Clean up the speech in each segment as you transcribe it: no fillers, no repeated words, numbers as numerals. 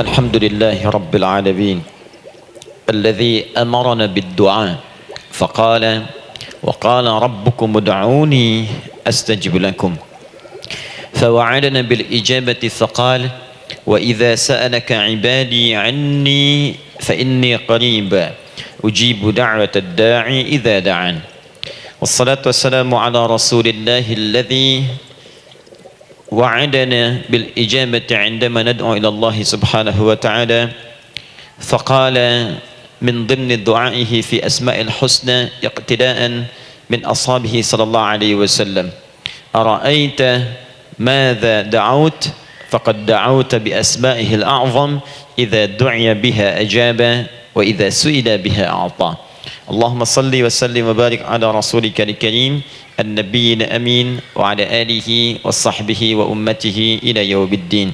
الحمد لله رب العالمين الذي أمرنا بالدعاء فقال وقال ربكم ادعوني أستجب لكم فوعدنا بالإجابة فقال وإذا سألك عبادي عني فإني قريب أجيب دعوة الداعي إذا دعان والصلاة والسلام على رسول الله الذي وعدنا بالإجابة عندما ندعو إلى الله سبحانه وتعالى فقال من ضمن دعائه في أسماء الحسنى اقتداء من أصحابه صلى الله عليه وسلم أرأيت ماذا دعوت فقد دعوت بأسمائه الأعظم إذا دعي بها أجاب وإذا سئل بها أعطى اللهم صل وسلم وبارك على رسولك الكريم النبي الأمين وعلى آله وصحبه وأمته إلى يوم الدين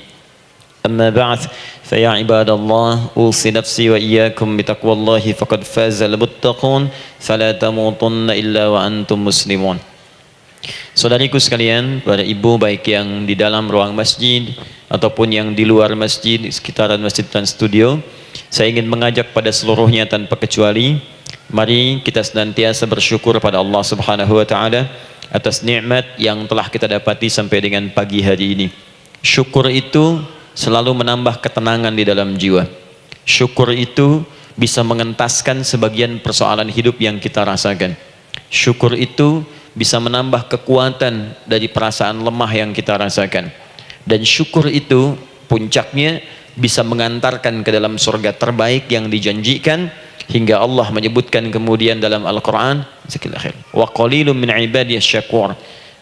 أما بعد فيا عباد الله أوصي نفسي وإياكم بتقوى الله فقد فاز المتقون فلا تموتن إلا وأنتم مسلمون. Saudariku sekalian, para ibu baik yang di dalam ruang masjid ataupun yang di luar masjid, di sekitaran Masjid Trans Studio, saya ingin mengajak pada seluruhnya tanpa kecuali, mari kita senantiasa bersyukur pada Allah Subhanahu wa taala atas nikmat yang telah kita dapati sampai dengan pagi hari ini. Syukur itu selalu menambah ketenangan di dalam jiwa. Syukur itu bisa mengentaskan sebagian persoalan hidup yang kita rasakan. Syukur itu bisa menambah kekuatan dari perasaan lemah yang kita rasakan. Dan syukur itu puncaknya bisa mengantarkan ke dalam surga terbaik yang dijanjikan, hingga Allah menyebutkan kemudian dalam Al-Quran, wa qalilun min ibadiyas syakur,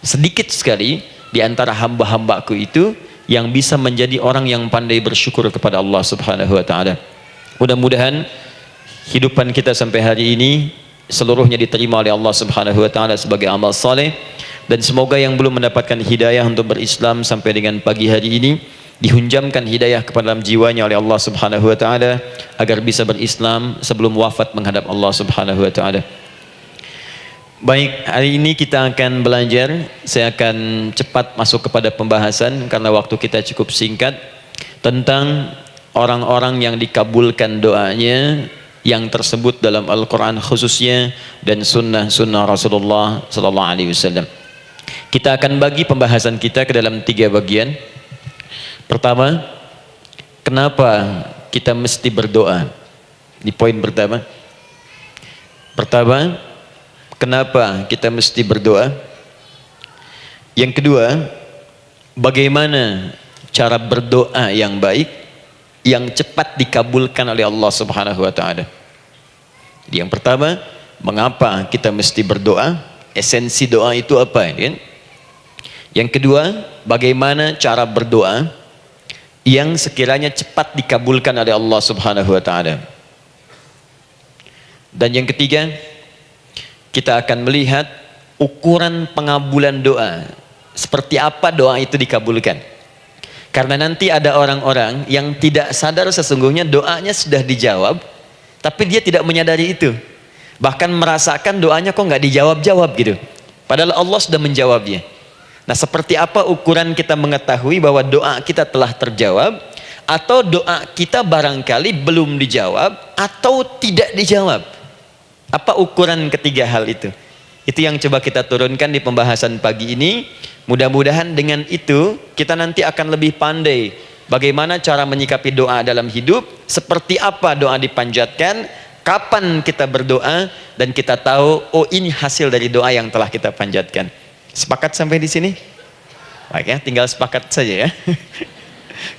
sedikit sekali di antara hamba-hambaku itu yang bisa menjadi orang yang pandai bersyukur kepada Allah Subhanahu wa taala. Mudah-mudahan hidupan kita sampai hari ini seluruhnya diterima oleh Allah Subhanahu wa taala sebagai amal saleh, dan semoga yang belum mendapatkan hidayah untuk berislam sampai dengan pagi hari ini dihunjamkan hidayah kepada dalam jiwanya oleh Allah Subhanahu wa taala agar bisa berislam sebelum wafat menghadap Allah Subhanahu wa taala. Baik, hari ini kita akan belajar. Saya akan cepat masuk kepada pembahasan karena waktu kita cukup singkat, tentang orang-orang yang dikabulkan doanya yang tersebut dalam Al-Quran khususnya dan sunnah Rasulullah Sallallahu Alaihi Wasallam. Kita akan bagi pembahasan kita ke dalam 3 bagian. Pertama, kenapa kita mesti berdoa? Di poin pertama. Kenapa kita mesti berdoa? Yang kedua, bagaimana cara berdoa yang baik yang cepat dikabulkan oleh Allah Subhanahu wa taala. Jadi yang pertama, mengapa kita mesti berdoa? Esensi doa itu apa, kan? Yang kedua, bagaimana cara berdoa yang sekiranya cepat dikabulkan oleh Allah Subhanahu wa taala. Dan yang ketiga, kita akan melihat ukuran pengabulan doa. Seperti apa doa itu dikabulkan? Karena nanti ada orang-orang yang tidak sadar sesungguhnya doanya sudah dijawab, tapi dia tidak menyadari itu. Bahkan merasakan doanya kok nggak dijawab-jawab gitu. Padahal Allah sudah menjawabnya. Nah, seperti apa ukuran kita mengetahui bahwa doa kita telah terjawab, atau doa kita barangkali belum dijawab atau tidak dijawab? Apa ukuran ketiga hal itu? Itu yang coba kita turunkan di pembahasan pagi ini. Mudah-mudahan dengan itu kita nanti akan lebih pandai bagaimana cara menyikapi doa dalam hidup, seperti apa doa dipanjatkan, kapan kita berdoa, dan kita tahu oh ini hasil dari doa yang telah kita panjatkan. Sepakat sampai di sini? Baik ya, tinggal sepakat saja ya.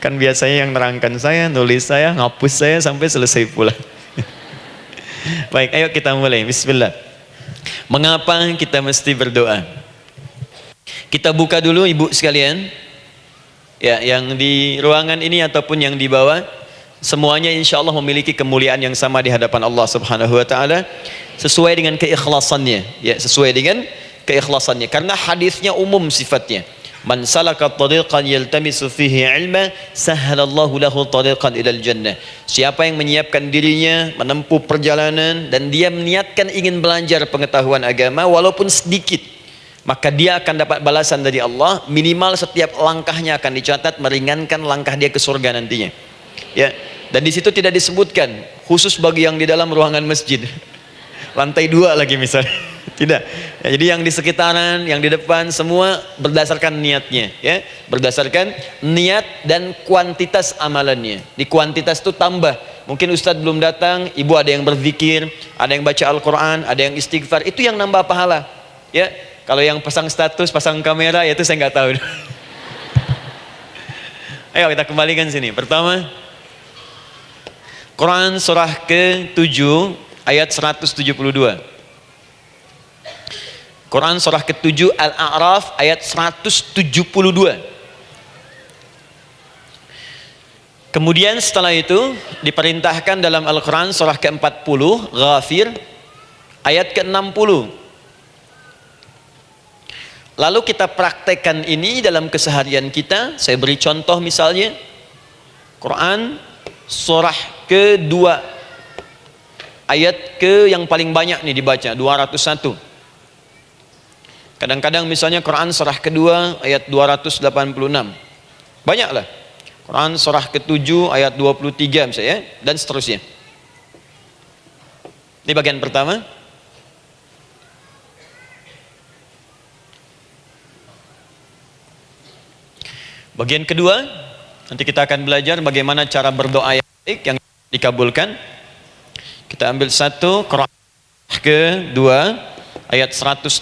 Kan biasanya yang nerangkan saya, nulis saya, ngapus saya sampai selesai pula. Baik, ayo kita mulai. Bismillah. Mengapa kita mesti berdoa? Kita buka dulu ibu sekalian, ya, yang di ruangan ini ataupun yang di bawah, semuanya insya Allah memiliki kemuliaan yang sama di hadapan Allah Subhanahu wa taala sesuai dengan keikhlasannya, ya, sesuai dengan keikhlasannya. Karena hadisnya umum sifatnya. Man salaka tariqan yaltamisu fihi ilma sahhalallahu lahu tariqan ilal jannah. Siapa yang menyiapkan dirinya menempuh perjalanan dan dia meniatkan ingin belajar pengetahuan agama walaupun sedikit, maka dia akan dapat balasan dari Allah. Minimal setiap langkahnya akan dicatat meringankan langkah dia ke surga nantinya. Ya. Dan di situ tidak disebutkan khusus bagi yang di dalam ruangan masjid. Lantai 2 lagi misalnya. Tidak. Ya, jadi yang di sekitaran, yang di depan semua berdasarkan niatnya, ya. Berdasarkan niat dan kuantitas amalannya. Di kuantitas itu tambah. Mungkin ustadz belum datang, ibu ada yang berzikir, ada yang baca Al-Qur'an, ada yang istighfar, itu yang nambah pahala. Ya. Kalau yang pasang status, pasang kamera, ya itu saya nggak tahu. Ayo kita kembalikan sini. Pertama, Quran surah ke-7 ayat 172. Quran surah ke-7 Al-A'raf ayat 172. Kemudian setelah itu diperintahkan dalam Al-Quran surah ke-40 Ghafir ayat ke-60. Lalu kita praktekkan ini dalam keseharian kita. Saya beri contoh misalnya Quran surah ke-2 ayat ke yang paling banyak nih dibaca 201. Kadang-kadang misalnya Quran surah kedua ayat 286. Banyaklah. Quran surah ke-7 ayat 23 misalnya, dan seterusnya. Ini bagian pertama. Bagian kedua, nanti kita akan belajar bagaimana cara berdoa yang baik yang dikabulkan. Kita ambil satu Quran kedua ayat 186.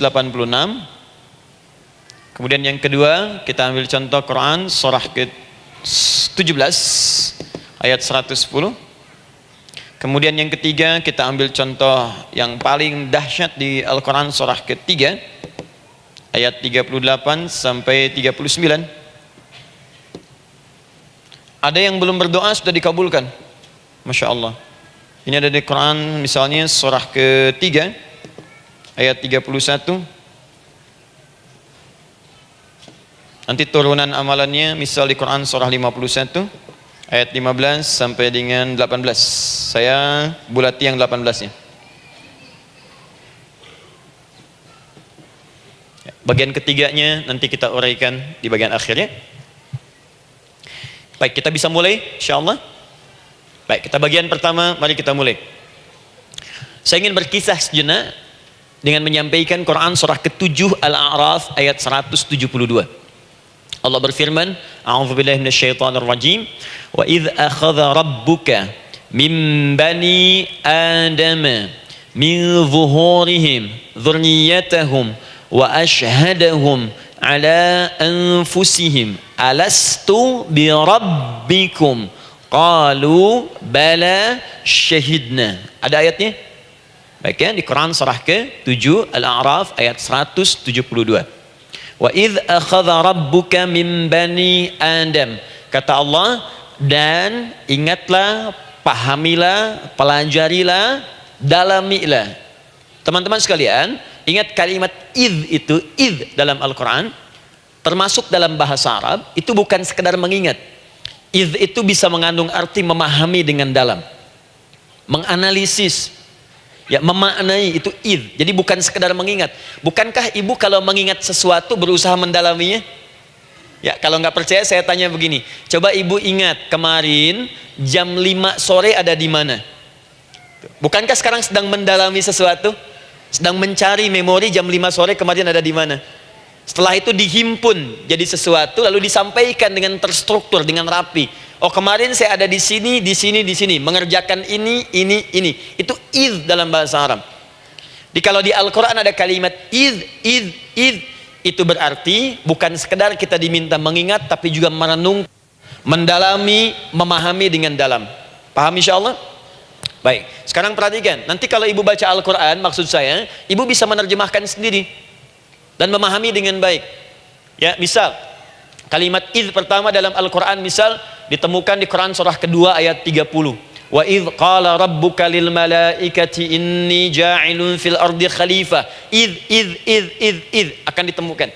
Kemudian yang kedua kita ambil contoh Quran surah ke-17 ayat 110. Kemudian yang ketiga kita ambil contoh yang paling dahsyat di Al-Quran surah ketiga ayat 38 sampai 39. Ada yang belum berdoa sudah dikabulkan, Masya Allah. Ini ada di Quran misalnya surah ketiga ayat 31. Nanti turunan amalannya misal di Quran surah 51 ayat 15 sampai dengan 18. Saya bulati yang 18-nya. Bagian ketiganya nanti kita uraikan di bagian akhirnya. Baik, kita bisa mulai insyaallah. Baik, kita bagian pertama, mari kita mulai. Saya ingin berkisah sejenak dengan menyampaikan Quran surah ke-7 Al-A'raf ayat 172. Allah berfirman, A'udzubillahi minasyaitonir rajim, wa idz akhadha rabbuka min bani adama min zuhurihim dzurriyyatahum wa ashhadahum ala anfusihim alastu bi rabbikum qalu bala syahidna. Ada ayatnya? Baik ya, di Quran surah ke-7 Al-A'raf ayat 172. Wa idz akhadha rabbuka min bani Adam. Kata Allah, dan ingatlah, pahamilah, pelajarilah, dalamilah. Teman-teman sekalian, ingat kalimat idz itu, idz dalam Al-Quran, termasuk dalam bahasa Arab, itu bukan sekedar mengingat. Idz itu bisa mengandung arti memahami dengan dalam, menganalisis, ya, memaknai, itu idz. Jadi bukan sekedar mengingat. Bukankah ibu kalau mengingat sesuatu berusaha mendalaminya? Ya, kalau nggak percaya saya tanya begini. Coba ibu ingat kemarin jam 5 sore ada di mana? Bukankah sekarang sedang mendalami sesuatu? Sedang mencari memori jam 5 sore kemarin ada di mana? Setelah itu dihimpun jadi sesuatu lalu disampaikan dengan terstruktur, dengan rapi. Oh, kemarin saya ada di sini, di sini, di sini, mengerjakan ini. Itu idz dalam bahasa Arab. Kalau di Al-Quran ada kalimat idz, itu berarti bukan sekedar kita diminta mengingat, tapi juga merenung, mendalami, memahami dengan dalam. Paham insyaallah? Baik, sekarang perhatikan. Nanti kalau ibu baca Al-Quran, maksud saya, ibu bisa menerjemahkan sendiri dan memahami dengan baik. Ya, misal kalimat idz pertama dalam Al-Quran misal ditemukan di Quran surah kedua ayat 30. Wa idz qala rabbuka lil malaikati inni ja'ilun fil ardi khalifah. Idz akan ditemukan.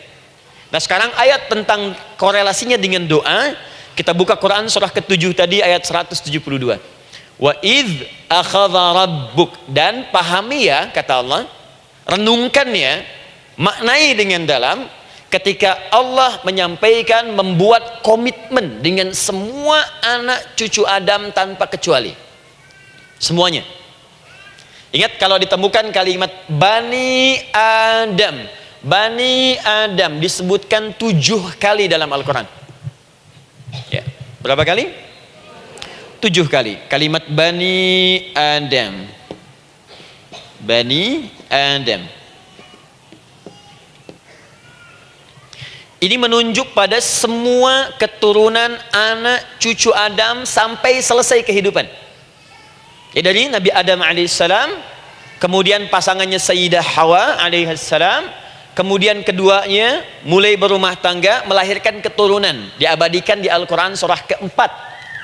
Nah, sekarang ayat tentang korelasinya dengan doa, kita buka Quran surah ke-7 tadi ayat 172. Wa idz akhadha rabbuk, dan pahami ya, kata Allah, renungkan ya, maknai dengan dalam ketika Allah menyampaikan, membuat komitmen dengan semua anak cucu Adam tanpa kecuali. Semuanya. Ingat kalau ditemukan kalimat Bani Adam. Bani Adam disebutkan 7 kali dalam Al-Quran. Ya. Berapa kali? 7 kali. Kalimat Bani Adam. Bani Adam. Ini menunjuk pada semua keturunan anak cucu Adam sampai selesai kehidupan. Ya, dari Nabi Adam alaihissalam, kemudian pasangannya Sayyidah Hawa alaihissalam, kemudian keduanya mulai berumah tangga, melahirkan keturunan. Diabadikan di Al-Quran surah keempat,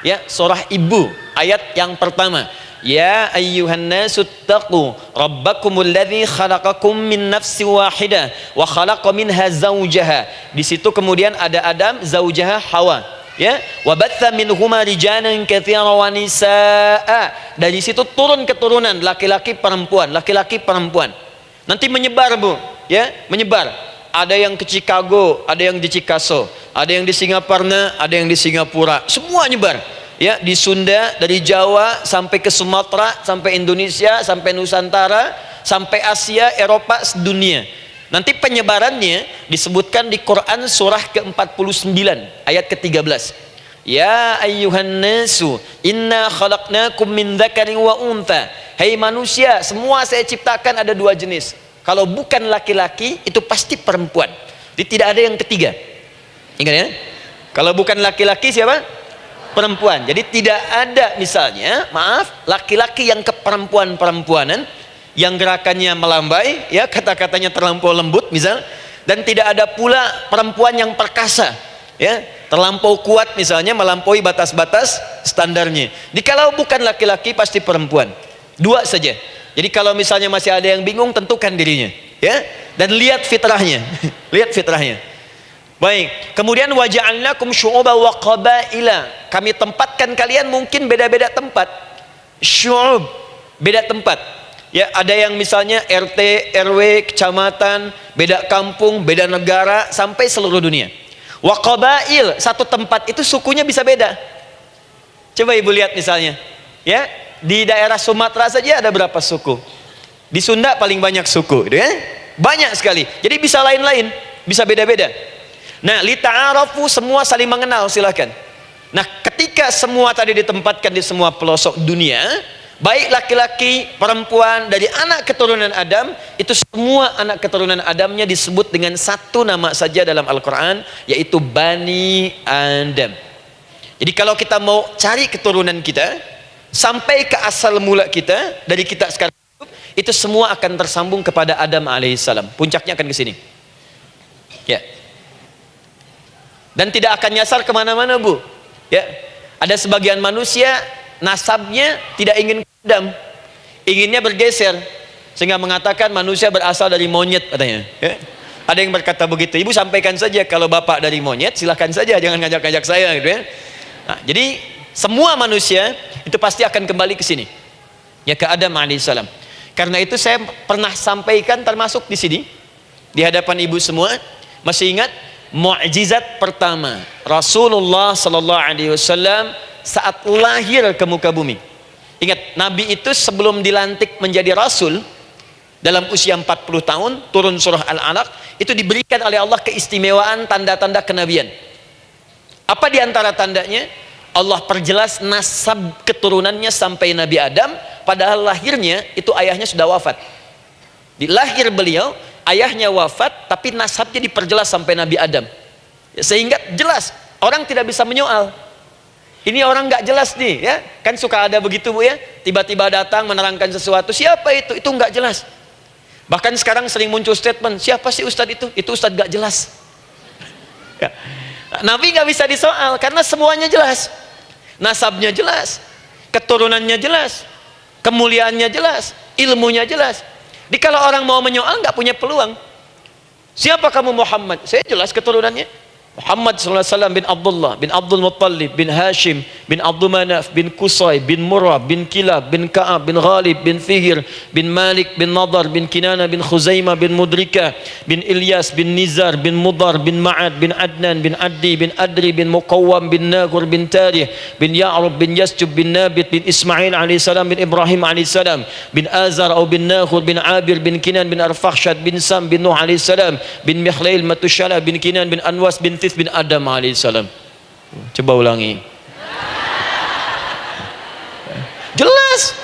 ya, surah Ibu, ayat yang pertama. Ya ayyuhan nasu taqu rabbakumul ladzi khalaqakum min nafsin wahidah wa khalaqa minha zawjaha. Di situ kemudian ada Adam, zawjaha Hawa, ya. Wa batha minhuma rijalan katsiran wa nisaa. Dari situ turun keturunan laki-laki perempuan, laki-laki perempuan. Nanti menyebar, Bu, ya, menyebar. Ada yang ke Chicago, ada yang di Chicago, ada yang di Singapura, ada yang di Singapura. Semua nyebar. Ya, di Sunda, dari Jawa sampai ke Sumatera, sampai Indonesia, sampai Nusantara, sampai Asia, Eropa, sedunia. Nanti penyebarannya disebutkan di Quran surah ke-49 ayat ke-13. Ya ayyuhan nasu inna khalaqnakum min dzakarin wa untha. Hai manusia, semua saya ciptakan ada 2 jenis. Kalau bukan laki-laki itu pasti perempuan. Jadi tidak ada yang ketiga. Ingat ya? Kalau bukan laki-laki siapa? Perempuan. Jadi tidak ada misalnya, maaf, laki-laki yang keperempuan-perempuanan, yang gerakannya melambai, ya, kata-katanya terlampau lembut misal, dan tidak ada pula perempuan yang perkasa, ya, terlampau kuat misalnya, melampaui batas-batas standarnya. Jadi kalau bukan laki-laki pasti perempuan. 2 saja. Jadi kalau misalnya masih ada yang bingung, tentukan dirinya, ya, dan lihat fitrahnya. Lihat fitrahnya. Baik, kemudian waja'alnakum syu'uban wa qabaila. Kami tempatkan kalian mungkin beda-beda tempat. Syu'ub, beda tempat. Ya, ada yang misalnya RT, RW, kecamatan, beda kampung, beda negara, sampai seluruh dunia. Wa qabail, satu tempat itu sukunya bisa beda. Coba Ibu lihat misalnya, ya, di daerah Sumatera saja ada berapa suku? Di Sunda paling banyak suku, gitu ya? Banyak sekali. Jadi bisa lain-lain, bisa beda-beda. Nah, lita'arafu, semua saling mengenal, silakan. Nah, ketika semua tadi ditempatkan di semua pelosok dunia, baik laki-laki, perempuan, dari anak keturunan Adam, itu semua anak keturunan Adamnya disebut dengan satu nama saja dalam Al-Quran, yaitu Bani Adam. Jadi kalau kita mau cari keturunan kita, sampai ke asal mula kita, dari kita sekarang, itu semua akan tersambung kepada Adam alaihissalam. Puncaknya akan ke sini. Ya. Dan tidak akan nyasar kemana-mana, Bu, ya. Ada sebagian manusia nasabnya tidak ingin ke Adam, inginnya bergeser, sehingga mengatakan manusia berasal dari monyet katanya, ya. Ada yang berkata begitu. Ibu sampaikan saja, kalau bapak dari monyet silahkan saja, jangan ngajak-ngajak saya, gitu ya. Nah, jadi semua manusia itu pasti akan kembali ke sini, ya, ke Adam alaihissalam. Karena itu saya pernah sampaikan, termasuk di sini di hadapan ibu semua, masih ingat mukjizat pertama Rasulullah sallallahu alaihi wasallam saat lahir ke muka bumi. Ingat, Nabi itu sebelum dilantik menjadi Rasul dalam usia 40 tahun, turun surah Al-Alaq, itu diberikan oleh Allah keistimewaan tanda-tanda kenabian. Apa diantara tandanya? Allah perjelas nasab keturunannya sampai Nabi Adam, padahal lahirnya itu ayahnya sudah wafat. Di lahir beliau, ayahnya wafat, tapi nasabnya diperjelas sampai Nabi Adam, sehingga jelas, orang tidak bisa menyoal. Ini orang nggak jelas nih, ya, kan suka ada begitu, Bu, ya, tiba-tiba datang menerangkan sesuatu, siapa itu nggak jelas. Bahkan sekarang sering muncul statement, siapa sih ustadz itu ustadz nggak jelas. Ya. Nabi nggak bisa disoal karena semuanya jelas, nasabnya jelas, keturunannya jelas, kemuliaannya jelas, ilmunya jelas. Jadi kalau orang mau menyoal nggak punya peluang. Siapa kamu? Muhammad. Saya jelas keturunannya. Muhammad SAW bin Abdullah bin Abdul Muttalib bin Hashim bin bin Abdul Manaf, bin Qusay, bin Murrah, bin Kilab, bin Ka'ab, bin Ghalib, bin Fihr, bin Malik, bin Nadar, bin Kinana, bin Khuzaimah, bin Mudrika, bin Ilyas, bin Nizar, bin Mudar, bin Ma'ad, bin Adnan, bin Addi, bin Adri, bin Muqawwam, bin Nagur, bin Tarih, bin Ya'rub, bin Yasjub, bin Nabit, bin Ismail alaihissalam, bin Ibrahim alaihissalam, bin Azar atau bin Nakhur, bin Abir, bin Kinan, bin Arfakhshad, bin Sam, bin Nuh alaihissalam, bin Mikhlail, Matushala, bin Kinan, bin Anwas, bin Thith, bin Adam alaihissalam. Coba ulangi. Jelas.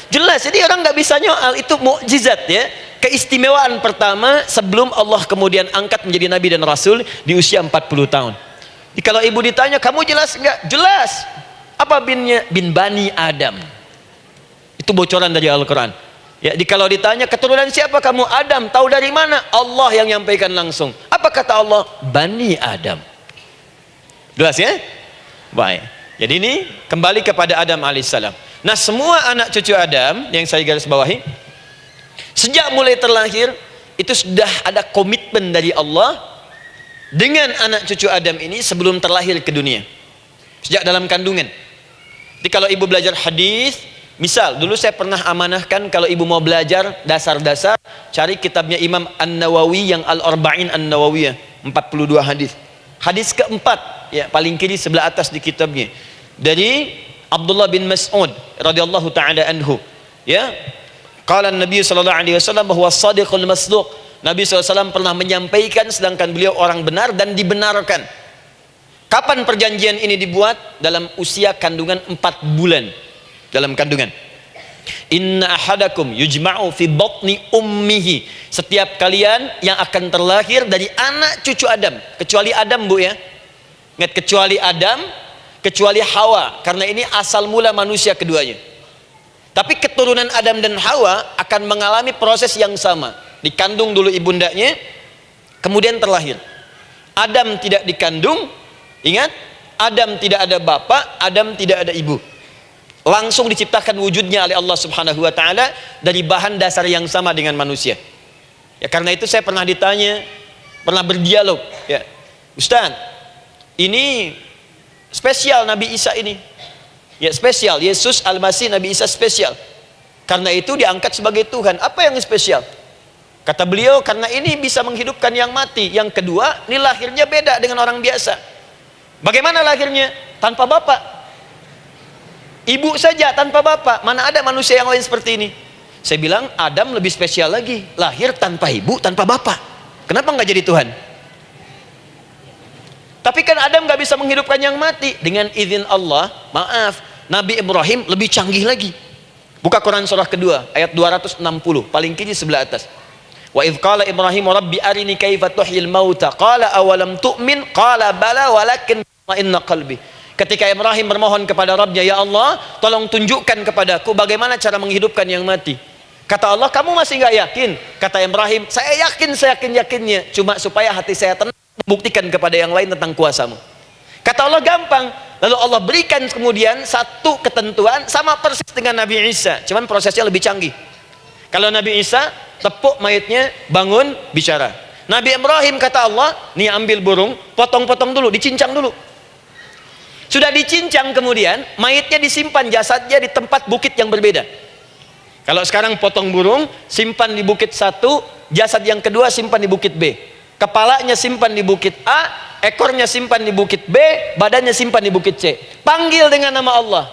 Jelas. Jadi orang nggak bisa nyoal, itu mukjizat ya. Keistimewaan pertama sebelum Allah kemudian angkat menjadi nabi dan rasul di usia 40 tahun. Jadi kalau ibu ditanya, kamu jelas enggak? Jelas. Apa binnya? Bin Bani Adam. Itu bocoran dari Al-Quran. Ya, kalau ditanya keturunan siapa kamu? Adam. Tahu dari mana? Allah yang nyampaikan langsung. Apa kata Allah? Bani Adam. Jelas ya? Baik. Jadi ini kembali kepada Adam alaihissalam. Nah, semua anak cucu Adam yang saya garis bawahi, sejak mulai terlahir itu sudah ada komitmen dari Allah dengan anak cucu Adam ini sebelum terlahir ke dunia, sejak dalam kandungan. Jadi kalau ibu belajar hadis, misal dulu saya pernah amanahkan kalau ibu mau belajar dasar-dasar, cari kitabnya Imam An-Nawawi yang Al-Arba'in An-Nawawiyah, 42 hadis. Hadis keempat, ya paling kiri sebelah atas di kitabnya, dari Abdullah bin Mas'ud radhiyallahu taala anhu, ya. Qala Nabi sallallahu alaihi wasallam bahwa shadiqul masduq. Nabi SAW pernah menyampaikan sedangkan beliau orang benar dan dibenarkan. Kapan perjanjian ini dibuat? Dalam usia kandungan 4 bulan. Dalam kandungan. Inna ahadakum yujma'u fi batni ummihi. Setiap kalian yang akan terlahir dari anak cucu Adam, kecuali Adam bu ya. Ingat, kecuali Adam, kecuali Hawa, karena ini asal mula manusia keduanya. Tapi keturunan Adam dan Hawa akan mengalami proses yang sama. Dikandung dulu ibundanya, kemudian terlahir. Adam tidak dikandung, ingat, Adam tidak ada bapak, Adam tidak ada ibu. Langsung diciptakan wujudnya oleh Allah Subhanahu wa taala dari bahan dasar yang sama dengan manusia. Ya, karena itu saya pernah ditanya, pernah berdialog, ya. Ustaz, ini spesial Nabi Isa ini. Ya, spesial, Yesus Al-Masih Nabi Isa spesial. Karena itu diangkat sebagai Tuhan. Apa yang spesial? Kata beliau, karena ini bisa menghidupkan yang mati. Yang kedua, ini lahirnya beda dengan orang biasa. Bagaimana lahirnya? Tanpa bapak. Ibu saja tanpa bapak. Mana ada manusia yang lain seperti ini? Saya bilang Adam lebih spesial lagi, lahir tanpa ibu, tanpa bapak. Kenapa nggak jadi Tuhan? Tapi kan Adam nggak bisa menghidupkan yang mati. Dengan izin Allah, maaf, Nabi Ibrahim lebih canggih lagi. Buka Quran surah kedua ayat 260, paling kiri sebelah atas. Wa idz qala Ibrahim rabbi arini kaifa tuhyil mauta qala awalam tu'min qala bala walakin inna qalbi. Ketika Ibrahim bermohon kepada Rabbnya, ya Allah, tolong tunjukkan kepadaku bagaimana cara menghidupkan yang mati. Kata Allah, kamu masih nggak yakin? Kata Ibrahim, saya yakin, saya yakin-yakinnya. Cuma supaya hati saya tenang, membuktikan kepada yang lain tentang kuasamu. Kata Allah, gampang. Lalu Allah berikan kemudian satu ketentuan sama persis dengan Nabi Isa, cuman prosesnya lebih canggih. Kalau Nabi Isa, tepuk mayatnya, bangun, bicara. Nabi Ibrahim kata Allah, nih ambil burung, potong-potong dulu, dicincang dulu. Sudah dicincang kemudian, mayatnya disimpan, jasadnya di tempat bukit yang berbeda. Kalau sekarang potong burung, simpan di bukit satu, jasad yang kedua simpan di bukit B. Kepalanya simpan di bukit A, ekornya simpan di bukit B, badannya simpan di bukit C. Panggil dengan nama Allah.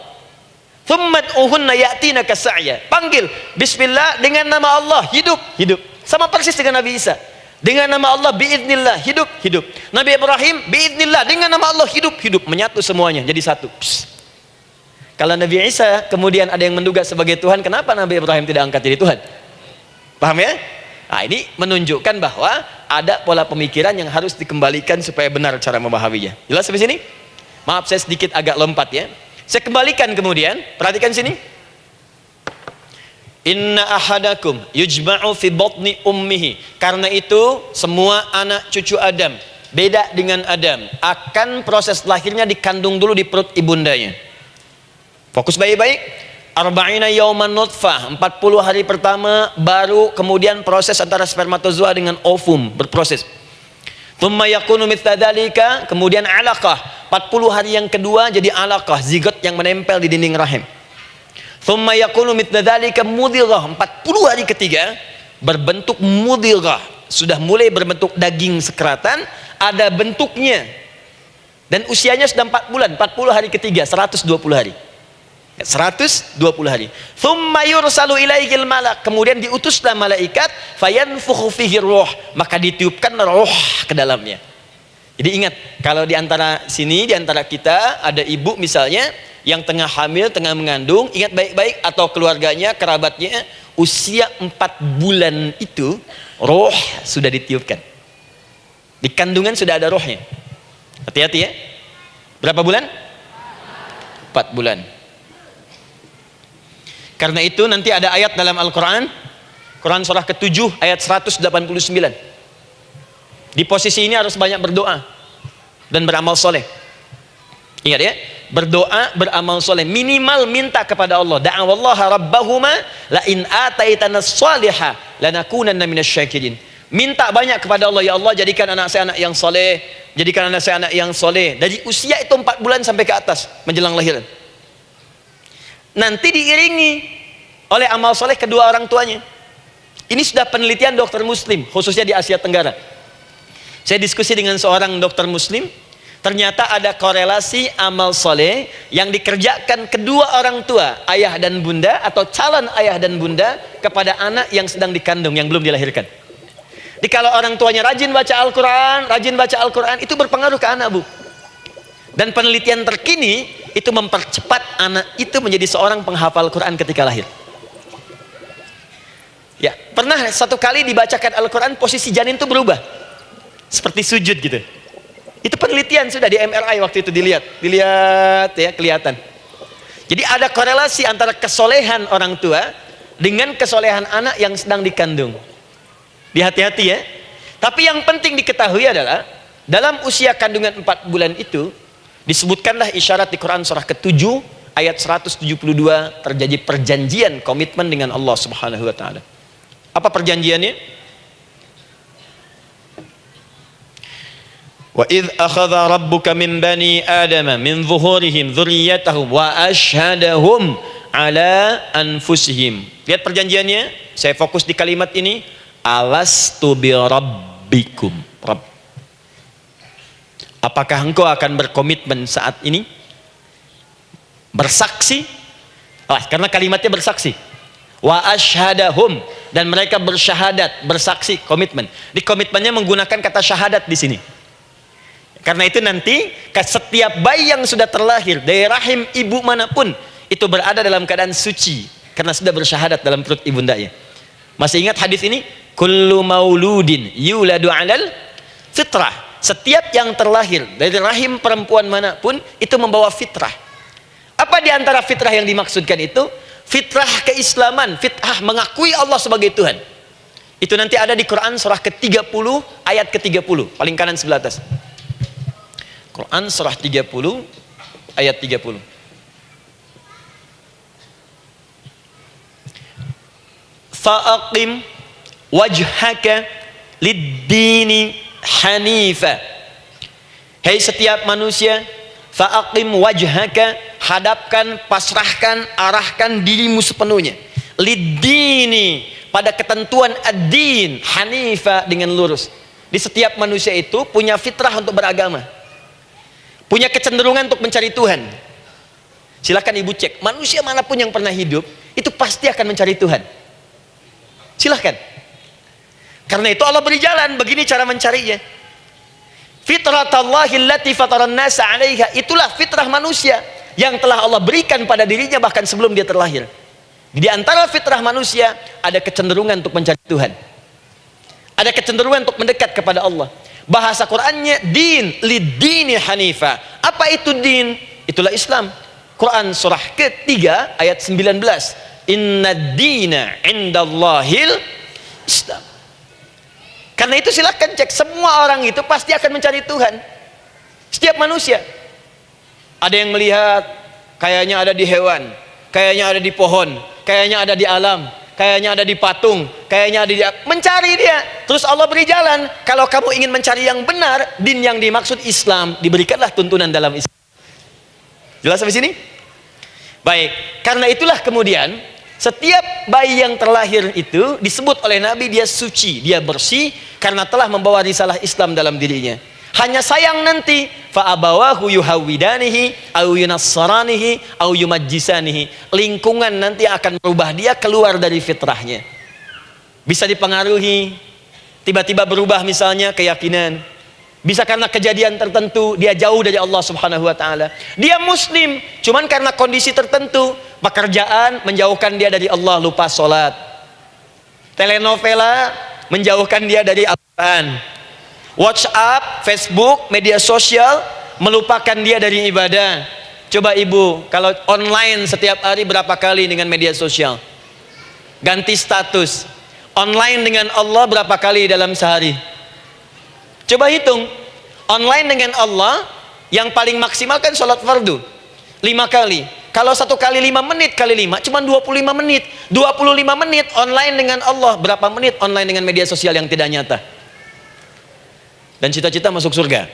Thummat uhunna ya'tina kasa'ya. Panggil, bismillah, dengan nama Allah, hidup, hidup. Sama persis dengan Nabi Isa. Dengan nama Allah biiznillah, hidup, hidup. Nabi Ibrahim biiznillah, dengan nama Allah hidup, hidup. Menyatu semuanya jadi satu. Psst. Kalau Nabi Isa kemudian ada yang menduga sebagai Tuhan, kenapa Nabi Ibrahim tidak angkat jadi Tuhan? Paham ya? Nah, ini menunjukkan bahwa ada pola pemikiran yang harus dikembalikan supaya benar cara memahaminya. Jelas sampai sini? Maaf saya sedikit agak lompat ya. Saya kembalikan kemudian, perhatikan sini. Inna ahadakum yujma'u fi batni ummihi. Karena itu semua anak cucu Adam, beda dengan Adam, akan proses lahirnya dikandung dulu di perut ibundanya. Fokus baik-baik. Arba'ina yauman nutfah, 40 hari pertama baru kemudian proses antara spermatozoa dengan ovum berproses. Thumma yakunu mithla dzalika, kemudian alaqah. 40 hari yang kedua jadi alaqah, zigot yang menempel di dinding rahim. Thumma yakunu mithla dzalika mudghah. 40 hari ketiga berbentuk mudghah, sudah mulai berbentuk daging sekeratan, ada bentuknya. Dan usianya sudah 4 bulan, 40 hari ketiga, 120 hari. 120 hari. Thumma yursalu ilaihil malak, kemudian diutuslah malaikat, fayanfukhu fihi ruh, maka ditiupkan roh ke dalamnya. Jadi ingat, kalau di antara sini, di antara kita ada ibu misalnya yang tengah hamil, tengah mengandung, ingat baik-baik, atau keluarganya, kerabatnya, usia 4 bulan itu roh sudah ditiupkan. Di kandungan sudah ada rohnya. Hati-hati ya. Berapa bulan? 4 bulan. Karena itu nanti ada ayat dalam Al-Quran, Quran surah ke-7 ayat 189. Di posisi ini harus banyak berdoa dan beramal soleh. Ingat ya, berdoa, beramal soleh, minimal minta kepada Allah. Da'awallaha rabbahuma la in ataitana salihah lanakunanna minasyakirin. Minta banyak kepada Allah, ya Allah jadikan anak saya anak yang soleh, jadikan anak saya anak yang soleh. Dari usia itu 4 bulan sampai ke atas menjelang lahiran. Nanti diiringi oleh amal soleh kedua orang tuanya. Ini sudah penelitian dokter muslim, khususnya di Asia Tenggara. Saya diskusi dengan seorang dokter muslim, ternyata ada korelasi amal soleh yang dikerjakan kedua orang tua, ayah dan bunda, atau calon ayah dan bunda, kepada anak yang sedang dikandung, yang belum dilahirkan. Jadi kalau orang tuanya rajin baca Al-Quran, itu berpengaruh ke anak, Bu. Dan penelitian terkini itu mempercepat anak itu menjadi seorang penghafal Quran ketika lahir. Ya, pernah satu kali dibacakan Al-Quran, posisi janin itu berubah seperti sujud gitu. Itu penelitian sudah di MRI waktu itu dilihat ya, kelihatan. Jadi ada korelasi antara kesolehan orang tua dengan kesolehan anak yang sedang dikandung. Hati-hati ya. Tapi yang penting diketahui adalah dalam usia kandungan 4 bulan itu disebutkanlah isyarat di Quran surah ke-7 ayat 172, terjadi perjanjian komitmen dengan Allah Subhanahu wa taala. Apa perjanjiannya? Wa idz akhadha rabbuka min bani adama min zuhurihim dzurriyyatahum wa asyhadahum ala anfusihim. Lihat perjanjiannya, saya fokus di kalimat ini, alastu bi rabbikum. Rabb. Apakah engkau akan berkomitmen saat ini bersaksi? Karena kalimatnya bersaksi. Wa asyhadahum, dan mereka bersyahadat, bersaksi, komitmen. Di komitmennya menggunakan kata syahadat di sini. Karena itu nanti setiap bayi yang sudah terlahir dari rahim ibu manapun itu berada dalam keadaan suci karena sudah bersyahadat dalam perut ibundanya. Masih ingat hadis ini? Kullu mauludin yuladu 'alal fitrah. Setiap yang terlahir dari rahim perempuan manapun itu membawa fitrah. Apa di antara fitrah yang dimaksudkan itu? Fitrah keislaman, fitrah mengakui Allah sebagai Tuhan. Itu nanti ada di Quran surah ke-30 ayat ke-30, paling kanan sebelah atas. Quran surah 30 ayat 30. Fa'aqim wajhaka lid-dini hanifa. Hai setiap manusia, fa'aqim wajhaka, hadapkan, pasrahkan, arahkan dirimu sepenuhnya, lid-dini, pada ketentuan ad-din, hanifa, dengan lurus. Di setiap manusia itu punya fitrah untuk beragama, punya kecenderungan untuk mencari Tuhan. Silakan ibu cek, manusia manapun yang pernah hidup itu pasti akan mencari Tuhan. Silahkan. Karena itu Allah beri jalan, begini cara mencarinya. Fitratallahi allati fataran nasa 'alaiha, itulah fitrah manusia yang telah Allah berikan pada dirinya bahkan sebelum dia terlahir. Di antara fitrah manusia ada kecenderungan untuk mencari Tuhan. Ada kecenderungan untuk mendekat kepada Allah. Bahasa Qur'annya din, lid-dini hanifa. Apa itu din? Itulah Islam. Quran surah ke-3 ayat 19. Inna dina indallahil Islam. Karena itu silakan cek, semua orang itu pasti akan mencari Tuhan. Setiap manusia. Ada yang melihat kayaknya ada di hewan, kayaknya ada di pohon, kayaknya ada di alam, kayaknya ada di patung, kayaknya ada di... Mencari dia, terus Allah beri jalan. Kalau kamu ingin mencari yang benar, din yang dimaksud Islam, diberikanlah tuntunan dalam Islam. Jelas sampai sini? Baik, karena itulah kemudian setiap bayi yang terlahir itu disebut oleh Nabi dia suci, dia bersih karena telah membawa risalah Islam dalam dirinya. Hanya sayang nanti fa abawahu yuhawidanihi au yunassaranihi au yumajjisanihi. Lingkungan nanti akan merubah dia keluar dari fitrahnya. Bisa dipengaruhi, tiba-tiba berubah misalnya keyakinan. Bisa karena kejadian tertentu dia jauh dari Allah Subhanahu wa taala. Dia muslim, cuman karena kondisi tertentu, pekerjaan menjauhkan dia dari Allah, lupa sholat. Telenovela menjauhkan dia dari Al-Quran. WhatsApp, Facebook, media sosial melupakan dia dari ibadah. Coba ibu, kalau online setiap hari berapa kali dengan media sosial? Ganti status. Online dengan Allah berapa kali dalam sehari? Coba hitung, online dengan Allah yang paling maksimal kan sholat fardu 5 kali. Kalau 1 kali 5 menit kali 5 cuma 25 menit. 25 menit online dengan Allah. Berapa menit online dengan media sosial yang tidak nyata? Dan cita-cita masuk surga.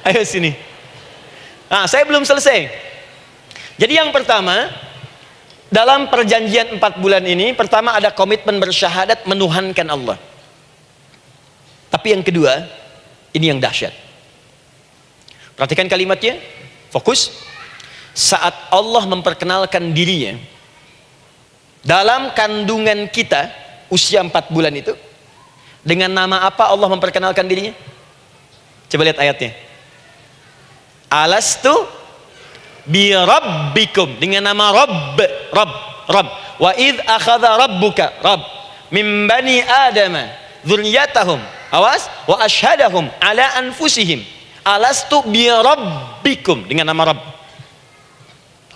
Ayo sini. Nah, saya belum selesai. Jadi yang pertama, dalam perjanjian 4 bulan ini, pertama ada komitmen bersyahadat menuhankan Allah. Tapi yang kedua, ini yang dahsyat. Perhatikan kalimatnya, fokus. Saat Allah memperkenalkan dirinya dalam kandungan kita, usia 4 bulan itu, dengan nama apa Allah memperkenalkan dirinya? Coba lihat ayatnya. Alastu bi rabbikum, dengan nama Rabb. Wa idh akhadha rabbuka min bani adama dzurriyyatahum, awas, wa ashhadahum ala anfusihim alastu bi rabbikum, dengan nama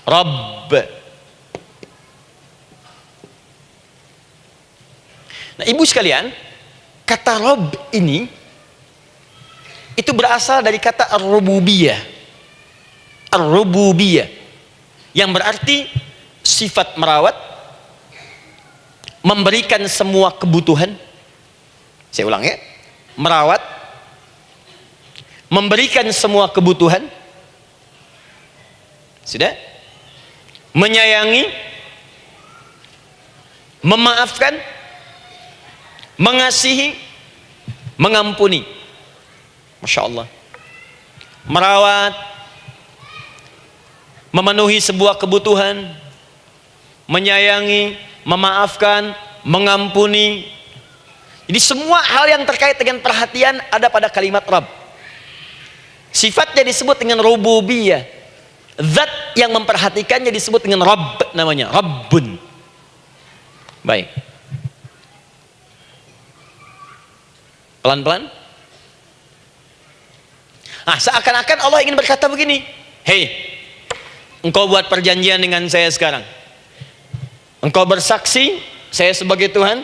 Rabb. Nah, ibu sekalian, kata Rabb ini itu berasal dari kata ar-rububiyah. Ar-rububiyah yang berarti sifat merawat, memberikan semua kebutuhan. Saya ulang ya, merawat, memberikan semua kebutuhan, sudah, menyayangi, memaafkan, mengasihi, mengampuni. Masya Allah. Merawat, memenuhi sebuah kebutuhan, menyayangi, memaafkan, mengampuni. Jadi semua hal yang terkait dengan perhatian ada pada kalimat Rabb. Sifatnya disebut dengan rububiyah. Zat yang memperhatikannya disebut dengan Rabb, namanya Rabbun. Baik. Pelan-pelan. Nah, seakan-akan Allah ingin berkata begini, hei, engkau buat perjanjian dengan saya sekarang. Engkau bersaksi, saya sebagai Tuhan,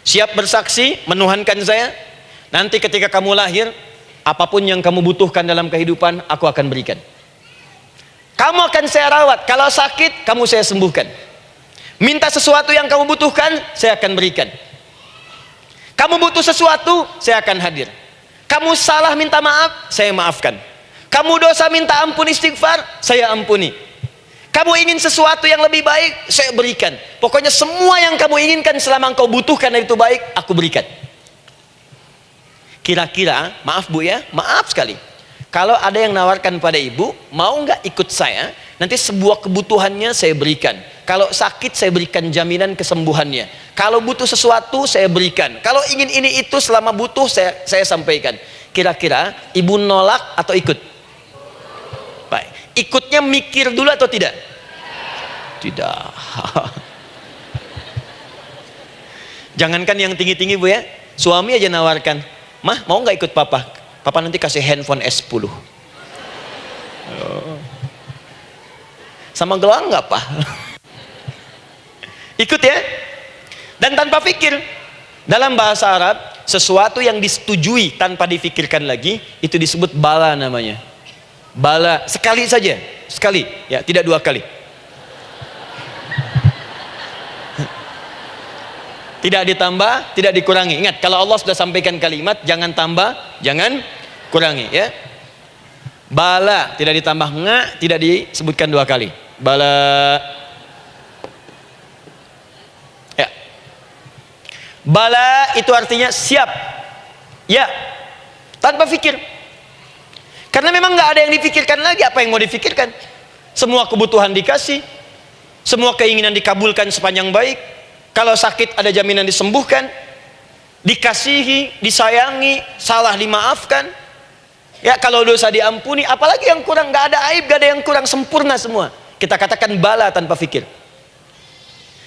siap bersaksi, menuhankan saya. Nanti ketika kamu lahir, apapun yang kamu butuhkan dalam kehidupan, aku akan berikan. Kamu akan saya rawat. Kalau sakit, kamu saya sembuhkan. Minta sesuatu yang kamu butuhkan, saya akan berikan. Kamu butuh sesuatu, saya akan hadir. Kamu salah minta maaf, saya maafkan. Kamu dosa minta ampun istighfar, saya ampuni. Kamu ingin sesuatu yang lebih baik, saya berikan. Pokoknya semua yang kamu inginkan selama engkau butuhkan itu baik, aku berikan. Kira-kira, maaf Bu ya, maaf sekali. Kalau ada yang nawarkan pada ibu, mau nggak ikut saya? Nanti sebuah kebutuhannya saya berikan. Kalau sakit saya berikan jaminan kesembuhannya. Kalau butuh sesuatu saya berikan. Kalau ingin ini itu selama butuh saya sampaikan. Kira-kira ibu nolak atau ikut? Baik. Ikutnya mikir dulu atau tidak? Tidak. Jangankan yang tinggi-tinggi Bu ya, suami aja nawarkan, mah mau nggak ikut papa? Papa nanti kasih handphone S10. Sama gelang nggak Pak? Ikut ya. Dan tanpa pikir. Dalam bahasa Arab, sesuatu yang disetujui tanpa difikirkan lagi, itu disebut bala namanya. Bala, sekali saja, sekali, ya tidak 2 kali. tidak ditambah, tidak dikurangi. Ingat, kalau Allah sudah sampaikan kalimat, jangan tambah, jangan kurangi, ya. Bala tidak ditambah nga, tidak disebutkan 2 kali. Bala. Ya. Bala itu artinya siap. Ya. Tanpa fikir. Karena memang nggak ada yang dipikirkan lagi. Apa yang mau dipikirkan? Semua kebutuhan dikasih, semua keinginan dikabulkan sepanjang baik. Kalau sakit ada jaminan disembuhkan, dikasihi, disayangi, salah dimaafkan. Ya, kalau dosa diampuni, apalagi yang kurang? Nggak ada aib, nggak ada yang kurang, sempurna semua. Kita katakan bala tanpa fikir.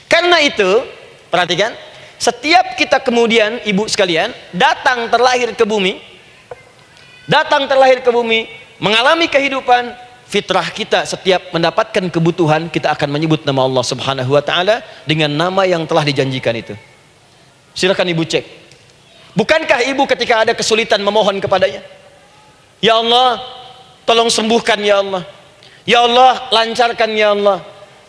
Karena itu, perhatikan, setiap kita kemudian, ibu sekalian, datang terlahir ke bumi, mengalami kehidupan, fitrah kita setiap mendapatkan kebutuhan, kita akan menyebut nama Allah Subhanahu wa Ta'ala dengan nama yang telah dijanjikan itu. Silakan ibu cek. Bukankah ibu ketika ada kesulitan memohon kepadanya, ya Allah, tolong sembuhkan ya Allah. Ya Allah, lancarkan ya Allah.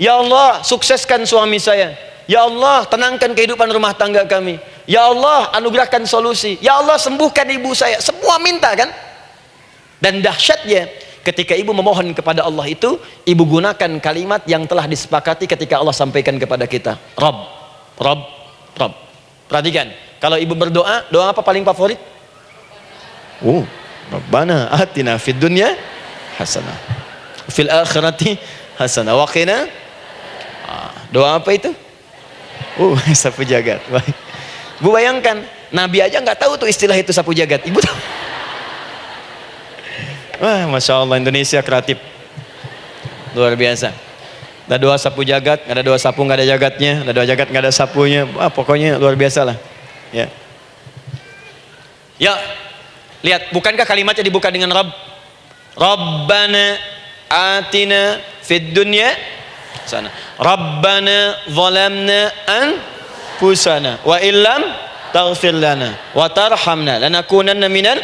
Ya Allah, sukseskan suami saya. Ya Allah, tenangkan kehidupan rumah tangga kami. Ya Allah, anugerahkan solusi. Ya Allah, sembuhkan ibu saya. Semua minta kan? Dan dahsyatnya, ketika ibu memohon kepada Allah itu, ibu gunakan kalimat yang telah disepakati ketika Allah sampaikan kepada kita. Rabb, Rabb, Rabb. Perhatikan, kalau ibu berdoa, doa apa paling favorit? Rabbana atina fid dunya hasanah fil akhirati hasanah wa qina. Doa apa itu? Sapu jagat. Bu bayangkan, Nabi aja nggak tahu tuh istilah itu sapu jagat. Ibu tahu? Wah, Masya Allah, Indonesia kreatif. Luar biasa. Ada doa sapu jagat, nggak ada doa sapu nggak ada jagatnya, ada doa jagat nggak ada sapunya. Pokoknya luar biasa lah. Ya. Ya. Lihat, bukankah kalimatnya dibuka dengan Rabb? Rabbana atina fid dunya sana. Rabbana zalamna anfusana wa illam taghfir lana wa tarhamna lanakunanna minal.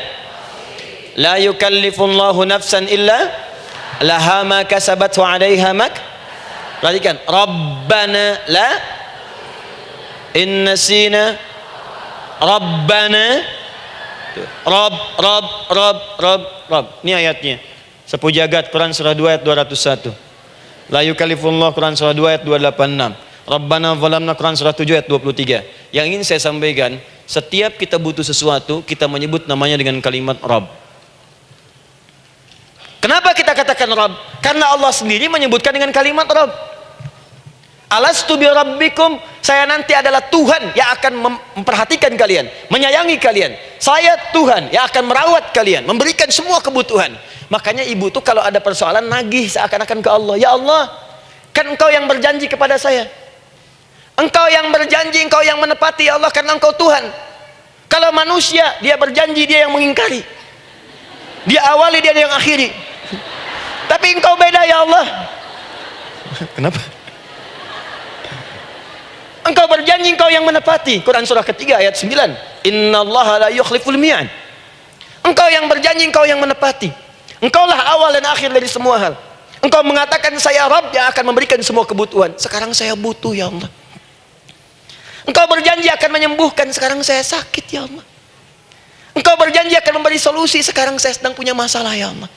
La yukallifullahu nafsan illa laha ma kasabat wa 'alaiha mak. Perhatikan, Rabbana la innasina Rabbana Rabb. Ini ayatnya. Sapu jagat, Quran surah 2 ayat 201. La yukallifullah, Quran surah 2 ayat 286. Rabbana zalamna, Quran surah 7 ayat 23. Yang ingin saya sampaikan, setiap kita butuh sesuatu, kita menyebut namanya dengan kalimat Rabb. Kenapa kita katakan Rabb? Karena Allah sendiri menyebutkan dengan kalimat Rabb. Alastu bi rabbikum, saya nanti adalah Tuhan yang akan memperhatikan kalian, menyayangi kalian. Saya Tuhan yang akan merawat kalian, memberikan semua kebutuhan. Makanya ibu tuh kalau ada persoalan nagih seakan-akan ke Allah. Ya Allah, kan engkau yang berjanji kepada saya. Engkau yang berjanji, engkau yang menepati ya Allah, karena engkau Tuhan. Kalau manusia, dia berjanji, dia yang mengingkari. Dia awali, dia yang akhiri. Tapi engkau beda ya Allah. Kenapa? Engkau berjanji, engkau yang menepati. Quran surah ketiga ayat 9. Innallaha la yukhliful mi'ad. Engkau yang berjanji, engkau yang menepati. Engkaulah awal dan akhir dari semua hal. Engkau mengatakan saya Rabb yang akan memberikan semua kebutuhan. Sekarang saya butuh ya Allah. Engkau berjanji akan menyembuhkan, sekarang saya sakit ya Allah. Engkau berjanji akan memberi solusi, sekarang saya sedang punya masalah ya Allah.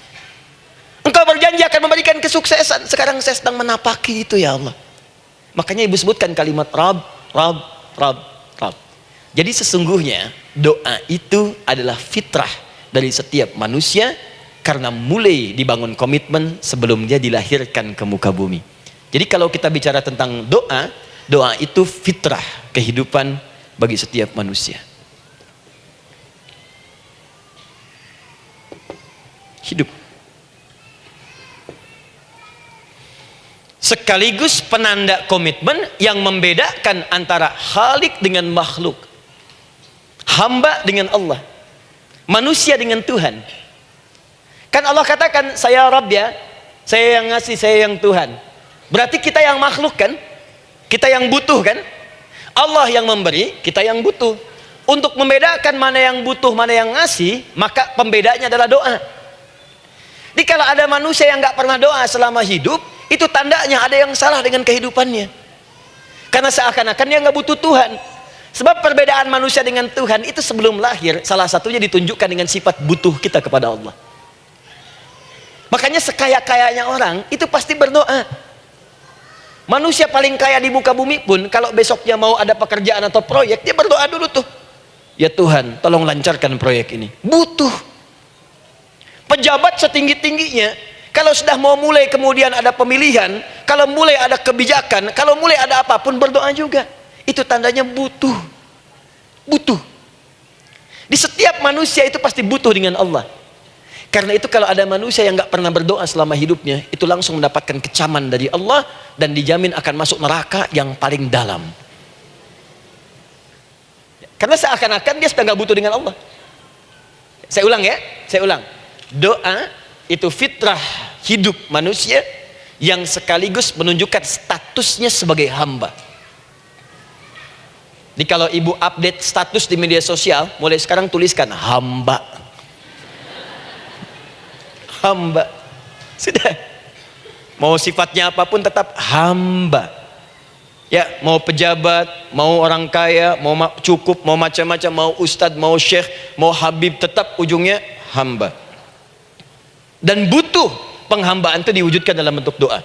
Engkau berjanji akan memberikan kesuksesan, sekarang saya sedang menapaki itu ya Allah. Makanya ibu sebutkan kalimat Rabb, Rabb, Rabb, Rabb. Jadi sesungguhnya doa itu adalah fitrah dari setiap manusia, karena mulai dibangun komitmen sebelum dia dilahirkan ke muka bumi. Jadi kalau kita bicara tentang doa, doa itu fitrah kehidupan bagi setiap manusia. Hidup. Sekaligus penanda komitmen yang membedakan antara Khalik dengan makhluk, hamba dengan Allah, manusia dengan Tuhan. Kan Allah katakan saya Rabb ya, saya yang ngasih, saya yang Tuhan. Berarti kita yang makhluk kan, kita yang butuh kan. Allah yang memberi, kita yang butuh. Untuk membedakan mana yang butuh, mana yang ngasih, maka pembedanya adalah doa. Jadi kalau ada manusia yang nggak pernah doa selama hidup, itu tandanya ada yang salah dengan kehidupannya. Karena seakan-akan dia nggak butuh Tuhan. Sebab perbedaan manusia dengan Tuhan itu sebelum lahir, salah satunya ditunjukkan dengan sifat butuh kita kepada Allah. Makanya sekaya-kayanya orang itu pasti berdoa. Manusia paling kaya di muka bumi pun kalau besoknya mau ada pekerjaan atau proyek, dia berdoa dulu tuh. Ya Tuhan, tolong lancarkan proyek ini. Butuh. Pejabat setinggi-tingginya, kalau sudah mau mulai kemudian ada pemilihan, kalau mulai ada kebijakan, kalau mulai ada apapun berdoa juga. Itu tandanya butuh. Butuh. Di setiap manusia itu pasti butuh dengan Allah. Karena itu kalau ada manusia yang nggak pernah berdoa selama hidupnya, itu langsung mendapatkan kecaman dari Allah dan dijamin akan masuk neraka yang paling dalam. Karena seakan-akan dia sudah nggak butuh dengan Allah. Saya ulang ya, saya ulang. Doa itu fitrah hidup manusia yang sekaligus menunjukkan statusnya sebagai hamba. Jadi kalau ibu update status di media sosial, mulai sekarang tuliskan hamba. Hamba. Sudah. Mau sifatnya apapun tetap hamba. Ya, mau pejabat, mau orang kaya, mau cukup, mau macam-macam, mau ustadz, mau syekh, mau habib, tetap ujungnya hamba. Dan butuh penghambaan itu diwujudkan dalam bentuk doa.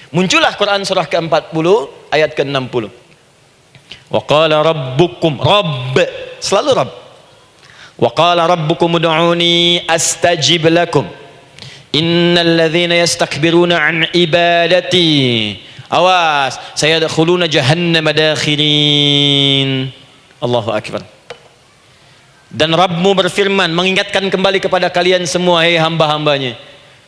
Muncullah Quran surah ke-40 ayat ke-60. Wa qala rabbukum, rabb, selalu rabb. Wa qala rabbukum ud'uni astajib lakum. Innal ladzina yastakbiruna an ibadati, awas, sayadkhuluna jahannama dakhirin. Allahu akbar. Dan Rabbmu berfirman, mengingatkan kembali kepada kalian semua, hei hamba-hambanya,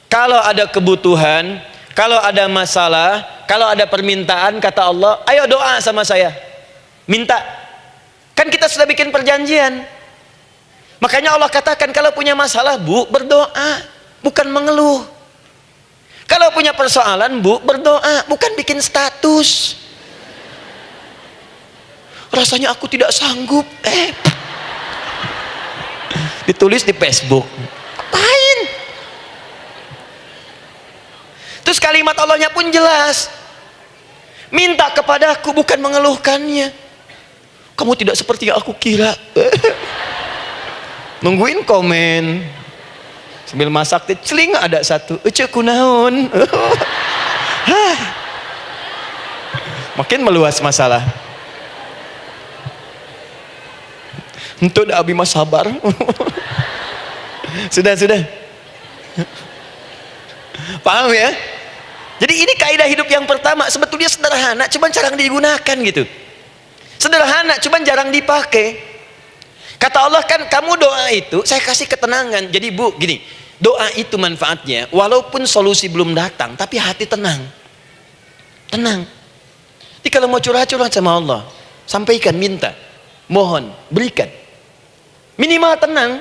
kalau ada kebutuhan, kalau ada masalah, kalau ada permintaan, kata Allah, ayo doa sama saya, minta. Kan kita sudah bikin perjanjian. Makanya Allah katakan kalau punya masalah, Bu, berdoa, bukan mengeluh. Kalau punya persoalan, Bu, berdoa, bukan bikin status. Rasanya aku tidak sanggup, ditulis di Facebook. Apain? Terus kalimat Allahnya pun jelas. Minta kepadaku, bukan mengeluhkannya. Kamu tidak seperti yang aku kira. Nungguin komen. Sambil masak, celing ada satu. Ece kunaon. Makin meluas masalah. Untuk dah abi mas sabar. Sudah. Paham ya? Jadi ini kaidah hidup yang pertama. Sebetulnya sederhana, cuman jarang digunakan gitu. Sederhana, cuman jarang dipakai. Kata Allah kan, kamu doa itu saya kasih ketenangan. Jadi Bu, gini, doa itu manfaatnya, walaupun solusi belum datang, tapi hati tenang. Tenang. Jadi kalau mau curhat-curhat sama Allah, sampaikan, minta, mohon, berikan. Minimal tenang.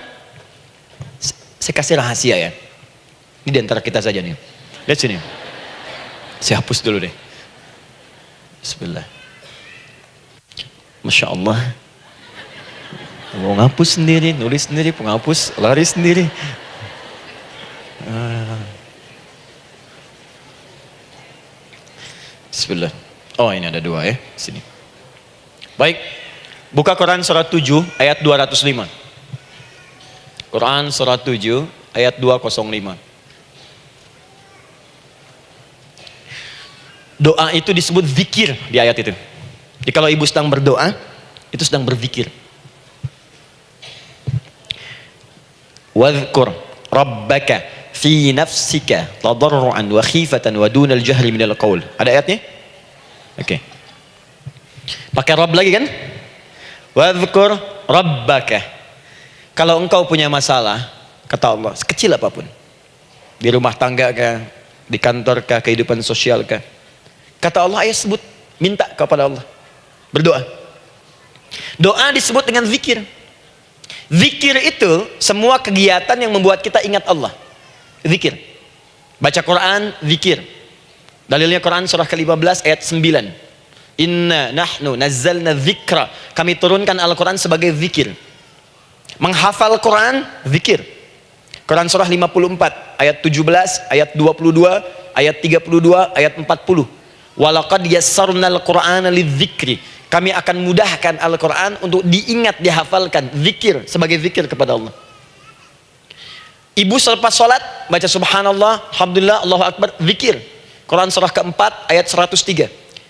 Saya kasih rahasia ya. Ini diantara kita saja nih. Lihat sini. Saya hapus dulu deh. Bismillah. Masya Allah. Mau ngapus sendiri, nulis sendiri, penghapus, lari sendiri. Bismillah. Oh, ini ada dua ya. Sini. Baik. Buka Quran surat 7 ayat 205. Quran surat 7 ayat 205. Doa itu disebut zikir di ayat itu. Jadi kalau ibu sedang berdoa, itu sedang berzikir. Wadhkur rabbaka fi nafsika tadarruan wa khifatan wa dunal jahri minal qaul. Ada ayatnya? Oke. Pakai rabb lagi kan? Wadhkur rabbaka. Kalau engkau punya masalah, kata Allah, sekecil apapun, di rumah tangga kah, di kantor kah, kehidupan sosial kah, kata Allah, ayat sebut, minta kepada Allah, berdoa. Doa disebut dengan zikir. Zikir itu semua kegiatan yang membuat kita ingat Allah. Zikir. Baca Quran, zikir. Dalilnya Quran surah ke-15 ayat 9. Inna nahnu nazzalna dzikra. Kami turunkan Al-Quran sebagai zikir. Menghafal Quran, zikir. Quran surah 54 ayat 17, ayat 22, ayat 32, ayat 40. Walaqad yassarnal Qur'ana lidzikri. Kami akan mudahkan Al-Quran untuk diingat, dihafalkan. Zikir, sebagai zikir kepada Allah. Ibu selepas sholat baca subhanallah, alhamdulillah, Allahu akbar, zikir. Quran surah keempat ayat 103.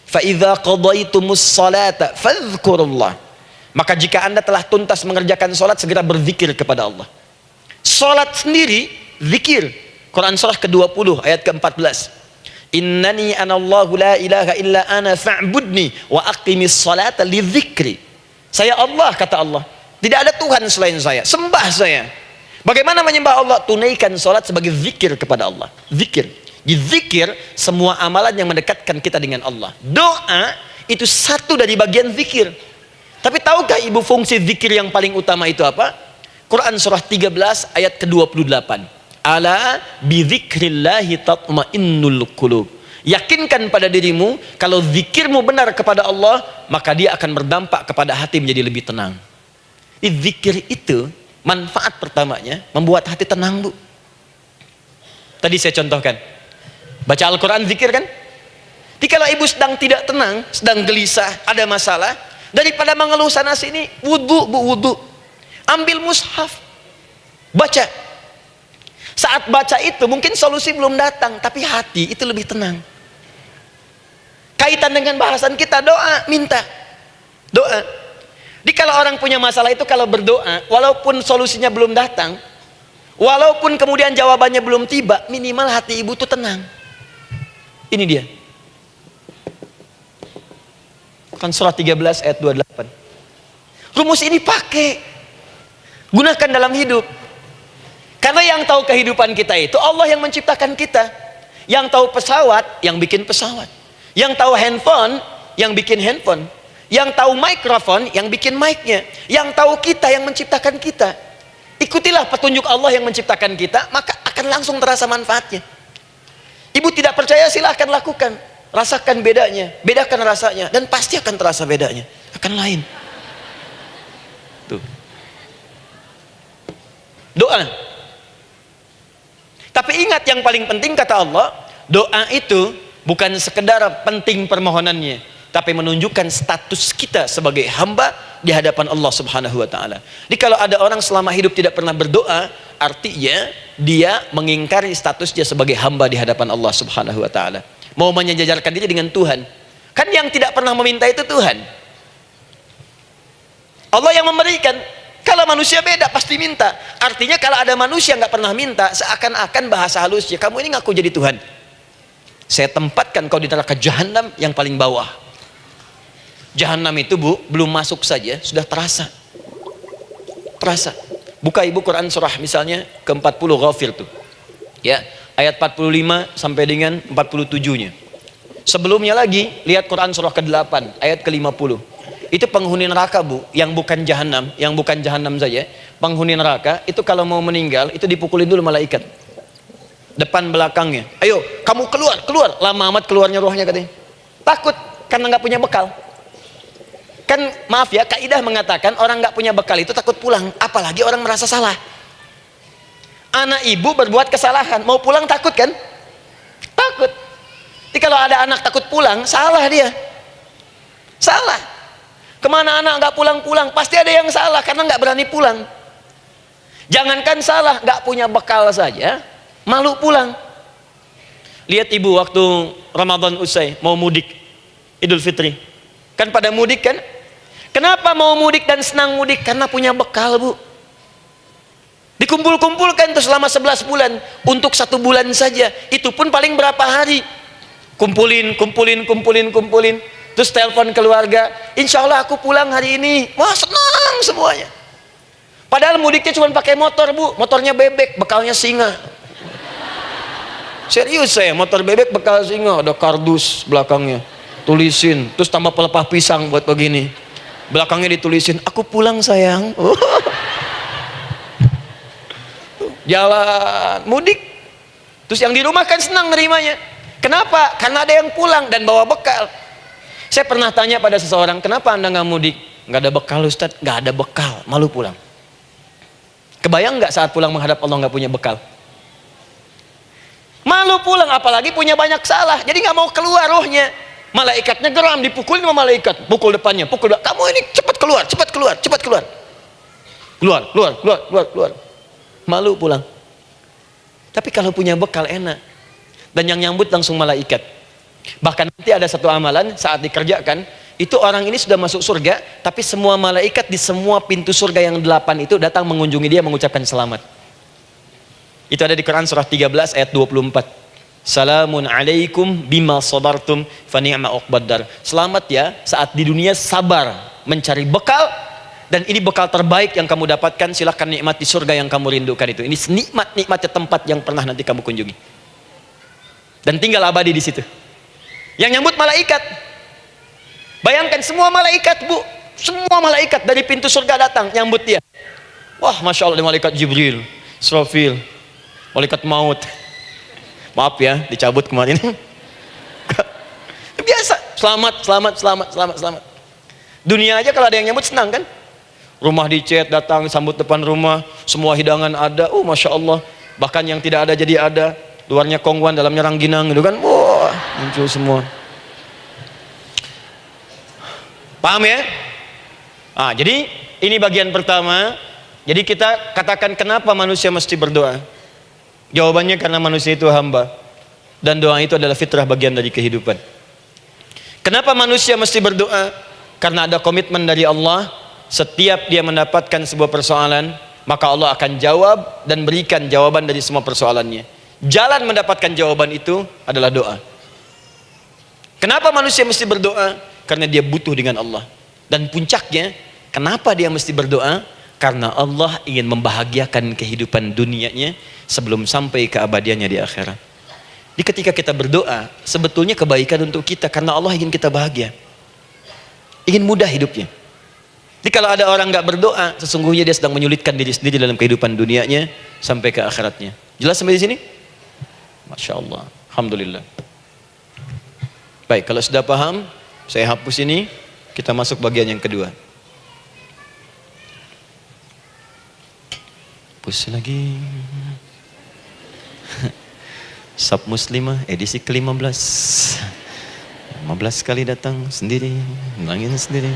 Fa idza qadaitumus salata fadhkurullah. Maka jika Anda telah tuntas mengerjakan sholat, segera berzikir kepada Allah. Sholat sendiri zikir. Quran surah ke-20 ayat ke-14. Innani anallahu la ilaha illa ana fa'budni wa aqimis salata li dzikri. Saya Allah, kata Allah. Tidak ada Tuhan selain saya. Sembah saya. Bagaimana menyembah Allah? Tunaikan salat sebagai zikir kepada Allah. Zikir. Di zikir semua amalan yang mendekatkan kita dengan Allah. Doa itu satu dari bagian zikir. Tapi tahukah ibu fungsi zikir yang paling utama itu apa? Quran surah 13 ayat ke-28. Ala bidzikrillahi tatmainnul qulub. Yakinkan pada dirimu, kalau zikirmu benar kepada Allah, maka dia akan berdampak kepada hati menjadi lebih tenang. Zikir itu manfaat pertamanya membuat hati tenang, Bu. Tadi saya contohkan. Baca Al-Quran zikir kan? Jadi kalau ibu sedang tidak tenang, sedang gelisah, ada masalah, daripada mengeluh sana sini, wudu, Bu, wudu. Ambil mushaf, baca. Saat baca itu mungkin solusi belum datang, tapi hati itu lebih tenang. Kaitan dengan bahasan kita, doa, minta. Doa. Jadi kalau orang punya masalah itu, kalau berdoa, walaupun solusinya belum datang, walaupun kemudian jawabannya belum tiba, minimal hati ibu itu tenang. Ini dia. Kan surah 13 ayat 28. Rumus ini pakai. Gunakan dalam hidup. Karena yang tahu kehidupan kita itu Allah yang menciptakan kita. Yang tahu pesawat, yang bikin pesawat. Yang tahu handphone, yang bikin handphone. Yang tahu mikrofon, yang bikin mic-nya. Yang tahu kita, yang menciptakan kita. Ikutilah petunjuk Allah yang menciptakan kita, maka akan langsung terasa manfaatnya. Ibu tidak percaya, silahkan lakukan. Rasakan bedanya, bedakan rasanya, dan pasti akan terasa bedanya. Akan lain. Tuh. Doa. Tapi ingat, yang paling penting kata Allah, doa itu bukan sekedar penting permohonannya, tapi menunjukkan status kita sebagai hamba di hadapan Allah Subhanahu wa taala. Jadi kalau ada orang selama hidup tidak pernah berdoa, artinya dia mengingkari status dia sebagai hamba di hadapan Allah Subhanahu wa taala. Mau menyejajarkan diri dengan Tuhan. Kan yang tidak pernah meminta itu Tuhan. Allah yang memberikan. Kalau manusia beda, pasti minta. Artinya kalau ada manusia nggak pernah minta, seakan-akan bahasa halusnya, kamu ini ngaku jadi Tuhan. Saya tempatkan kau di neraka jahanam yang paling bawah. Jahanam itu, Bu, belum masuk saja sudah terasa. Terasa. Buka ibu Quran surah misalnya ke-40 Ghafir tuh. Ya, ayat 45 sampai dengan 47-nya. Sebelumnya lagi, lihat Quran surah ke-8 ayat ke-50. Itu penghuni neraka, Bu, yang bukan jahanam, saja. Penghuni neraka itu kalau mau meninggal itu dipukulin dulu malaikat. Depan belakangnya. Ayo, kamu keluar. Lama amat keluarnya rohnya katanya. Takut karena nggak punya bekal. Kan maaf ya, kaidah mengatakan orang nggak punya bekal itu takut pulang, apalagi orang merasa salah. Anak ibu berbuat kesalahan, mau pulang takut kan? Takut. Jadi kalau ada anak takut pulang, salah dia. Salah. Kemana anak nggak pulang-pulang, pasti ada yang salah karena nggak berani pulang. Jangankan salah, nggak punya bekal saja, malu pulang. Lihat ibu waktu Ramadan usai mau mudik Idul Fitri, kan pada mudik kan? Kenapa mau mudik dan senang mudik? Karena punya bekal, Bu. Dikumpul-kumpulkan tuh selama 11 bulan untuk 1 bulan saja. Itu pun paling berapa hari? Kumpulin. Terus telepon keluarga, insya Allah aku pulang hari ini. Wah, senang semuanya. Padahal mudiknya cuma pakai motor, Bu. Motornya bebek, bekalnya singa. Serius saya, motor bebek bekal singa, ada kardus belakangnya. Tulisin, terus tambah pelepah pisang buat begini. Belakangnya ditulisin, aku pulang sayang. Jalan, mudik. Terus yang di rumah kan senang nerimanya. Kenapa? Karena ada yang pulang dan bawa bekal. Saya pernah tanya pada seseorang, kenapa anda nggak mudik? Nggak ada bekal, Ustaz. Nggak ada bekal, malu pulang. Kebayang nggak saat pulang menghadap Allah nggak punya bekal? Malu pulang, apalagi punya banyak salah. Jadi nggak mau keluar rohnya. Malaikatnya geram, dipukulin sama malaikat, pukul depannya, pukul belakang. Kamu ini cepat keluar, cepat keluar, cepat keluar. Keluar, keluar, keluar, keluar, keluar. Malu pulang. Tapi kalau punya bekal enak. Dan yang nyambut langsung malaikat. Bahkan nanti ada satu amalan saat dikerjakan, itu orang ini sudah masuk surga, tapi semua malaikat di semua pintu surga yang 8 itu datang mengunjungi dia mengucapkan selamat. Itu ada di Quran surah 13 ayat 24. Salamun alaikum bima sabartum fa ni'ma uqbaddar. Selamat ya saat di dunia sabar mencari bekal, dan ini bekal terbaik yang kamu dapatkan, silakan nikmati surga yang kamu rindukan itu. Ini nikmat-nikmatnya tempat yang pernah nanti kamu kunjungi. Dan tinggal abadi di situ. Yang nyambut malaikat. Bayangkan semua malaikat, Bu. Semua malaikat dari pintu surga datang nyambut dia. Wah, Masya Allah, malaikat Jibril, Israfil, malaikat maut. Maaf ya, dicabut kemarin. Biasa, selamat, selamat, selamat, selamat, selamat. Dunia aja kalau ada yang nyambut senang kan? Rumah dicet, datang, sambut depan rumah, semua hidangan ada. Oh, Masya Allah. Bahkan yang tidak ada jadi ada. Luarnya kongwan, dalamnya rangginang gitu kan. Wah, muncul semua. Paham ya? Jadi ini bagian pertama. Jadi kita katakan kenapa manusia mesti berdoa. Jawabannya karena manusia itu hamba. Dan doa itu adalah fitrah, bagian dari kehidupan. Kenapa manusia mesti berdoa? Karena ada komitmen dari Allah. Setiap dia mendapatkan sebuah persoalan, maka Allah akan jawab dan berikan jawaban dari semua persoalannya. Jalan mendapatkan jawaban itu adalah doa. Kenapa manusia mesti berdoa? Karena dia butuh dengan Allah. Dan puncaknya, kenapa dia mesti berdoa? Karena Allah ingin membahagiakan kehidupan dunianya sebelum sampai keabadiannya di akhirat. Jadi ketika kita berdoa, sebetulnya kebaikan untuk kita, karena Allah ingin kita bahagia, ingin mudah hidupnya. Jadi kalau ada orang nggak berdoa, sesungguhnya dia sedang menyulitkan diri sendiri dalam kehidupan dunianya sampai ke akhiratnya. Jelas sampai di sini? Masya Allah, alhamdulillah. Baik, kalau sudah paham, saya hapus ini, kita masuk bagian yang kedua. Hapus lagi. Sab Muslimah edisi ke-15. 15 kali datang sendiri, ngulangin sendiri,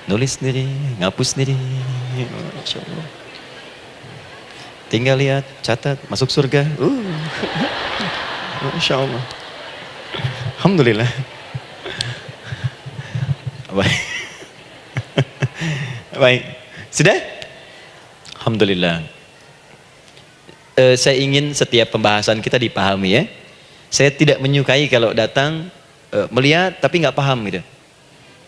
nulis sendiri, ngapus sendiri. Masya Allah. Tinggal lihat, catat, masuk surga. Masya Allah. Alhamdulillah. Baik. Baik. Sudah? Alhamdulillah. Saya ingin setiap pembahasan kita dipahami ya. Saya tidak menyukai kalau datang melihat tapi nggak paham gitu.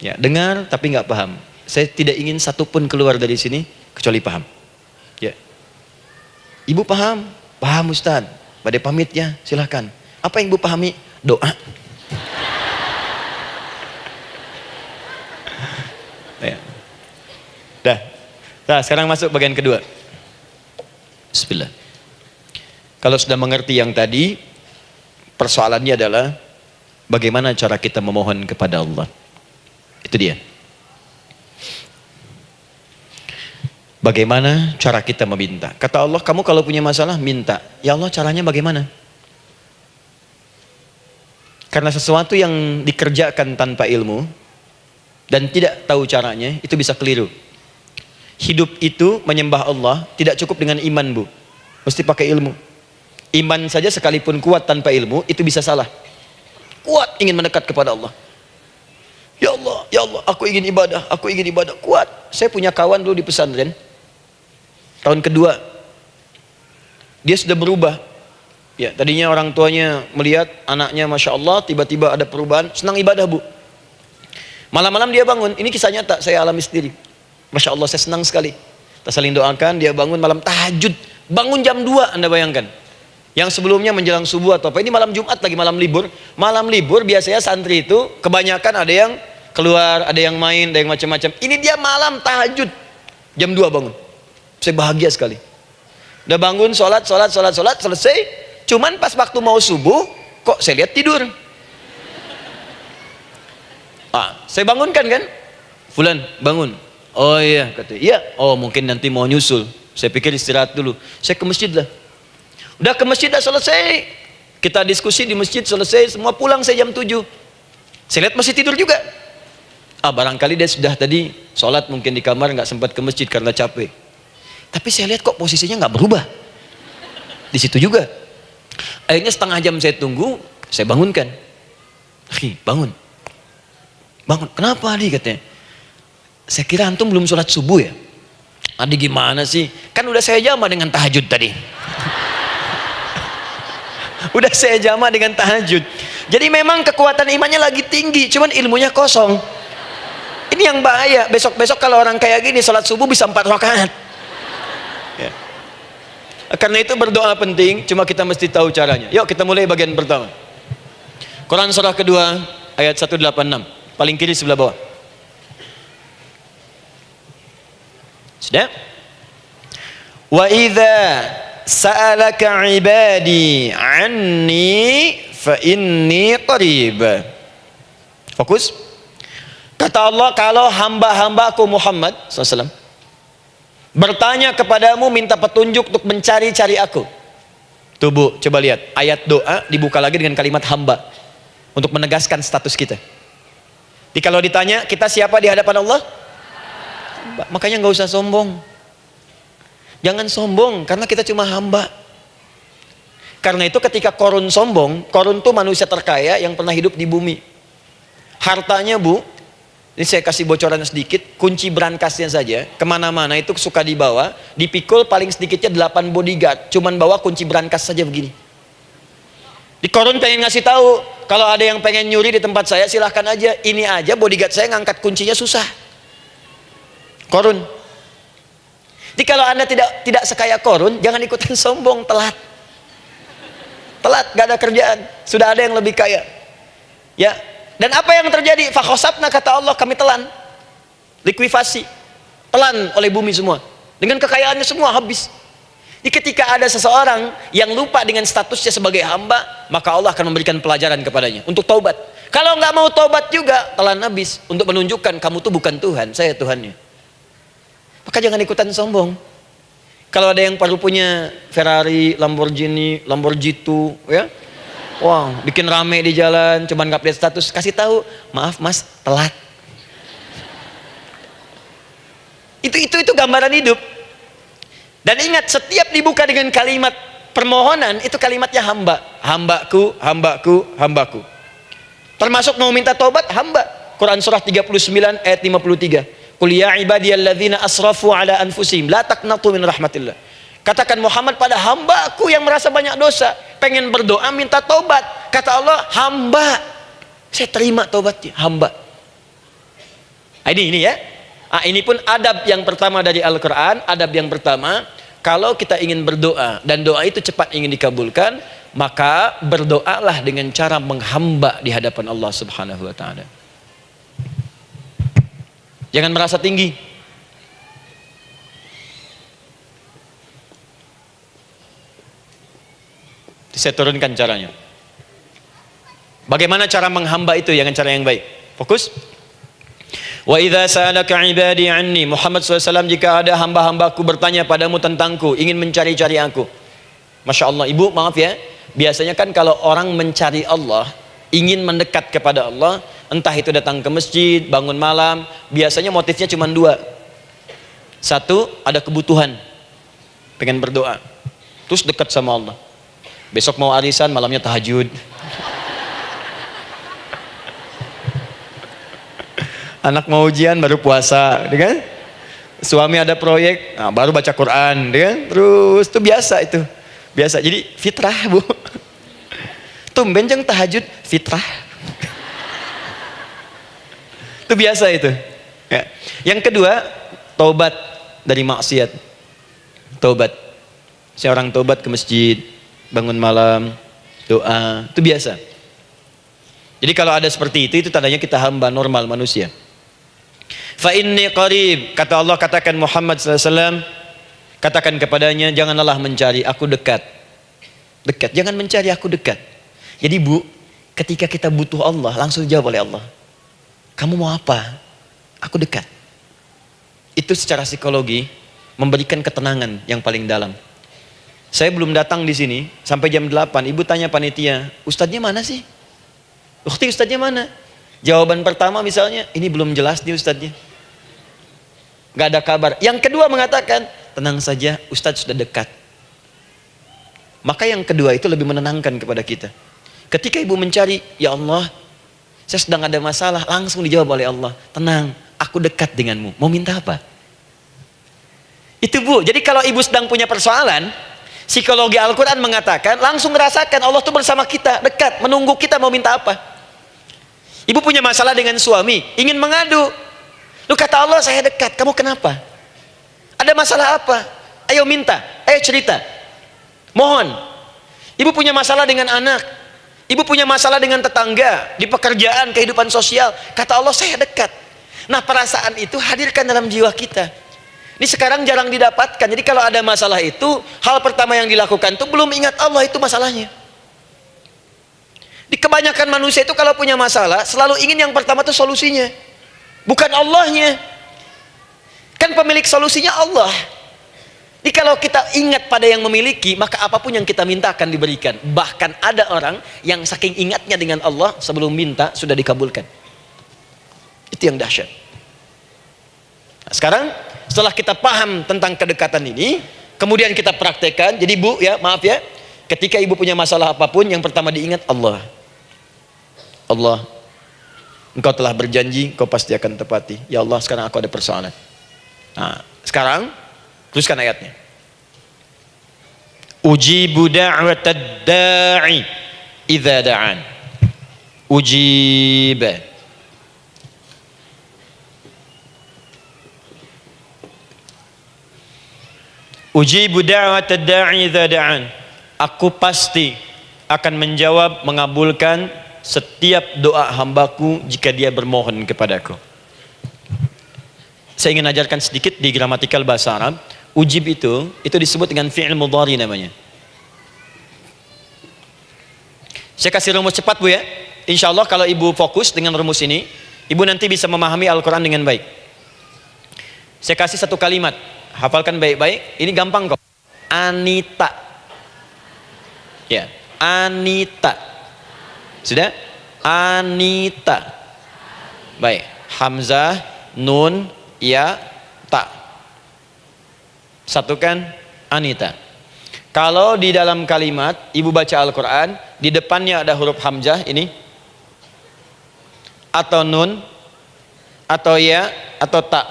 Ya, dengar tapi nggak paham. Saya tidak ingin satupun keluar dari sini kecuali paham. Ya. Ibu paham? Paham Ustaz. Pada pamit ya, silahkan. Apa yang ibu pahami? Doa. Ya. Dah. Nah, sekarang masuk bagian kedua. Bismillah. Kalau sudah mengerti yang tadi, persoalannya adalah bagaimana cara kita memohon kepada Allah. Itu dia. Bagaimana cara kita meminta? Kata Allah, kamu kalau punya masalah, minta. Ya Allah, caranya bagaimana? Karena sesuatu yang dikerjakan tanpa ilmu dan tidak tahu caranya, itu bisa keliru. Hidup itu menyembah Allah tidak cukup dengan iman, Bu. Mesti pakai ilmu. Iman saja sekalipun kuat tanpa ilmu, itu bisa salah. Kuat ingin mendekat kepada Allah. Ya Allah, aku ingin ibadah, kuat. Saya punya kawan dulu di pesantren. Tahun kedua, dia sudah berubah. Ya, tadinya orang tuanya melihat anaknya, Masya Allah, tiba-tiba ada perubahan, senang ibadah, Bu. Malam-malam dia bangun, ini kisah nyata, saya alami sendiri. Masya Allah, saya senang sekali. Kita saling doakan, dia bangun malam tahajud. Bangun jam 2, Anda bayangkan. Yang sebelumnya menjelang subuh atau apa, ini malam Jumat lagi, malam libur. Malam libur biasanya santri itu kebanyakan ada yang keluar, ada yang main, ada yang macam-macam. Ini dia malam tahajud, jam 2 bangun. Saya bahagia sekali. Udah bangun, sholat, selesai. Cuman pas waktu mau subuh, kok saya lihat tidur. Saya bangunkan kan, Fulan bangun. Oh iya, kata iya. Oh mungkin nanti mau nyusul. Saya pikir istirahat dulu. Saya ke masjid lah. Udah ke masjid dah selesai. Kita diskusi di masjid selesai, semua pulang saya jam 7. Saya lihat masih tidur juga. Barangkali dia sudah tadi sholat mungkin di kamar, nggak sempat ke masjid karena capek. Tapi saya lihat kok posisinya nggak berubah. Di situ juga. Akhirnya setengah jam saya tunggu, saya bangunkan. Bangun. Bangun. Kenapa Adi katanya? Saya kira antum belum sholat subuh ya? Adi gimana sih? Kan udah saya jama dengan tahajud tadi. Udah saya jama dengan tahajud. Jadi memang kekuatan imannya lagi tinggi, cuman ilmunya kosong. Ini yang bahaya. Besok-besok kalau orang kayak gini sholat subuh bisa 4 rakaat. Ya. Karena itu berdoa penting, cuma kita mesti tahu caranya. Yuk kita mulai bagian pertama. Quran surah kedua ayat 186, paling kiri sebelah bawah. Sudah? Wa idza sa'alaka 'ibadi 'anni fa inni qarib. Fokus. Kata Allah, kalau hamba-hambaku Muhammad SAW bertanya kepadamu minta petunjuk untuk mencari-cari aku. Tuh Bu, coba lihat ayat doa dibuka lagi dengan kalimat hamba untuk menegaskan status kita. Jadi kalau ditanya kita siapa di hadapan Allah? Hamba. Makanya nggak usah sombong. Jangan sombong karena kita cuma hamba. Karena itu ketika Korun sombong, Korun tuh manusia terkaya yang pernah hidup di bumi. Hartanya Bu, ini saya kasih bocoran sedikit, kunci berangkasnya saja kemana-mana itu suka dibawa, dipikul paling sedikitnya 8 bodyguard, cuman bawa kunci berangkas saja begini. Di Korun pengen ngasih tahu, kalau ada yang pengen nyuri di tempat saya silahkan aja, ini aja bodyguard saya ngangkat kuncinya susah. Korun. Jadi kalau Anda tidak sekaya Korun, jangan ikutan sombong, telat. Telat, gak ada kerjaan, sudah ada yang lebih kaya. Ya. Dan apa yang terjadi? Fakhosabna, kata Allah, kami telan. Likuifasi. Telan oleh bumi semua. Dengan kekayaannya semua habis. Jadi ketika ada seseorang yang lupa dengan statusnya sebagai hamba, maka Allah akan memberikan pelajaran kepadanya untuk taubat. Kalau nggak mau taubat juga, telan habis untuk menunjukkan kamu tuh bukan Tuhan, saya Tuhannya. Maka jangan ikutan sombong. Kalau ada yang baru punya Ferrari, Lamborghini, Lamborghini, ya, wah, bikin rame di jalan, cuman nggak update status, kasih tahu, maaf Mas, telat. Itu gambaran hidup. Dan ingat, setiap dibuka dengan kalimat permohonan, itu kalimatnya hamba. Hambaku, hambaku, hambaku. Termasuk mau minta taubat, hamba. Quran surah 39 ayat 53. Qul ya ibadiyalladzina asrafu ala anfusihim la taqnatu min rahmatillah. Katakan Muhammad pada hambaku yang merasa banyak dosa, pengen berdoa minta taubat. Kata Allah, hamba. Saya terima taubatnya, hamba. Ini ya. Ini pun adab yang pertama dari Al-Quran. Adab yang pertama, kalau kita ingin berdoa dan doa itu cepat ingin dikabulkan, maka berdoalah dengan cara menghamba di hadapan Allah Subhanahu wa ta'ala. Jangan merasa tinggi. Saya turunkan caranya. Bagaimana cara menghamba itu dengan cara yang baik? Fokus. Wa idza sa'alaka 'ibadi 'anni, Muhammad SAW, jika ada hamba-hambaku bertanya padamu tentangku, ingin mencari-cari aku. Masya Allah, ibu maaf ya, biasanya kan kalau orang mencari Allah, ingin mendekat kepada Allah, entah itu datang ke masjid, bangun malam, biasanya motifnya cuma 2. Satu, ada kebutuhan, pengen berdoa, terus dekat sama Allah. Besok mau arisan, malamnya tahajud. Anak mau ujian baru puasa, kan? Suami ada proyek, baru baca Quran, kan? Terus itu biasa itu, biasa. Jadi fitrah Bu. Tumben jeng tahajud, fitrah. Itu biasa itu. Ya. Yang kedua, taubat dari maksiat. Taubat. Seorang taubat ke masjid, bangun malam, doa, itu biasa. Jadi kalau ada seperti itu tandanya kita hamba normal manusia. Fa inni qarib, kata Allah, katakan Muhammad SAW, katakan kepadanya, janganlah mencari, aku dekat. Dekat, jangan mencari, aku dekat. Jadi Bu, ketika kita butuh Allah, langsung jawab oleh Allah. Kamu mau apa? Aku dekat. Itu secara psikologi memberikan ketenangan yang paling dalam. Saya belum datang di sini sampai jam 8, ibu tanya panitia, ustadznya mana sih? Ustadznya mana? Jawaban pertama misalnya, ini belum jelas nih ustadznya, nggak ada kabar. Yang kedua mengatakan, tenang saja, ustadz sudah dekat. Maka yang kedua itu lebih menenangkan kepada kita. Ketika ibu mencari, ya Allah, saya sedang ada masalah, langsung dijawab oleh Allah, tenang, aku dekat denganmu, mau minta apa? Itu bu, jadi kalau ibu sedang punya persoalan, psikologi Al-Quran mengatakan, langsung merasakan Allah itu bersama kita, dekat, menunggu kita mau minta apa. Ibu punya masalah dengan suami, ingin mengadu. Lu kata Allah, saya dekat, kamu kenapa? Ada masalah apa? Ayo minta, ayo cerita. Mohon. Ibu punya masalah dengan anak, ibu punya masalah dengan tetangga, di pekerjaan, kehidupan sosial. Kata Allah, saya dekat. Nah, perasaan itu hadirkan dalam jiwa kita. Ini sekarang jarang didapatkan. Jadi kalau ada masalah itu, hal pertama yang dilakukan itu belum ingat Allah itu masalahnya. Di kebanyakan manusia itu kalau punya masalah, selalu ingin yang pertama itu solusinya, bukan Allahnya. Kan pemilik solusinya Allah. Jadi kalau kita ingat pada yang memiliki, maka apapun yang kita minta akan diberikan. Bahkan ada orang yang saking ingatnya dengan Allah, sebelum minta sudah dikabulkan. Itu yang dahsyat. Nah, sekarang setelah kita paham tentang kedekatan ini, kemudian kita praktekkan. Jadi bu, ya maaf ya, ketika ibu punya masalah apapun, yang pertama diingat Allah. Allah, Engkau telah berjanji, Engkau pasti akan tepati. Ya Allah, sekarang aku ada persoalan. Nah, sekarang teruskan ayatnya. Ujibu da'watad da'i idza da'an. Ujiba. Ujibu da'watad da'i idza da'an. Aku pasti akan menjawab, mengabulkan setiap doa hambaku jika dia bermohon kepadaku. Saya ingin ajarkan sedikit di gramatikal bahasa Arab. Ujib itu disebut dengan fi'il mudhari namanya. Saya kasih rumus cepat bu ya. Insya Allah kalau ibu fokus dengan rumus ini, ibu nanti bisa memahami Al-Quran dengan baik. Saya kasih satu kalimat, hafalkan baik-baik. Ini gampang kok. Anita. Ya, Anita. Sudah? Anita. Baik. Hamzah, nun, ya, ta. Satukan, Anita. Kalau di dalam kalimat ibu baca Al-Quran, di depannya ada huruf hamzah ini, atau nun, atau ya, atau ta,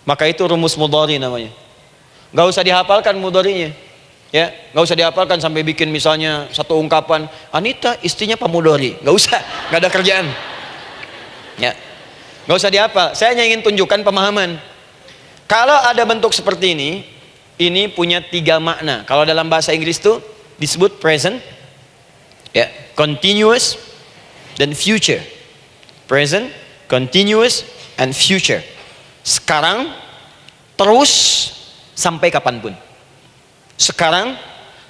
maka itu rumus mudhari namanya. Gak usah dihafalkan mudharinya, ya, gak usah dihafalkan sampai bikin misalnya satu ungkapan, Anita istrinya Pak Mudhari, gak usah, gak ada kerjaan, ya, gak usah dihafal. Saya hanya ingin tunjukkan pemahaman. Kalau ada bentuk seperti ini punya 3 makna. Kalau dalam bahasa Inggris itu disebut present, ya, continuous, dan future. Present, continuous, and future. Sekarang, terus, sampai kapanpun. Sekarang,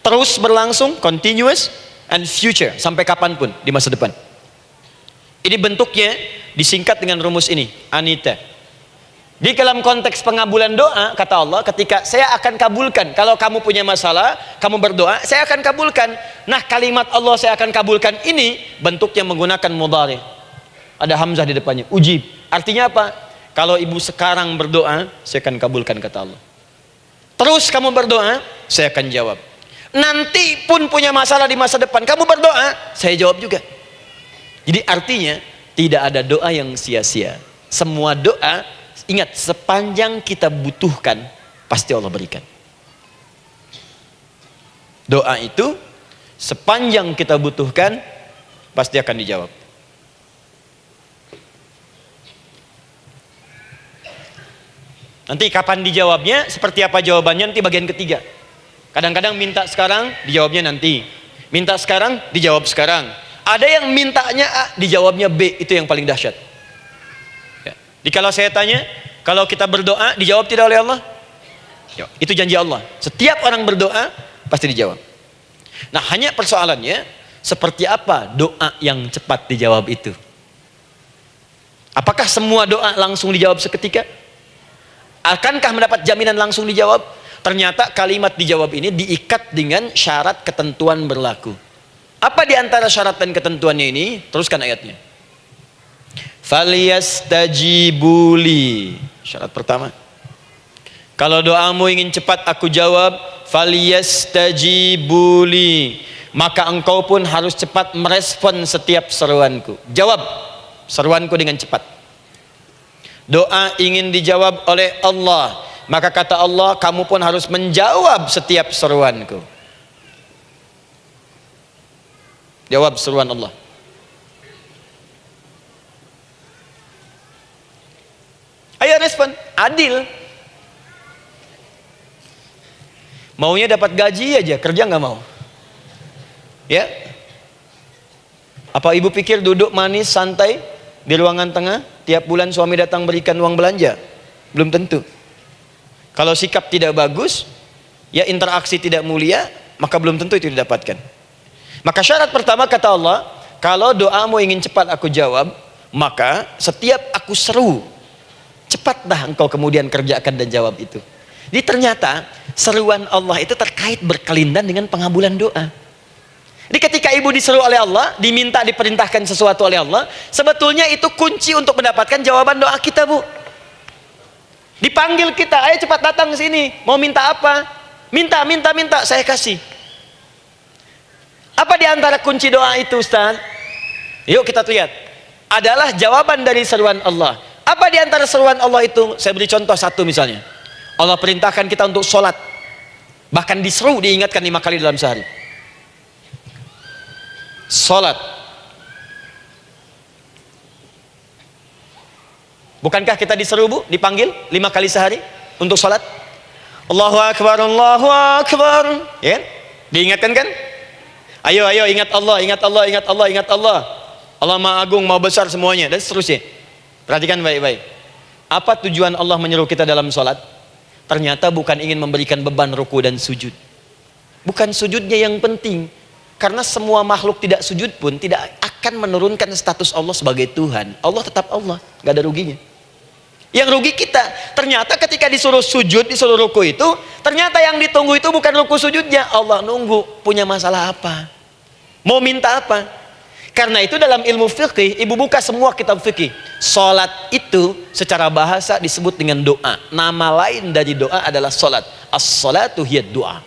terus berlangsung, continuous, and future, sampai kapanpun di masa depan. Ini bentuknya disingkat dengan rumus ini, Anita. Di dalam konteks pengabulan doa, kata Allah, ketika saya akan kabulkan, kalau kamu punya masalah, kamu berdoa, saya akan kabulkan. Nah, kalimat Allah saya akan kabulkan ini bentuknya menggunakan mudhari. Ada hamzah di depannya, ujib. Artinya apa? Kalau ibu sekarang berdoa, saya akan kabulkan, kata Allah. Terus kamu berdoa, saya akan jawab. Nanti pun punya masalah di masa depan, kamu berdoa, saya jawab juga. Jadi artinya tidak ada doa yang sia-sia. Semua doa, ingat, sepanjang kita butuhkan, pasti Allah berikan. Doa itu, sepanjang kita butuhkan, pasti akan dijawab. Nanti kapan dijawabnya, seperti apa jawabannya, nanti bagian ketiga. Kadang-kadang minta sekarang, dijawabnya nanti. Minta sekarang, dijawab sekarang. Ada yang mintanya A, dijawabnya B, itu yang paling dahsyat. Jadi kalau saya tanya, kalau kita berdoa dijawab tidak oleh Allah? Ya, itu janji Allah. Setiap orang berdoa pasti dijawab. Nah, hanya persoalannya seperti apa doa yang cepat dijawab itu? Apakah semua doa langsung dijawab seketika? Akankah mendapat jaminan langsung dijawab? Ternyata kalimat dijawab ini diikat dengan syarat ketentuan berlaku. Apa di antara syarat dan ketentuannya ini? Teruskan ayatnya. Falyastajibuli. Syarat pertama, kalau doamu ingin cepat aku jawab, falyastajibuli, maka engkau pun harus cepat merespon setiap seruanku. Jawab seruanku dengan cepat. Doa ingin dijawab oleh Allah, maka kata Allah, kamu pun harus menjawab setiap seruanku. Jawab seruan Allah. Ayo respon, adil. Maunya dapat gaji aja, kerja nggak mau. Ya? Apa ibu pikir duduk manis santai di ruangan tengah, tiap bulan suami datang berikan uang belanja? Belum tentu. Kalau sikap tidak bagus, ya interaksi tidak mulia, maka belum tentu itu didapatkan. Maka syarat pertama kata Allah, kalau doamu ingin cepat aku jawab, maka setiap aku seru, cepatlah engkau kemudian kerjakan dan jawab itu. Jadi ternyata seruan Allah itu terkait berkelindan dengan pengabulan doa. Jadi ketika ibu diseru oleh Allah, diminta diperintahkan sesuatu oleh Allah, sebetulnya itu kunci untuk mendapatkan jawaban doa kita, Bu. Dipanggil kita, ayo cepat datang ke sini, mau minta apa? Minta, saya kasih. Apa di antara kunci doa itu, Ustaz? Yuk kita lihat. Adalah jawaban dari seruan Allah. Apa di antara seruan Allah itu? Saya beri contoh satu misalnya. Allah perintahkan kita untuk sholat. Bahkan diseru, diingatkan 5 kali dalam sehari. Sholat. Bukankah kita diseru, Bu? Dipanggil 5 kali sehari untuk sholat? Allahu Akbar, Allahu Akbar. Ya? Diingatkan kan? Ayo ingat Allah, ingat Allah, ingat Allah, ingat Allah. Allah Maha Agung, Maha Besar semuanya, dan seterusnya. Perhatikan baik-baik. Apa tujuan Allah menyeru kita dalam sholat? Ternyata bukan ingin memberikan beban ruku dan sujud. Bukan sujudnya yang penting. Karena semua makhluk tidak sujud pun tidak akan menurunkan status Allah sebagai Tuhan. Allah tetap Allah, gak ada ruginya. Yang rugi kita. Ternyata ketika disuruh sujud, disuruh ruku itu, ternyata yang ditunggu itu bukan ruku sujudnya. Allah nunggu, punya masalah apa? Mau minta apa? Karena itu dalam ilmu fikih, ibu buka semua kitab fikih. Salat itu secara bahasa disebut dengan doa. Nama lain dari doa adalah salat. As-salatu hiya doa.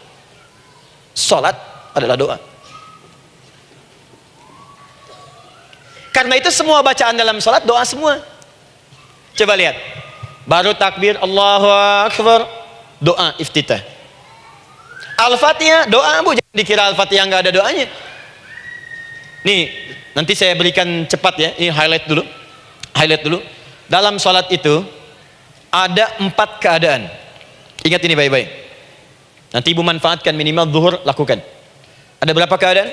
Salat adalah doa. Karena itu semua bacaan dalam salat doa semua. Coba lihat. Baru takbir Allahu Akbar, doa iftitah. Al-Fatihah doa, Bu. Jangan dikira Al-Fatihah nggak ada doanya. Nih, nanti saya berikan cepat ya. Ini highlight dulu. Highlight dulu. Dalam sholat itu ada 4 keadaan. Ingat ini baik-baik. Nanti ibu manfaatkan, minimal zuhur lakukan. Ada berapa keadaan?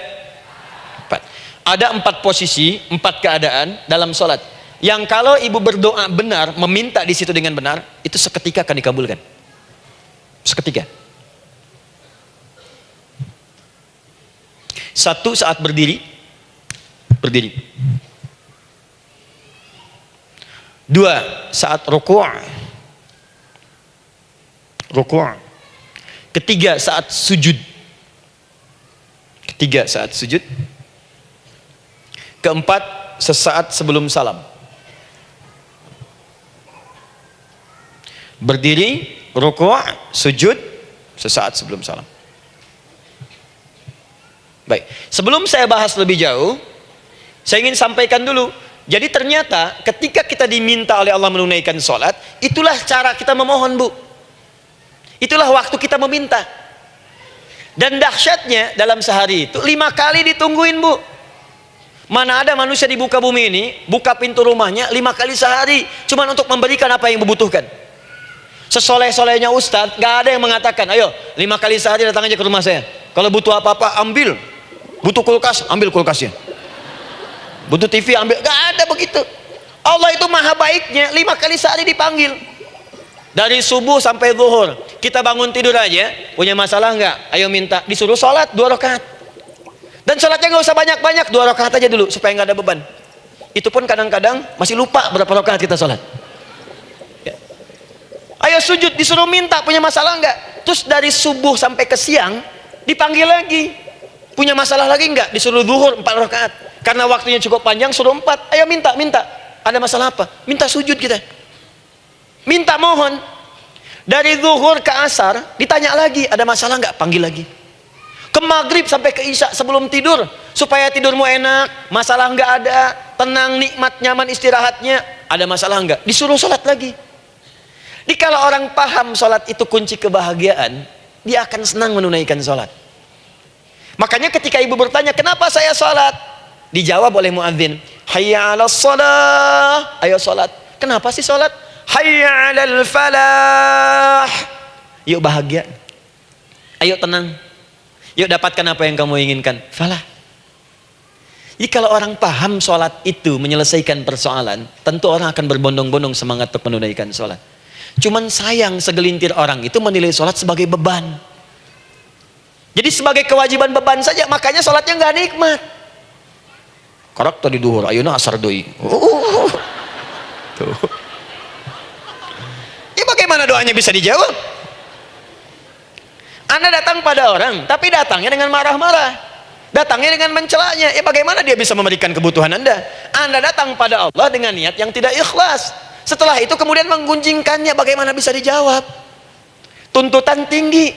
4. Ada 4 posisi, 4 keadaan dalam sholat. Yang kalau ibu berdoa benar, meminta di situ dengan benar, itu seketika akan dikabulkan. Seketika. 1, saat berdiri. 2, saat ruku'. 3, saat sujud. 4, sesaat sebelum salam. Berdiri, ruku', sujud, sesaat sebelum salam. Baik, sebelum saya bahas lebih jauh, saya ingin sampaikan dulu. Jadi ternyata ketika kita diminta oleh Allah menunaikan sholat, itulah cara kita memohon, Bu. Itulah waktu kita meminta. Dan dahsyatnya dalam sehari itu 5 kali ditungguin, Bu. Mana ada manusia di muka bumi ini buka pintu rumahnya 5 kali sehari cuma untuk memberikan apa yang dibutuhkan. Sesoleh-solehnya Ustadz, gak ada yang mengatakan, ayo 5 kali sehari datang aja ke rumah saya. Kalau butuh apa-apa ambil. Butuh kulkas, ambil kulkasnya. Butuh TV, ambil. Gak ada begitu. Allah itu maha baiknya, 5 kali sehari dipanggil. Dari subuh sampai zuhur. Kita bangun tidur aja, punya masalah nggak? Ayo minta. Disuruh sholat 2 rakaat. Dan sholatnya nggak usah banyak-banyak, 2 rakaat aja dulu supaya nggak ada beban. Itu pun kadang-kadang masih lupa berapa rakaat kita sholat. Ya. Ayo sujud, disuruh minta, punya masalah nggak? Terus dari subuh sampai ke siang dipanggil lagi. Punya masalah lagi nggak? Disuruh zuhur 4 rakaat. Karena waktunya cukup panjang, suruh 4. Ayo minta. Ada masalah apa? Minta sujud kita. Minta mohon. Dari zuhur ke asar, ditanya lagi, ada masalah nggak? Panggil lagi. Ke maghrib sampai ke isya sebelum tidur, supaya tidurmu enak, masalah nggak ada, tenang, nikmat, nyaman istirahatnya. Ada masalah nggak? Disuruh sholat lagi. Jadi kalau orang paham sholat itu kunci kebahagiaan, dia akan senang menunaikan sholat. Makanya ketika ibu bertanya, kenapa saya sholat? Dijawab oleh muadzin, hayya 'alas shalah, ayo sholat. Kenapa sih sholat? Hayya 'alal falah, yuk bahagia, ayo tenang, yuk dapatkan apa yang kamu inginkan, falah. Jadi kalau orang paham sholat itu menyelesaikan persoalan, tentu orang akan berbondong-bondong semangat untuk menunaikan sholat. Cuman sayang segelintir orang itu menilai sholat sebagai beban. Jadi sebagai kewajiban beban saja, makanya sholatnya nggak nikmat. Korok tadi duhur, ayeuna asar deui. Tuh. Ya bagaimana doanya bisa dijawab? Anda datang pada orang, tapi datangnya dengan marah-marah, datangnya dengan mencelanya. Ya bagaimana dia bisa memberikan kebutuhan Anda? Anda datang pada Allah dengan niat yang tidak ikhlas. Setelah itu kemudian menggunjingkannya, bagaimana bisa dijawab? Tuntutan tinggi,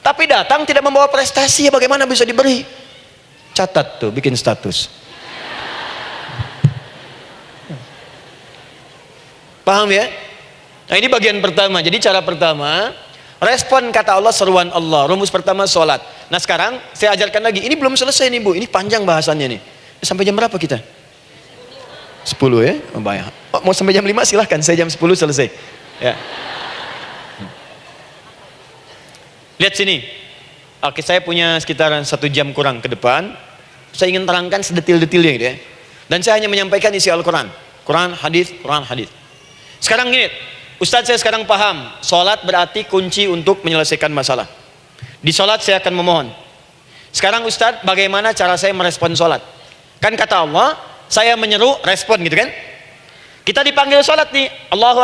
tapi datang tidak membawa prestasi, ya bagaimana bisa diberi? Catat tuh, bikin status. Paham ya? Nah ini bagian pertama. Jadi cara pertama, respon kata Allah, seruan Allah. Rumus pertama sholat. Nah sekarang saya ajarkan lagi. Ini belum selesai nih Bu, ini panjang bahasannya nih. Sampai jam berapa kita? 10 ya? Oh, banyak. Oh, mau sampai jam 5 silahkan, saya jam 10 selesai ya. Lihat sini. Oke, saya punya sekitar 1 jam kurang ke depan. Saya ingin terangkan sedetil-detilnya gitu ya. Dan saya hanya menyampaikan isi Al-Quran. Quran, hadis, Quran, hadis. Sekarang gini, Ustadz saya sekarang paham, sholat berarti kunci untuk menyelesaikan masalah. Di sholat saya akan memohon. Sekarang Ustadz, bagaimana cara saya merespon sholat? Kan kata Allah, saya menyeru, respon gitu kan? Kita dipanggil sholat nih, Allahu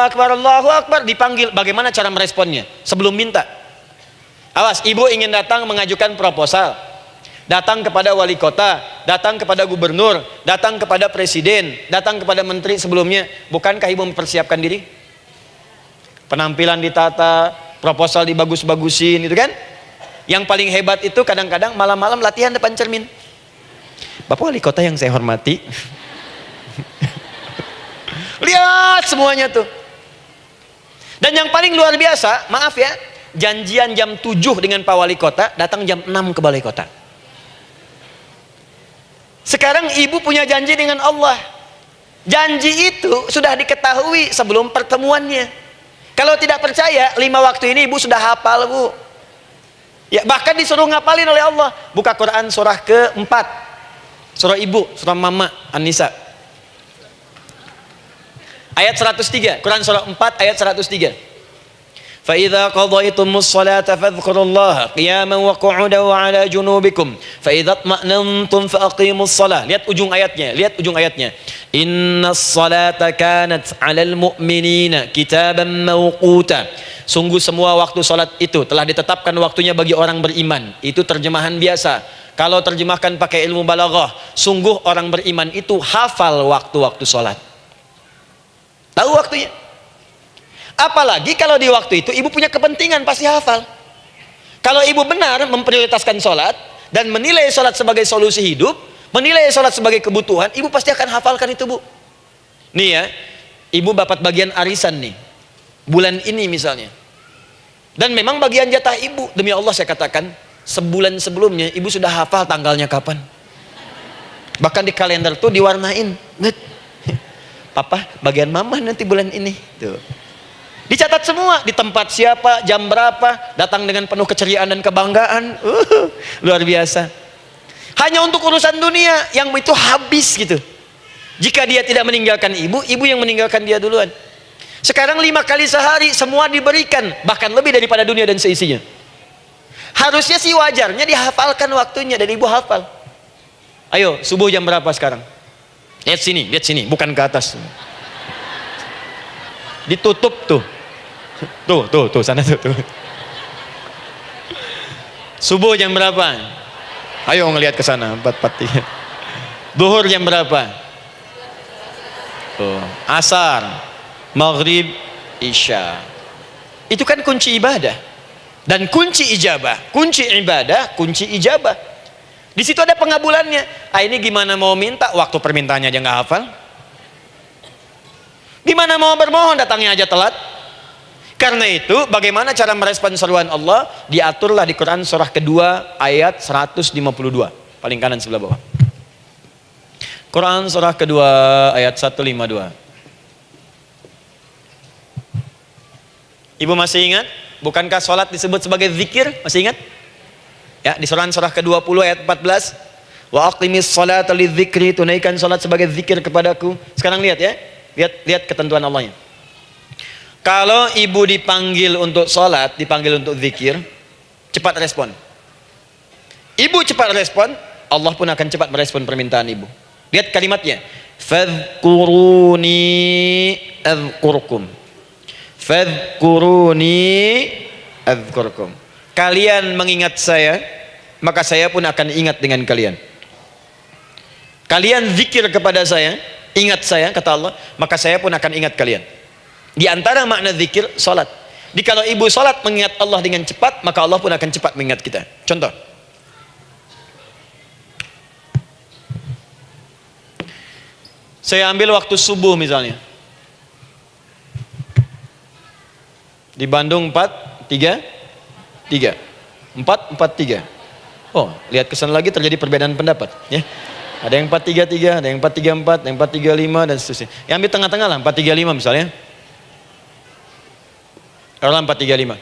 Akbar, dipanggil. Bagaimana cara meresponnya? Sebelum minta. Awas, ibu ingin datang mengajukan proposal. Datang kepada wali kota, datang kepada gubernur, datang kepada presiden, datang kepada menteri sebelumnya. Bukankah ibu mempersiapkan diri? Penampilan ditata, proposal dibagus-bagusin, itu kan? Yang paling hebat itu kadang-kadang malam-malam latihan depan cermin. Bapak wali kota yang saya hormati, lihat semuanya tuh. Dan yang paling luar biasa, maaf ya, janjian jam 7 dengan Pak Wali Kota, datang jam 6 ke Balai Kota. Sekarang ibu punya janji dengan Allah. Janji itu sudah diketahui sebelum pertemuannya. Kalau tidak percaya, 5 waktu ini ibu sudah hafal Bu. Ya, bahkan disuruh ngapalin oleh Allah. Buka Quran surah ke-4. Surah ibu, surah mama, An-Nisa. Ayat 103, Quran surah 4 ayat 103. فَإِذَا قَضَيْتُمُ الصَّلَاةَ فَاذْكُرُوا اللَّهَ قِيَامًا وَقُعُودًا وَعَلَى جُنُوبِكُمْ فَإِذَا اطْمَأْنَنْتُمْ فَأَقِيمُوا الصَّلَاةَ. Lihat ujung ayatnya. إِنَّ الصَّلَاةَ كَانَتْ عَلَى الْمُؤْمِنِينَ كِتَابًا مَوْقُوتًا. Sungguh semua waktu salat itu telah ditetapkan waktunya bagi orang beriman. Itu terjemahan biasa. Kalau terjemahkan pakai ilmu balaghah, sungguh orang beriman itu hafal waktu-waktu salat. Tahu waktunya. Apalagi kalau di waktu itu ibu punya kepentingan, pasti hafal. Kalau ibu benar memprioritaskan sholat dan menilai sholat sebagai solusi hidup, menilai sholat sebagai kebutuhan, ibu pasti akan hafalkan itu Bu. Nih ya, ibu dapat bagian arisan nih, bulan ini misalnya. Dan memang bagian jatah ibu, demi Allah saya katakan, sebulan sebelumnya ibu sudah hafal tanggalnya kapan. Bahkan di kalender tuh diwarnain. Papa, bagian mama nanti bulan ini. Tuh. Dicatat semua, di tempat siapa, jam berapa, datang dengan penuh keceriaan dan kebanggaan. Luar biasa. Hanya untuk urusan dunia yang itu habis gitu. Jika dia tidak meninggalkan ibu, ibu yang meninggalkan dia duluan. Sekarang 5 kali sehari semua diberikan, bahkan lebih daripada dunia dan seisinya. Harusnya sih wajarnya dihafalkan waktunya, dan ibu hafal. Ayo, subuh jam berapa sekarang? Lihat sini, bukan ke atas. Ditutup tuh. Tuh, sana tuh. Subuh jam berapa? Ayo ngelihat ke sana, 4:43. Duhur jam berapa? Tuh, asar, maghrib, isya. Itu kan kunci ibadah. Dan kunci ijabah, kunci ibadah, kunci ijabah. Di situ ada pengabulannya. Ah, ini gimana mau minta, waktu permintaannya aja nggak hafal. Gimana mau bermohon, datangnya aja telat. Karena itu, bagaimana cara merespon seruan Allah? Diaturlah di Quran surah kedua ayat 152. Paling kanan sebelah bawah. Quran surah kedua ayat 152. Ibu masih ingat? Bukankah sholat disebut sebagai zikir? Masih ingat? Ya, di surah ke-20 ayat 14. Wa aqimis sholata lidzikri, tunaikan sholat sebagai zikir kepadaku. Sekarang lihat ya. Lihat ketentuan Allahnya. Kalau ibu dipanggil untuk sholat, dipanggil untuk zikir, cepat respon. Ibu cepat respon, Allah pun akan cepat merespon permintaan ibu. Lihat kalimatnya. Fadhkuruni adzkurkum. Fadhkuruni adzkurkum. Kalian mengingat saya, maka saya pun akan ingat dengan kalian. Kalian zikir kepada saya, ingat saya, kata Allah, maka saya pun akan ingat kalian. Di antara makna zikir, salat. Kalau ibu salat mengingat Allah dengan cepat, maka Allah pun akan cepat mengingat kita. Contoh. Saya ambil waktu subuh misalnya. Di Bandung 4-3-3. 4-4-3. Oh, lihat kesan lagi terjadi perbedaan pendapat, ya. Ada yang 4-3-3, ada yang 4-3-4, ada yang 4-3-5 dan seterusnya. Yang ambil tengah-tengah lah, 4-3-5 misalnya. Orang 4-3-5.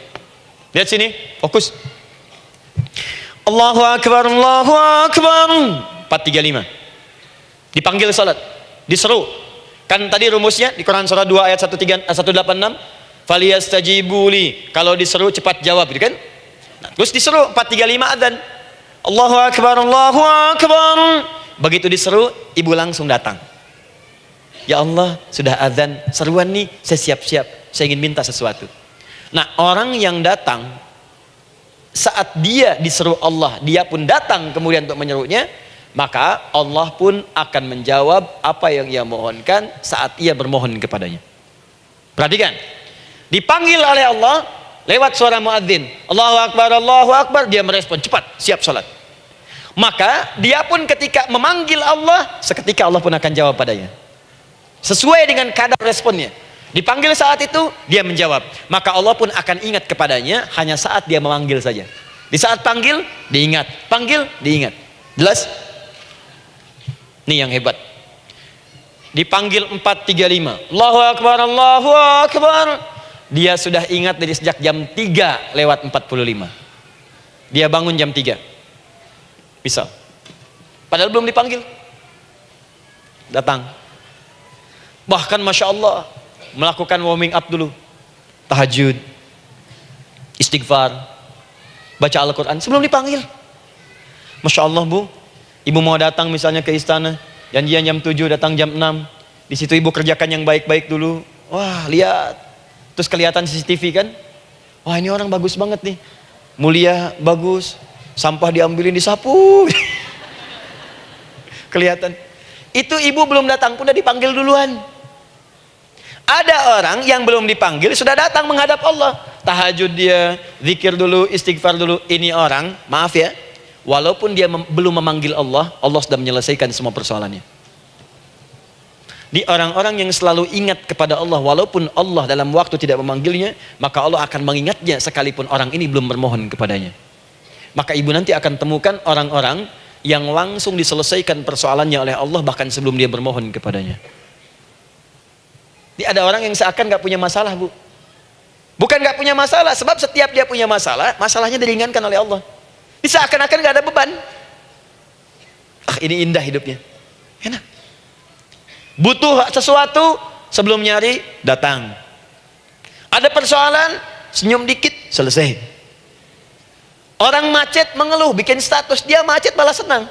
Lihat sini, fokus. Allahu Akbar, Allahu Akbar. 4-3-5. Dipanggil salat, diseru. Kan tadi rumusnya di Quran surah 2 ayat 186. Faliyastajibuli. Kalau diseru cepat jawab, gitu kan? Nah, terus diseru 4-3-5 adzan. Allahu Akbar, Allahu Akbar. Begitu diseru, ibu langsung datang. Ya Allah, sudah adzan, seruan nih, saya siap-siap, saya ingin minta sesuatu. Nah, orang yang datang saat dia diseru Allah, dia pun datang kemudian untuk menyerunya, maka Allah pun akan menjawab apa yang ia mohonkan saat ia bermohon kepadanya. Perhatikan, dipanggil oleh Allah lewat suara muadzin, Allahu Akbar, dia merespon cepat, siap salat. Maka dia pun ketika memanggil Allah, seketika Allah pun akan jawab padanya. Sesuai dengan kadar responnya. Dipanggil saat itu, dia menjawab. Maka Allah pun akan ingat kepadanya hanya saat dia memanggil saja. Di saat panggil, diingat. Panggil, diingat. Jelas? Ini yang hebat. Dipanggil 4-3-5. Allahu Akbar, Allahu Akbar. Dia sudah ingat dari sejak jam 3:45. Dia bangun jam 3. Bisa. Padahal belum dipanggil. Datang. Bahkan Masya Allah, melakukan warming up dulu. Tahajud, istighfar, baca Al-Quran sebelum dipanggil. Masya Allah bu, ibu mau datang misalnya ke istana, janjian jam 7, datang jam 6. Di situ ibu kerjakan yang baik-baik dulu. Wah, lihat. Terus kelihatan CCTV kan. Wah, ini orang bagus banget nih. Mulia, bagus. Sampah diambilin, disapu. Kelihatan. Itu ibu belum datang pun udah dipanggil duluan. Ada orang yang belum dipanggil sudah datang menghadap Allah. Tahajud dia, zikir dulu, istighfar dulu. Ini orang, maaf ya, walaupun dia belum memanggil Allah, Allah sudah menyelesaikan semua persoalannya. Di orang-orang yang selalu ingat kepada Allah, walaupun Allah dalam waktu tidak memanggilnya, maka Allah akan mengingatnya sekalipun orang ini belum bermohon kepadanya. Maka ibu nanti akan temukan orang-orang yang langsung diselesaikan persoalannya oleh Allah bahkan sebelum dia bermohon kepadanya. Ini ada orang yang seakan gak punya masalah bu. Bukan gak punya masalah, sebab setiap dia punya masalah, masalahnya diringankan oleh Allah. Ini seakan-akan gak ada beban. Ah, ini indah hidupnya. Enak. Butuh sesuatu, sebelum nyari, datang. Ada persoalan, senyum dikit, selesai. Orang macet mengeluh, bikin status, dia macet malah senang.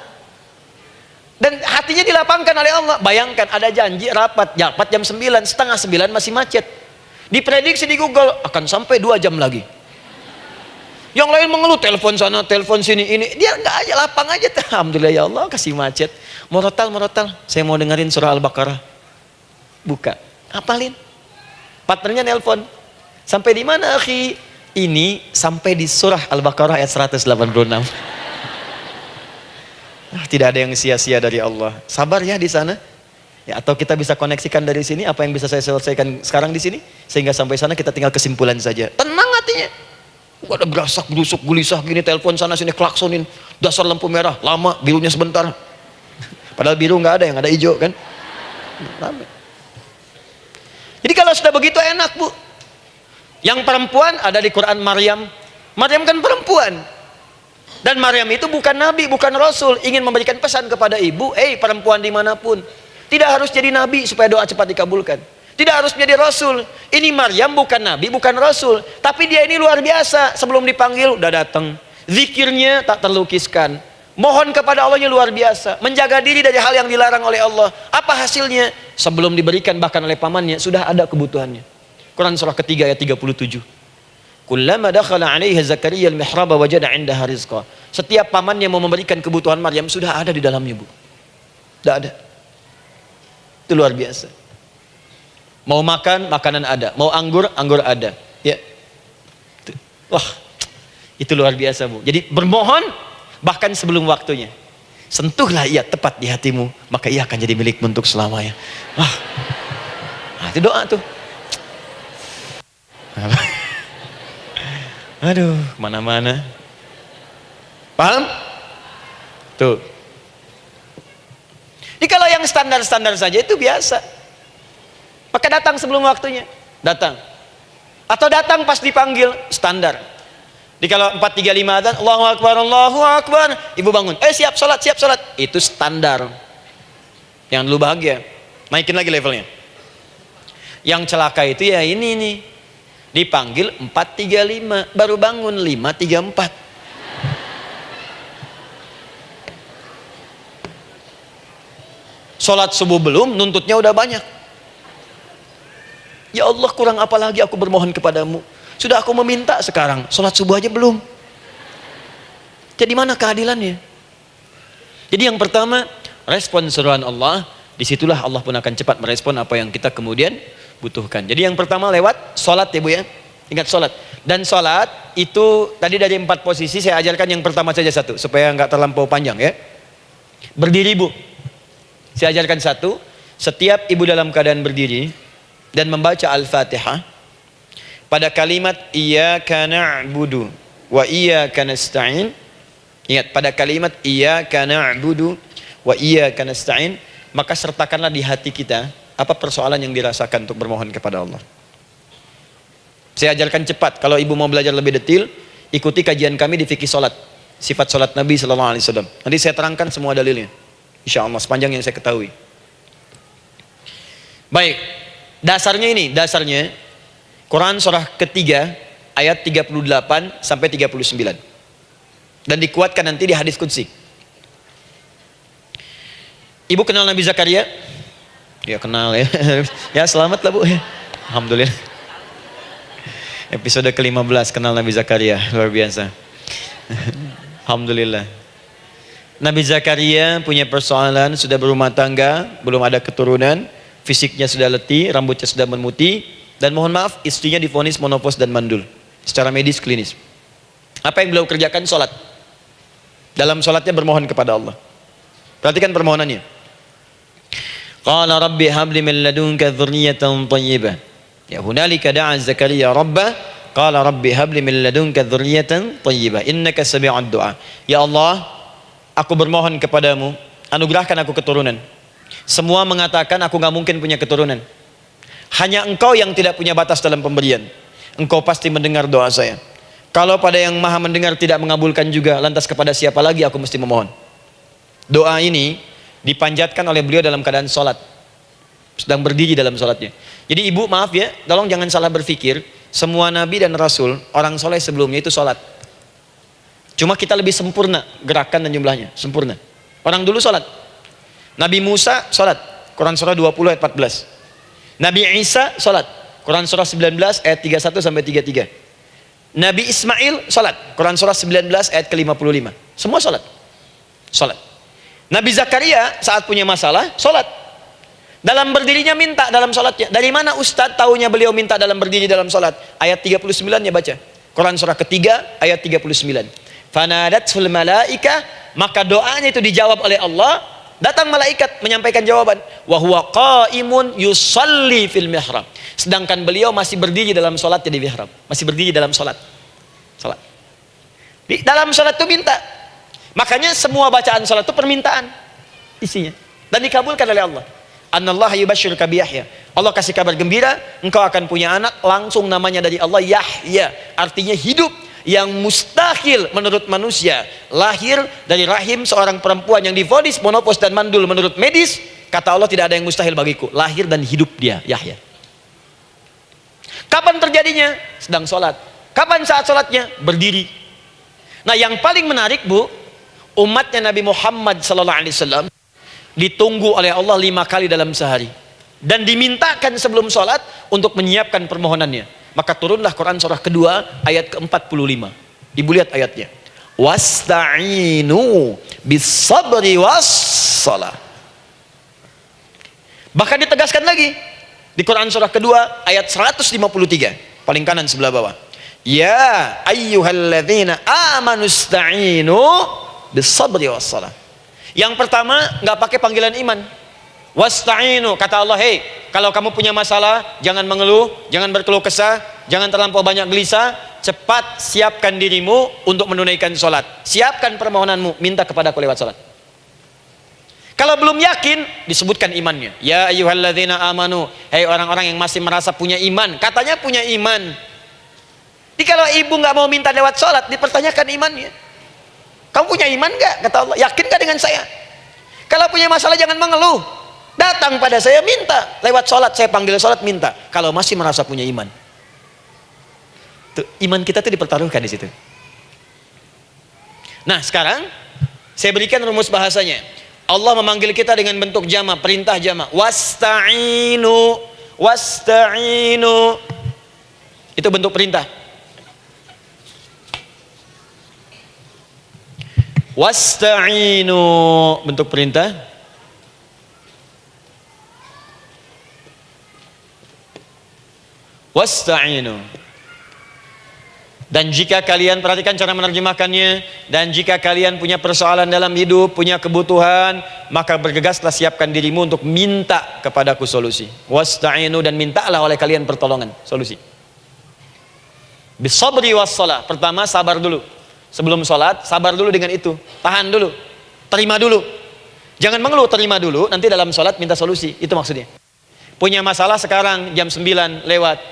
Dan hatinya dilapangkan oleh Allah. Bayangkan ada janji rapat jam 9, setengah 9 masih macet. Diprediksi di Google akan sampai 2 jam lagi. Yang lain mengeluh, telepon sana, telepon sini, ini. Dia enggak aja, lapang aja. Alhamdulillah ya Allah kasih macet. Morotal, saya mau dengerin surah Al-Baqarah. Buka, hafalin. Partnernya nelpon. Sampai di mana, akhi? Ini sampai di surah Al-Baqarah ayat 186. Tidak ada yang sia-sia dari Allah. Sabar ya di sana. Ya, atau kita bisa koneksikan dari sini apa yang bisa saya selesaikan sekarang di sini, sehingga sampai sana kita tinggal kesimpulan saja. Tenang hatinya. Gak ada gerasak, gerusuk, gelisah gini, telepon sana sini, klaksonin, dasar lampu merah, lama, birunya sebentar. Padahal biru nggak ada, yang ada hijau kan. Rame. Jadi kalau sudah begitu enak, Bu. Yang perempuan ada di Quran Maryam. Maryam kan perempuan. Dan Maryam itu bukan nabi, bukan rasul. Ingin memberikan pesan kepada ibu, perempuan dimanapun. Tidak harus jadi nabi supaya doa cepat dikabulkan. Tidak harus menjadi rasul. Ini Maryam bukan nabi, bukan rasul. Tapi dia ini luar biasa. Sebelum dipanggil, udah datang. Zikirnya tak terlukiskan. Mohon kepada Allahnya luar biasa. Menjaga diri dari hal yang dilarang oleh Allah. Apa hasilnya? Sebelum diberikan bahkan oleh pamannya, sudah ada kebutuhannya. Quran surah ketiga ayat 37. Kullama dakhala 'alaiha Zakaria al-mihraba wajada 'indaha rizqa. Setiap pamannya mau memberikan kebutuhan Maryam, sudah ada di dalamnya, Bu. Sudah ada. Itu luar biasa. Mau makan, makanan ada. Mau anggur, anggur ada. Ya. Wah, itu luar biasa, Bu. Jadi bermohon bahkan sebelum waktunya. Sentuhlah ia tepat di hatimu, maka ia akan jadi milikmu untuk selamanya. Wah. Nah, itu doa tuh. Aduh, mana-mana. Paham? Tuh. Jadi kalau yang standar-standar saja itu biasa. Maka datang sebelum waktunya. Datang. Atau datang pas dipanggil, standar. Jadi kalau 4.35 adzan, Allahu Akbar, Allahu Akbar. Ibu bangun, siap sholat, siap sholat. Itu standar. Yang dulu bahagia. Naikin lagi levelnya. Yang celaka itu ya ini nih. Dipanggil 4.35, baru bangun 5.34. Sholat subuh belum, nuntutnya udah banyak. Ya Allah, kurang apa lagi aku bermohon kepadamu. Sudah aku meminta sekarang, sholat subuh aja belum. Jadi mana keadilannya? Jadi yang pertama, respon seruan Allah. Disitulah Allah pun akan cepat merespon apa yang kita kemudian butuhkan. Jadi yang pertama lewat sholat ya Bu ya. Ingat sholat. Dan sholat itu tadi dari 4 posisi saya ajarkan yang pertama saja satu. Supaya nggak terlampau panjang ya. Berdiri Bu. Saya ajarkan satu. Setiap ibu dalam keadaan berdiri dan membaca Al-Fatihah. Pada kalimat Iyyaka na'budu wa iyyaka nasta'in. Ingat pada kalimat Iyyaka na'budu wa iyyaka nasta'in. Maka sertakanlah di hati kita apa persoalan yang dirasakan untuk bermohon kepada Allah. Saya ajarkan cepat. Kalau ibu mau belajar lebih detail, ikuti kajian kami di fikih solat, sifat solat Nabi Sallallahu Alaihi Wasallam. Nanti saya terangkan semua dalilnya, insya Allah sepanjang yang saya ketahui. Baik, dasarnya ini, dasarnya Quran surah ketiga ayat 38 sampai 39 dan dikuatkan nanti di hadis qudsi. Ibu kenal Nabi Zakaria? Ya kenal ya. Ya selamat lah Bu. Alhamdulillah. Episode ke-15 kenal Nabi Zakaria, luar biasa. Alhamdulillah. Nabi Zakaria punya persoalan, sudah berumah tangga, belum ada keturunan, fisiknya sudah letih, rambutnya sudah memutih, dan mohon maaf istrinya divonis monopos dan mandul secara medis klinis. Apa yang beliau kerjakan? Sholat. Dalam sholatnya bermohon kepada Allah. Perhatikan permohonannya. Qala rabbi habli min ladunka dzurriyyatan thayyibah. Ya hunalika da'a Zakaria rabbah qala rabbi habli min ladunka dzurriyyatan thayyibah innaka sami'ud du'a. Ya Allah, aku bermohon kepadamu, anugerahkan aku keturunan. Semua mengatakan aku nggak mungkin punya keturunan. Hanya Engkau yang tidak punya batas dalam pemberian. Engkau pasti mendengar doa saya. Kalau pada yang maha mendengar tidak mengabulkan juga, lantas kepada siapa lagi aku mesti memohon? Doa ini dipanjatkan oleh beliau dalam keadaan sholat, sedang berdiri dalam sholatnya. Jadi ibu maaf ya, tolong jangan salah berpikir, semua nabi dan rasul, orang soleh sebelumnya itu sholat. Cuma kita lebih sempurna gerakan dan jumlahnya, sempurna. Orang dulu sholat. Nabi Musa sholat, Quran surah 20 ayat 14. Nabi Isa sholat, Quran surah 19 ayat 31 sampai 33. Nabi Ismail sholat, Quran surah 19 ayat ke-55. Semua sholat. Sholat. Nabi Zakaria saat punya masalah, sholat. Dalam berdirinya minta dalam sholatnya. Dari mana Ustadz taunya beliau minta dalam berdiri dalam sholat? Ayat 39 ya baca. Quran surah ketiga ayat 39. Fanadatul malaika, maka doanya itu dijawab oleh Allah. Datang malaikat menyampaikan jawaban. Wa huwa qaimun yusalli fil mihrab. Sedangkan beliau masih berdiri dalam sholatnya di mihrab. Masih berdiri dalam sholat. Sholat. Di dalam sholat itu minta. Makanya semua bacaan sholat itu permintaan isinya. Dan dikabulkan oleh Allah. Anallaha yubashshiruka bi Yahya. Allah kasih kabar gembira, engkau akan punya anak, langsung namanya dari Allah Yahya. Artinya hidup, yang mustahil menurut manusia. Lahir dari rahim seorang perempuan yang divonis monopos dan mandul menurut medis, kata Allah tidak ada yang mustahil bagiku. Lahir dan hidup dia, Yahya. Kapan terjadinya? Sedang sholat. Kapan saat sholatnya? Berdiri. Nah, yang paling menarik, Bu, umatnya Nabi Muhammad SAW ditunggu oleh Allah 5 kali dalam sehari, dan dimintakan sebelum sholat untuk menyiapkan permohonannya. Maka turunlah Quran surah kedua ayat ke-45. Ibu lihat ayatnya. Wasta'inu bis-sabri was-shalah. Bahkan ditegaskan lagi di Quran surah kedua ayat 153, paling kanan sebelah bawah. Ya ayyuhalladzina amanu ista'inu bis-sabri was-shalah. Yang pertama, nggak pakai panggilan iman. Wasta'inu, kata Allah, hei, kalau kamu punya masalah, jangan mengeluh, jangan berkeluh kesah, jangan terlampau banyak gelisah, cepat siapkan dirimu untuk menunaikan sholat. Siapkan permohonanmu, minta kepada aku lewat sholat. Kalau belum yakin, disebutkan imannya. Ya ayyuhalladzina amanu, hei orang-orang yang masih merasa punya iman, katanya punya iman. Jadi kalau ibu nggak mau minta lewat sholat, dipertanyakan imannya. Kamu punya iman nggak? Kata Allah. Yakin nggak dengan saya? Kalau punya masalah jangan mengeluh. Datang pada saya minta. Lewat sholat, saya panggil sholat minta. Kalau masih merasa punya iman. Tuh, iman kita tuh dipertaruhkan di situ. Nah sekarang, saya berikan rumus bahasanya. Allah memanggil kita dengan bentuk jama, perintah jama. Wasta'inu. Wasta'inu. Itu bentuk perintah. Wasta'inu, bentuk perintah. Wasta'inu. Dan jika kalian, perhatikan cara menerjemahkannya, dan jika kalian punya persoalan dalam hidup, punya kebutuhan, maka bergegaslah, siapkan dirimu untuk minta kepadaku solusi. Wasta'inu, dan mintalah oleh kalian pertolongan, solusi. Bisabri wassalah. Pertama, sabar dulu. Sebelum sholat, sabar dulu dengan itu. Tahan dulu. Terima dulu. Jangan mengeluh, terima dulu. Nanti dalam sholat minta solusi. Itu maksudnya. Punya masalah sekarang, jam 9 lewat.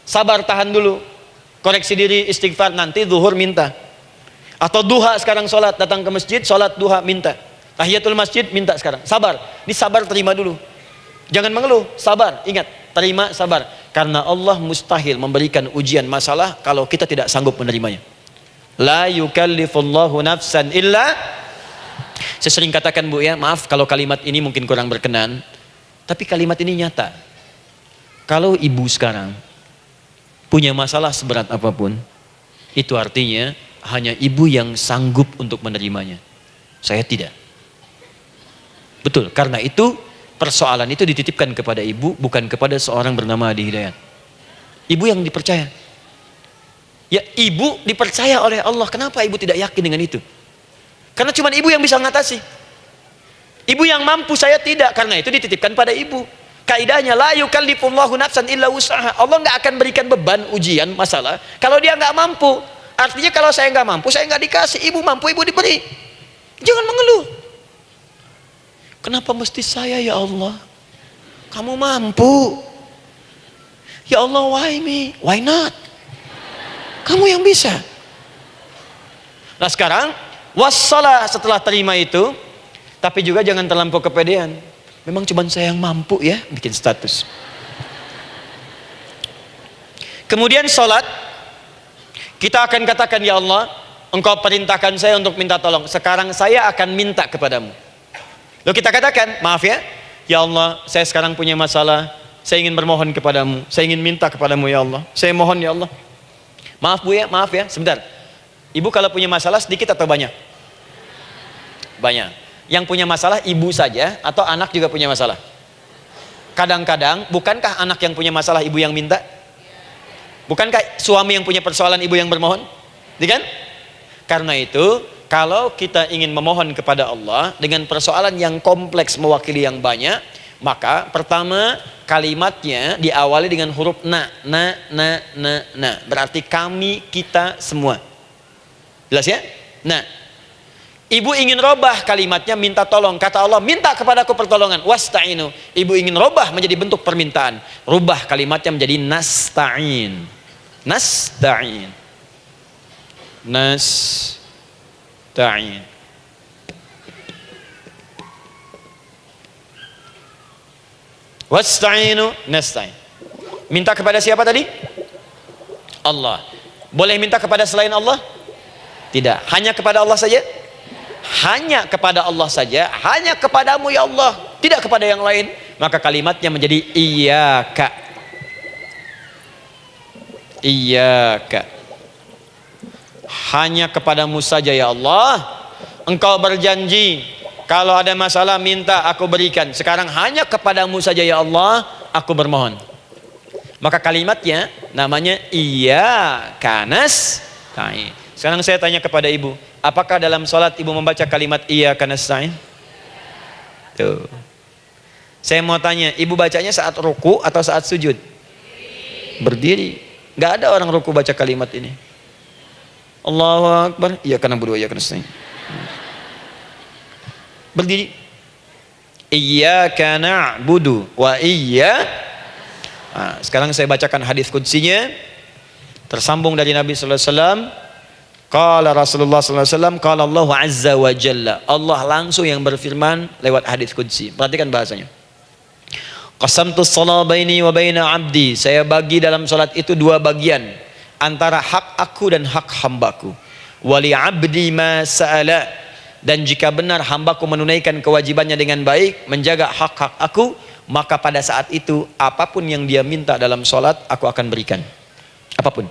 Sabar, tahan dulu. Koreksi diri, istighfar. Nanti zuhur minta. Atau duha sekarang sholat. Datang ke masjid, sholat duha minta. Tahiyatul masjid, minta sekarang. Sabar. Ini sabar, terima dulu. Jangan mengeluh, sabar. Ingat, terima, sabar. Karena Allah mustahil memberikan ujian masalah kalau kita tidak sanggup menerimanya. La yukallifullahu nafsan illa. Saya sering katakan, Bu, ya, maaf kalau kalimat ini mungkin kurang berkenan, tapi kalimat ini nyata. Kalau ibu sekarang punya masalah seberat apapun, itu artinya hanya ibu yang sanggup untuk menerimanya. Saya tidak. Betul, karena itu persoalan itu dititipkan kepada ibu, bukan kepada seorang bernama Adi Hidayat. Ibu yang dipercaya. Ya, ibu dipercaya oleh Allah. Kenapa ibu tidak yakin dengan itu? Karena cuma ibu yang bisa mengatasi. Ibu yang mampu, saya tidak. Karena itu dititipkan pada ibu. Kaidahnya la yukallifullahu nafsan illa wus'aha. Allah nggak akan berikan beban, ujian, masalah kalau dia nggak mampu. Artinya kalau saya nggak mampu, saya nggak dikasih. Ibu mampu, ibu diberi. Jangan mengeluh. Kenapa mesti saya, ya Allah? Kamu mampu. Ya Allah, why me? Why not? Kamu yang bisa. Nah sekarang, wassalah, setelah terima itu, tapi juga jangan terlampau kepedean. Memang cuma saya yang mampu ya, bikin status. Kemudian sholat, kita akan katakan, ya Allah, Engkau perintahkan saya untuk minta tolong. Sekarang saya akan minta kepadamu. Lalu kita katakan, maaf ya, ya Allah, saya sekarang punya masalah, saya ingin bermohon kepadamu, saya ingin minta kepadamu, ya Allah, saya mohon, ya Allah. Maaf Bu ya, maaf ya, sebentar. Ibu kalau punya masalah sedikit atau banyak? Banyak. Yang punya masalah ibu saja atau anak juga punya masalah? kadang-kadang bukankah anak yang punya masalah ibu yang minta? Bukankah suami yang punya persoalan ibu yang bermohon? Kan? Karena itu, kalau kita ingin memohon kepada Allah dengan persoalan yang kompleks mewakili yang banyak, maka pertama kalimatnya diawali dengan huruf na. Berarti kami, kita, semua. Jelas ya? Nah, ibu ingin robah kalimatnya minta tolong. Kata Allah, minta kepadaku pertolongan. Wasta'inu. Ibu ingin robah menjadi bentuk permintaan. Rubah kalimatnya menjadi nasta'in. Nasta'in. Nasta'in. Wasta'inu nasta'in. Minta kepada siapa tadi? Allah. Boleh minta kepada selain Allah? Tidak. Hanya kepada Allah saja? Hanya kepada Allah saja. Hanya kepadamu ya Allah, tidak kepada yang lain. Maka kalimatnya menjadi iyyaka. Iyyaka. Hanya kepadamu saja ya Allah. Engkau berjanji kalau ada masalah minta aku berikan. Sekarang hanya kepadamu saja ya Allah aku bermohon. Maka kalimatnya namanya iyyaka nasta'in. Sekarang saya tanya kepada ibu, apakah dalam sholat ibu membaca kalimat iyyaka nasta'in? Tuh. Saya mau tanya, ibu bacanya saat ruku atau saat sujud? Berdiri. Gak ada orang ruku baca kalimat ini. Allahu Akbar, iyyaka na'budu wa iyyaka nasta'in. Berdiri. Iyyaka na'budu wa sekarang saya bacakan hadis qudsinya. Tersambung dari Nabi sallallahu alaihi wasallam. Qala Rasulullah sallallahu alaihi wasallam, qala Allah azza wa jalla. Allah langsung yang berfirman lewat hadis qudsi. Perhatikan bahasanya. Qasamtus shalah baini wa baina 'abdi. Saya bagi dalam salat itu dua bagian, antara hak aku dan hak hambaku. Wali 'abdi ma sa'ala. Dan jika benar hambaku menunaikan kewajibannya dengan baik, menjaga hak-hak aku, maka pada saat itu apapun yang dia minta dalam salat aku akan berikan. Apapun.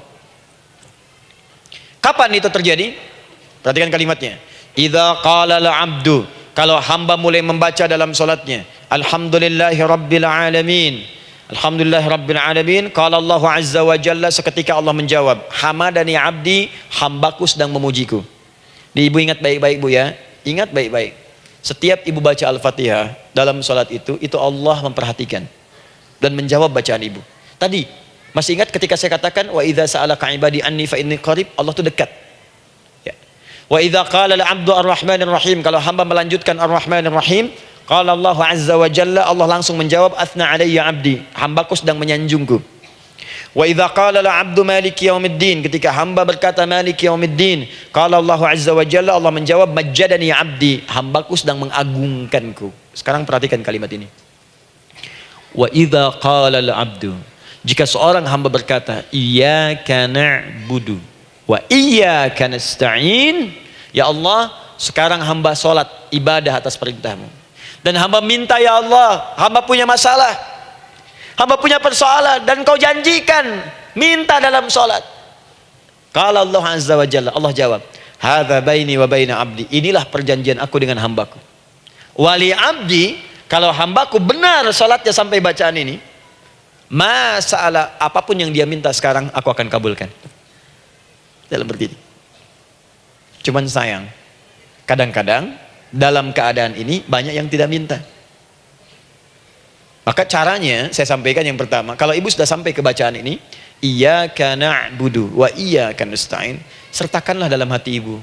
Kapan itu terjadi? Perhatikan kalimatnya. Idza qala al-'abdu, kalau hamba mulai membaca dalam salatnya, alhamdulillahi rabbil alamin. Alhamdulillahi rabbil alamin, qala Allah azza wa jalla, seketika Allah menjawab, hamadani 'abdi, hambaku sedang memujiku. Ibu ingat baik-baik Bu ya. Ingat baik-baik. Setiap ibu baca Al-Fatihah dalam salat itu Allah memperhatikan dan menjawab bacaan ibu. Tadi masih ingat ketika saya katakan wa idza sa'alaka 'ibadi anni fa inni qarib, Allah itu dekat. Ya. Wa idza qala al-'abdu ar-rahmanir rahim, kalau hamba melanjutkan ar-rahmanir rahim, qala Allah azza wa jalla, Allah langsung menjawab athna 'alayya 'abdi, hambaku sedang menyanjungku. Wa idza qala al-'abdu maliki yaumiddin, ketika hamba berkata maliki yaumiddin, qala Allah azza wa jalla, Allah menjawab majjadani 'abdi, hambaku sedang mengagungkanku. Sekarang perhatikan kalimat ini. Wa idza qala al-'abdu, jika seorang hamba berkata iyyaka na'budu wa iyyaka nasta'in, ya Allah sekarang hamba salat ibadah atas perintahmu, dan hamba minta ya Allah, hamba punya masalah, hamba punya persoalan, dan kau janjikan minta dalam salat. Qala Allah azza wa jalla, Allah jawab, hadza baini wa baina 'abdi, inilah perjanjian aku dengan hambaku. Wali 'abdi, kalau hambaku benar salatnya sampai bacaan ini, masalah apapun yang dia minta sekarang aku akan kabulkan. Dalam berdiri. Cuman sayang, kadang-kadang dalam keadaan ini banyak yang tidak minta. Maka caranya saya sampaikan yang pertama, kalau ibu sudah sampai ke bacaan ini, iyyaka na'budu wa iyyaka nasta'in, sertakanlah dalam hati ibu.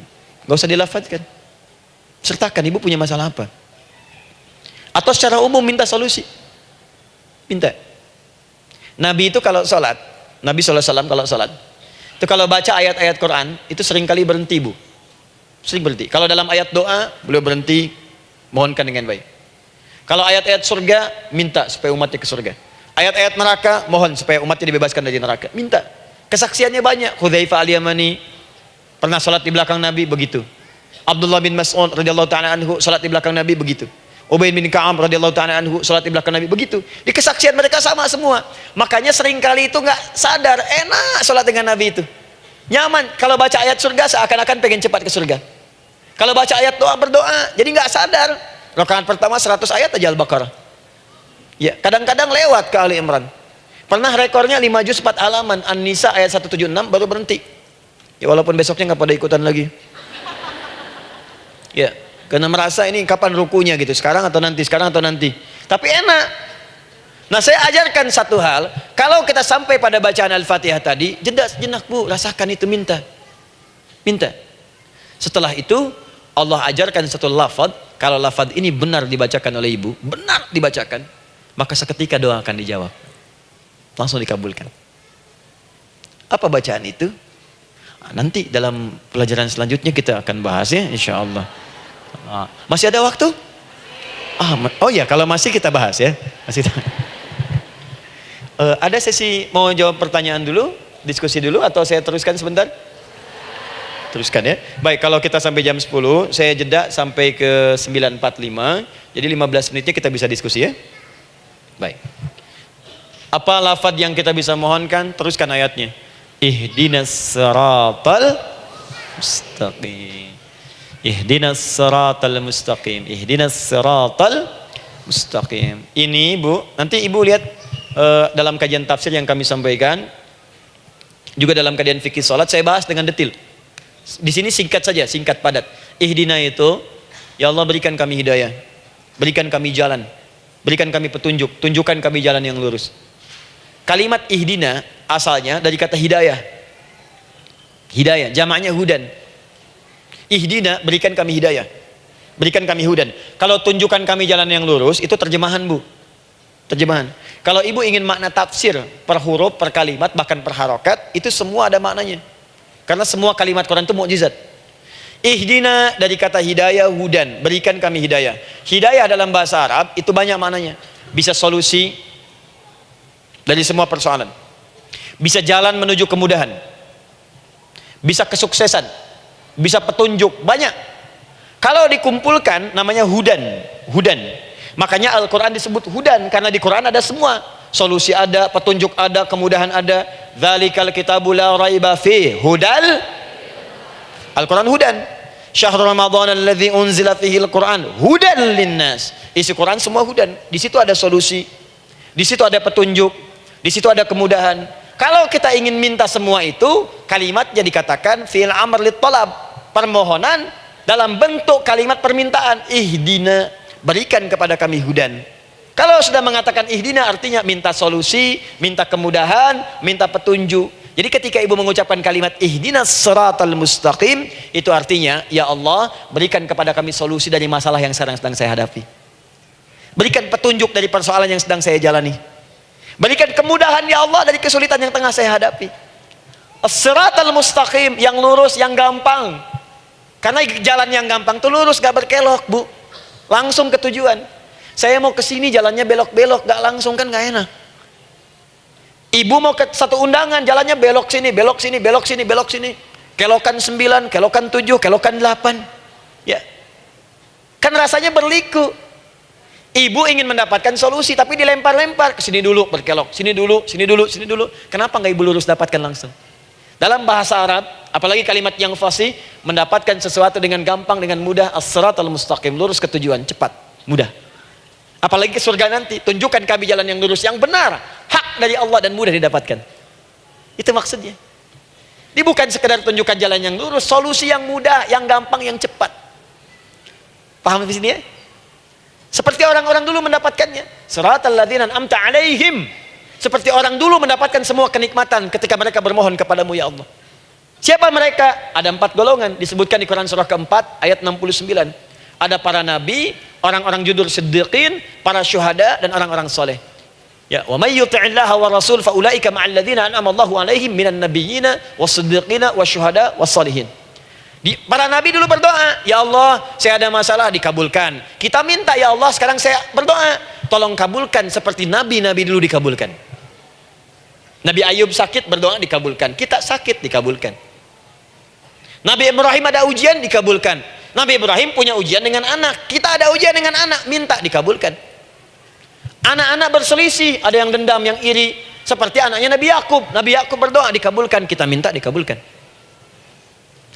Gak usah dilafadzkan. Sertakan ibu punya masalah apa. Atau secara umum minta solusi. Minta. Nabi itu kalau sholat, Nabi SAW kalau sholat, itu kalau baca ayat-ayat Quran, itu seringkali berhenti Bu. Sering berhenti. Kalau dalam ayat doa, beliau berhenti, mohonkan dengan baik. Kalau ayat-ayat surga, minta supaya umatnya ke surga. Ayat-ayat neraka, mohon supaya umatnya dibebaskan dari neraka. Minta. Kesaksiannya banyak. Hudzaifah al-Yamani pernah sholat di belakang Nabi, begitu. Abdullah bin Mas'ud radhiyallahu ta'ala anhu sholat di belakang Nabi, begitu. Ubay bin Ka'ab radhiyallahu ta'ala anhu salat di belakang Nabi, begitu. Di kesaksian mereka sama semua. Makanya seringkali itu nggak sadar, enak salat dengan Nabi itu. Nyaman. Kalau baca ayat surga seakan-akan pengen cepat ke surga. Kalau baca ayat doa berdoa, jadi nggak sadar. Rakaat pertama 100 ayat aja Al-Baqarah. Ya, kadang-kadang lewat ke Ali Imran. Pernah rekornya 5 juz 4 halaman, An-Nisa ayat 176 baru berhenti. Ya walaupun besoknya nggak pada ikutan lagi. Ya, karena merasa ini kapan rukunya gitu, sekarang atau nanti, sekarang atau nanti. Tapi enak. Nah, saya ajarkan satu hal, kalau kita sampai pada bacaan Al-Fatihah tadi, jeda sejenak Bu, rasakan itu, minta. Minta. Setelah itu, Allah ajarkan satu lafaz, kalau lafaz ini benar dibacakan oleh ibu, benar dibacakan, maka seketika doa akan dijawab. Langsung dikabulkan. Apa bacaan itu? Nanti dalam pelajaran selanjutnya kita akan bahas ya, insya Allah. Masih ada waktu? Oh ya, kalau masih kita bahas ya. Masih. Ada sesi mau jawab pertanyaan dulu, diskusi dulu, atau saya teruskan sebentar? Teruskan ya. Baik, kalau kita sampai jam 10, saya jeda sampai ke 9.45. Jadi 15 menitnya kita bisa diskusi ya. Baik. Apa lafaz yang kita bisa mohonkan? Teruskan ayatnya. Ihdinas siratal mustaqim. Ihdinas siratal mustaqim. Ihdinas siratal mustaqim. Ini Bu, nanti Ibu lihat dalam kajian tafsir yang kami sampaikan, juga dalam kajian fikih salat saya bahas dengan detail. Di sini singkat saja, singkat padat. Ihdina itu, ya Allah berikan kami hidayah, berikan kami jalan, berikan kami petunjuk, tunjukkan kami jalan yang lurus. Kalimat ihdina asalnya dari kata hidayah. Hidayah, jamaknya hudan. Ihdina, berikan kami hidayah, berikan kami hudan. Kalau tunjukkan kami jalan yang lurus, itu terjemahan Bu. Terjemahan. Kalau ibu ingin makna tafsir per huruf, per kalimat, bahkan per harokat, itu semua ada maknanya. Karena semua kalimat Quran itu mukjizat. Ihdina dari kata hidayah, hudan, berikan kami hidayah. Hidayah dalam bahasa Arab itu banyak maknanya. Bisa solusi dari semua persoalan. Bisa jalan menuju kemudahan. Bisa kesuksesan. Bisa petunjuk, banyak. Kalau dikumpulkan namanya hudan. Hudan. Makanya Al-Quran disebut hudan, karena di Quran ada semua. Solusi ada, petunjuk ada, kemudahan ada. Dzalikal kitabu la raiba fi hudal. Al-Quran hudan. Syahrul Ramadan alladzi unzila fihi al-Quran hudan linnas. Isi Quran semua hudan. Di situ ada solusi. Di situ ada petunjuk. Di situ ada kemudahan. Kalau kita ingin minta semua itu, kalimatnya dikatakan fi'il amr lit talab, permohonan dalam bentuk kalimat permintaan. Ihdina, berikan kepada kami hudan. Kalau sudah mengatakan ihdina artinya minta solusi, minta kemudahan, minta petunjuk. Jadi ketika ibu mengucapkan kalimat ihdinas siratal mustaqim, itu artinya ya Allah berikan kepada kami solusi dari masalah yang sedang saya hadapi. Berikan petunjuk dari persoalan yang sedang saya jalani. Berikan kemudahan ya Allah dari kesulitan yang tengah saya hadapi. As-siratal mustaqim, yang lurus, yang gampang. Karena jalan yang gampang itu lurus, gak berkelok Bu. Langsung ke tujuan. Saya mau ke sini jalannya belok-belok, gak langsung kan gak enak. Ibu mau ke satu undangan, jalannya belok sini, belok sini, belok sini, belok sini. Kelokan 9, kelokan 7, kelokan 8. Ya. Kan rasanya berliku. Ibu ingin mendapatkan solusi tapi dilempar-lempar, ke sini dulu berkelok, sini dulu, sini dulu, sini dulu. Kenapa nggak ibu lurus dapatkan langsung? Dalam bahasa Arab, apalagi kalimat yang fasih, mendapatkan sesuatu dengan gampang, dengan mudah, as-siratal mustaqim, lurus ke tujuan, cepat, mudah. Apalagi ke surga nanti, tunjukkan kami jalan yang lurus, yang benar, hak dari Allah dan mudah didapatkan. Itu maksudnya. Ini bukan sekedar tunjukkan jalan yang lurus, solusi yang mudah, yang gampang, yang cepat. Paham di sini ya? Seperti orang-orang dulu mendapatkannya. Siratal ladzina an'amta 'alaihim. Seperti orang dulu mendapatkan semua kenikmatan ketika mereka bermohon kepadamu ya Allah. Siapa mereka? Ada 4 golongan disebutkan di Quran surah keempat ayat 69. Ada para nabi, orang-orang jujur siddiqin, para syuhada dan orang-orang soleh. Ya, wa may yuti'illaha wa rasul fa ulaika ma'al ladzina an'ama Allahu 'alaihim minan nabiyyina was-siddiqina wasyuhada was-shalihin. Para nabi dulu berdoa, ya Allah saya ada masalah, dikabulkan. Kita minta ya Allah sekarang saya berdoa, tolong kabulkan seperti nabi-nabi dulu dikabulkan. Nabi Ayub sakit berdoa dikabulkan, kita sakit dikabulkan. Nabi Ibrahim ada ujian dikabulkan. Nabi Ibrahim punya ujian dengan anak, kita ada ujian dengan anak, minta dikabulkan. Anak-anak berselisih, ada yang dendam, yang iri, seperti anaknya Nabi Yakub. Nabi Yakub berdoa dikabulkan, kita minta dikabulkan.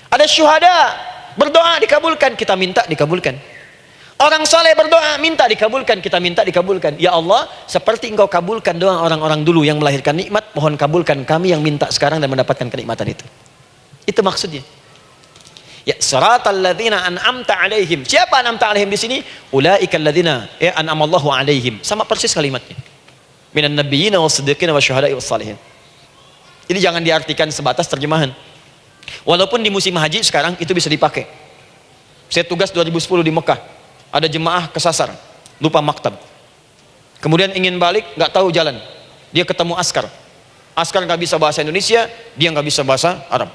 Ada syuhada berdoa dikabulkan, kita minta dikabulkan. Orang soleh berdoa, minta dikabulkan, kita minta dikabulkan. Ya Allah, seperti engkau kabulkan doa orang-orang dulu yang melahirkan nikmat, mohon kabulkan kami yang minta sekarang dan mendapatkan kenikmatan itu. Itu maksudnya. Ya, siratal ladzina an'amta alaihim. Siapa an'amta alaihim di sini? Ulaikal ladzina an'amallahu alaihim. Sama persis kalimatnya. Minan nabiyyin was-siddiqin wasyuhada'i was-shalihin. Ini jangan diartikan sebatas terjemahan. Walaupun di musim haji sekarang itu bisa dipakai. Saya tugas 2010 di Mekah. Ada jemaah kesasar, lupa maktab. Kemudian ingin balik, nggak tahu jalan. Dia ketemu askar. Askar nggak bisa bahasa Indonesia, dia nggak bisa bahasa Arab.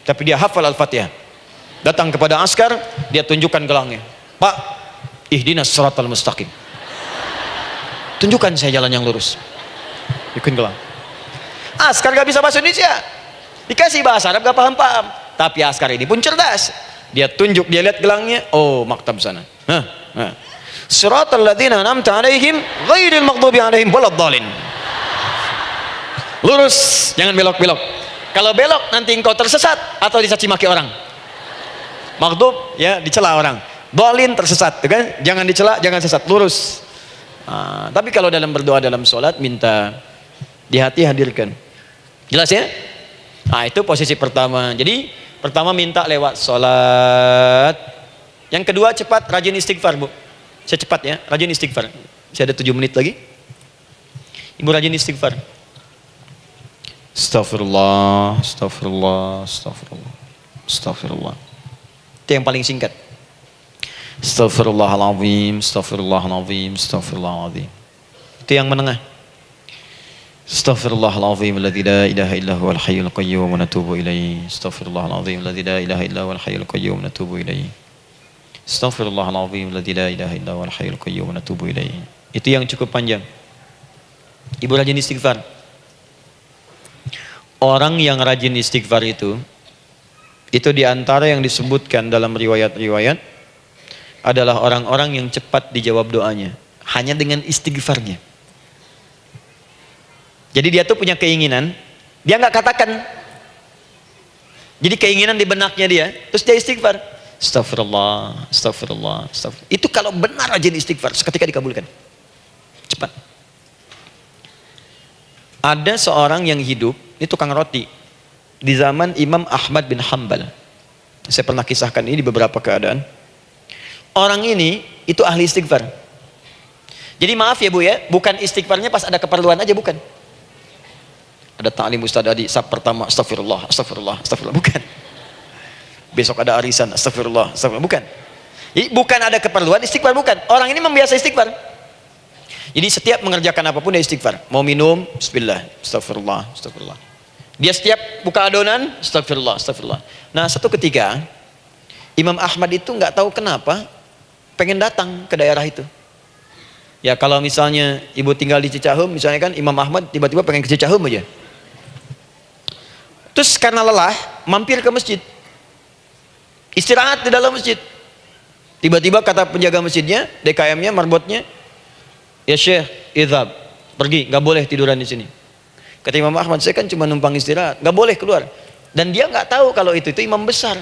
Tapi dia hafal Al-Fatihah. Datang kepada askar, dia tunjukkan gelangnya. Pak, ihdinas siratal mustaqim. Tunjukkan saya jalan yang lurus. Ikutin gelang. Askar nggak bisa bahasa Indonesia. Dikasih bahasa Arab nggak paham-paham. Tapi askar ini pun cerdas. Dia tunjuk, dia lihat gelangnya. Oh, maktab sana. Siratal ladzina an'amta alaihim ghairil maghdubi alaihim waladdallin. Lurus, jangan belok-belok. Kalau belok nanti engkau tersesat atau dicaci maki orang. Maghdub ya dicela orang. Dhalin tersesat, kan? Jangan dicela, jangan sesat, lurus. Tapi kalau dalam berdoa dalam sholat minta di hati hadirkan. Jelas ya? Itu posisi pertama. Jadi pertama minta lewat sholat. Yang kedua cepat rajin istighfar, Bu. Saya cepat ya, rajin istighfar. Saya ada 7 menit lagi. Ibu rajin istighfar. Astagfirullah, astagfirullah, astagfirullah, astagfirullah. Itu yang paling singkat. Astagfirullahaladzim, astagfirullahaladzim, astagfirullahaladzim. Itu yang menengah. Astaghfirullahaladzim alladzi la ilaha illa huwal hayyul qayyum wa natubu ilaihi. Astaghfirullahaladzim alladzi la ilaha illa huwal hayyul qayyum wa natubu ilaihi. Astaghfirullahaladzim alladzi la ilaha illa huwal hayyul qayyum wa natubu ilaihi. Itu yang cukup panjang. Ibu rajin istighfar. Orang yang rajin istighfar itu diantara yang disebutkan dalam riwayat-riwayat adalah orang-orang yang cepat dijawab doanya hanya dengan istighfarnya. Jadi dia tuh punya keinginan, dia nggak katakan. Jadi keinginan di benaknya dia, terus dia istighfar. Astagfirullah, astagfirullah, astagfirullah. Itu kalau benar rajin istighfar, seketika dikabulkan. Cepat. Ada seorang yang hidup, ini tukang roti, di zaman Imam Ahmad bin Hanbal. Saya pernah kisahkan ini di beberapa keadaan. Orang ini itu ahli istighfar. Jadi maaf ya Bu ya, bukan istighfarnya pas ada keperluan aja, bukan. Ada ta'lim Ustaz Adi, sab pertama astagfirullah, astagfirullah, astagfirullah, bukan. Besok ada arisan, astagfirullah, astagfirullah, bukan. Jadi bukan ada keperluan istighfar, bukan. Orang ini membiasa istighfar. Jadi setiap mengerjakan apapun dia istighfar. Mau minum, bismillah, astagfirullah, astagfirullah. Dia setiap buka adonan, astagfirullah, astagfirullah. Nah, satu ketika Imam Ahmad itu nggak tahu kenapa pengen datang ke daerah itu. Ya kalau misalnya ibu tinggal di Cicahem, misalnya kan Imam Ahmad tiba-tiba pengen ke Cicahem aja. Terus karena lelah, mampir ke masjid. Istirahat di dalam masjid. Tiba-tiba kata penjaga masjidnya, DKM-nya, marbotnya, ya Syekh, idhab, pergi, nggak boleh tiduran di sini. Kata Imam Ahmad, saya kan cuma numpang istirahat, nggak boleh keluar. Dan dia nggak tahu kalau itu imam besar.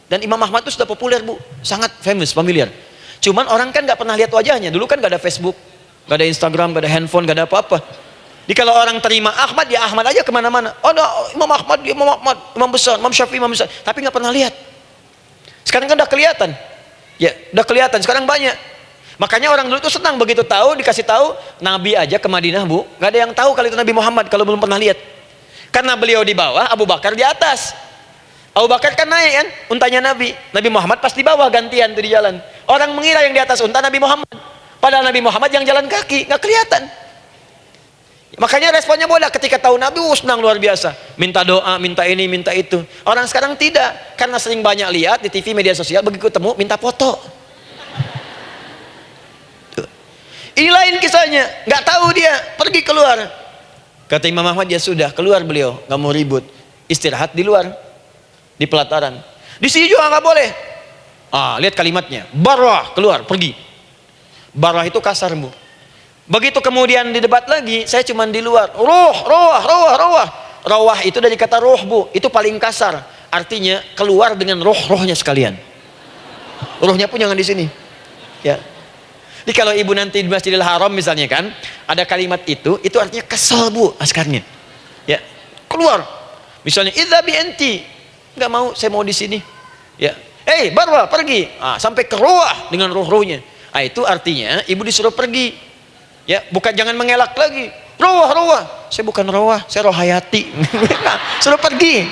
Dan Imam Ahmad itu sudah populer Bu, sangat famous, familiar. Cuman orang kan nggak pernah lihat wajahnya. Dulu kan nggak ada Facebook, nggak ada Instagram, nggak ada handphone, nggak ada apa-apa. Jadi kalau orang terima Ahmad, ya Ahmad aja kemana-mana. Oh, no, Imam Ahmad, Imam besar, Imam Syafi'i, Imam besar. Tapi nggak pernah lihat. Sekarang kan udah kelihatan. Ya, udah kelihatan. Sekarang banyak. Makanya orang dulu itu senang begitu tahu, dikasih tahu Nabi aja ke Madinah Bu, nggak ada yang tahu kalau itu Nabi Muhammad kalau belum pernah lihat. Karena beliau di bawah, Abu Bakar di atas. Abu Bakar kan naik kan, untanya Nabi. Nabi Muhammad pas di bawah gantian tuh di jalan. Orang mengira yang di atas unta Nabi Muhammad. Padahal Nabi Muhammad yang jalan kaki, nggak kelihatan. Makanya responnya bola ketika tahu Nabi, senang luar biasa. Minta doa, minta ini, minta itu. Orang sekarang tidak, karena sering banyak lihat di TV, media sosial, begitu ketemu minta foto. Ini lain kisahnya, nggak tahu dia, pergi keluar. Kata Imam Ahmad, ya sudah, keluar beliau, nggak mau ribut, istirahat di luar, di pelataran. Di sini juga nggak boleh. Lihat kalimatnya, barwah, keluar, pergi. Barwah itu kasar Bu. Begitu kemudian di debat lagi, saya cuma di luar. Rawah itu dari kata roh Bu, itu paling kasar. Artinya keluar dengan roh-rohnya sekalian. Rohnya pun jangan di sini. Ya. Jadi kalau ibu nanti di Masjidil Haram misalnya kan, ada kalimat itu artinya kesal bu askarnya. Ya, keluar. Misalnya idzabi enti, nggak mau, saya mau di sini. Ya, Barwa pergi. Sampai ke ruah dengan ruh-ruhnya. Itu artinya ibu disuruh pergi. Ya, bukan jangan mengelak lagi. Ruah. Saya bukan ruah, saya rohayati. Suruh pergi.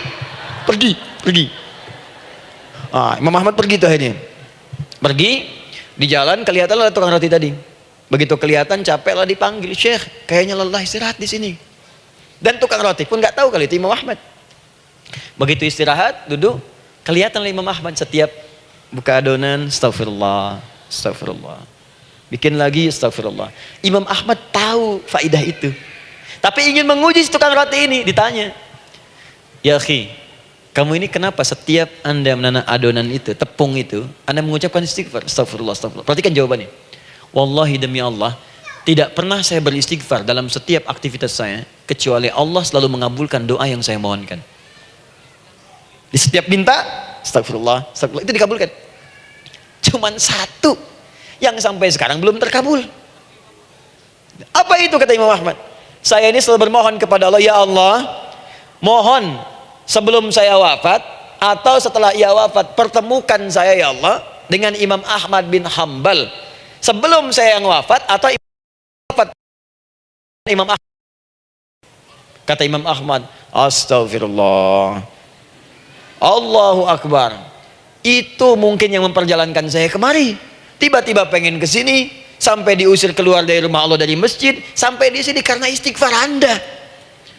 Pergi. Imam Ahmad pergi tuh akhirnya. Pergi, di jalan kelihatan ada tukang roti tadi. Begitu kelihatan capek lah dipanggil, Syekh, kayaknya lelah, istirahat di sini. Dan tukang roti pun nggak tahu kali itu Imam Ahmad. Begitu istirahat, duduk, kelihatan Imam Ahmad setiap buka adonan, astagfirullah. Bikin lagi, astagfirullah. Imam Ahmad tahu faidah itu. Tapi ingin menguji tukang roti ini, ditanya. Ya akhi, kamu ini kenapa setiap Anda menanak adonan itu, tepung itu, Anda mengucapkan istighfar, astagfirullah. Perhatikan jawabannya. Wallahi demi Allah, tidak pernah saya beristighfar dalam setiap aktivitas saya, kecuali Allah selalu mengabulkan doa yang saya mohonkan. Di setiap minta, astagfirullah, itu dikabulkan. Cuman satu yang sampai sekarang belum terkabul. Apa itu kata Imam Ahmad? Saya ini selalu bermohon kepada Allah, ya Allah, mohon sebelum saya wafat atau setelah ia wafat, pertemukan saya ya Allah dengan Imam Ahmad bin Hambal sebelum saya yang wafat atau wafat Imam Ahmad. Kata Imam Ahmad, astagfirullah, Allahu Akbar. Itu mungkin yang memperjalankan saya kemari. Tiba-tiba pengen ke sini, sampai diusir keluar dari rumah Allah dari masjid, sampai di sini karena istighfar Anda.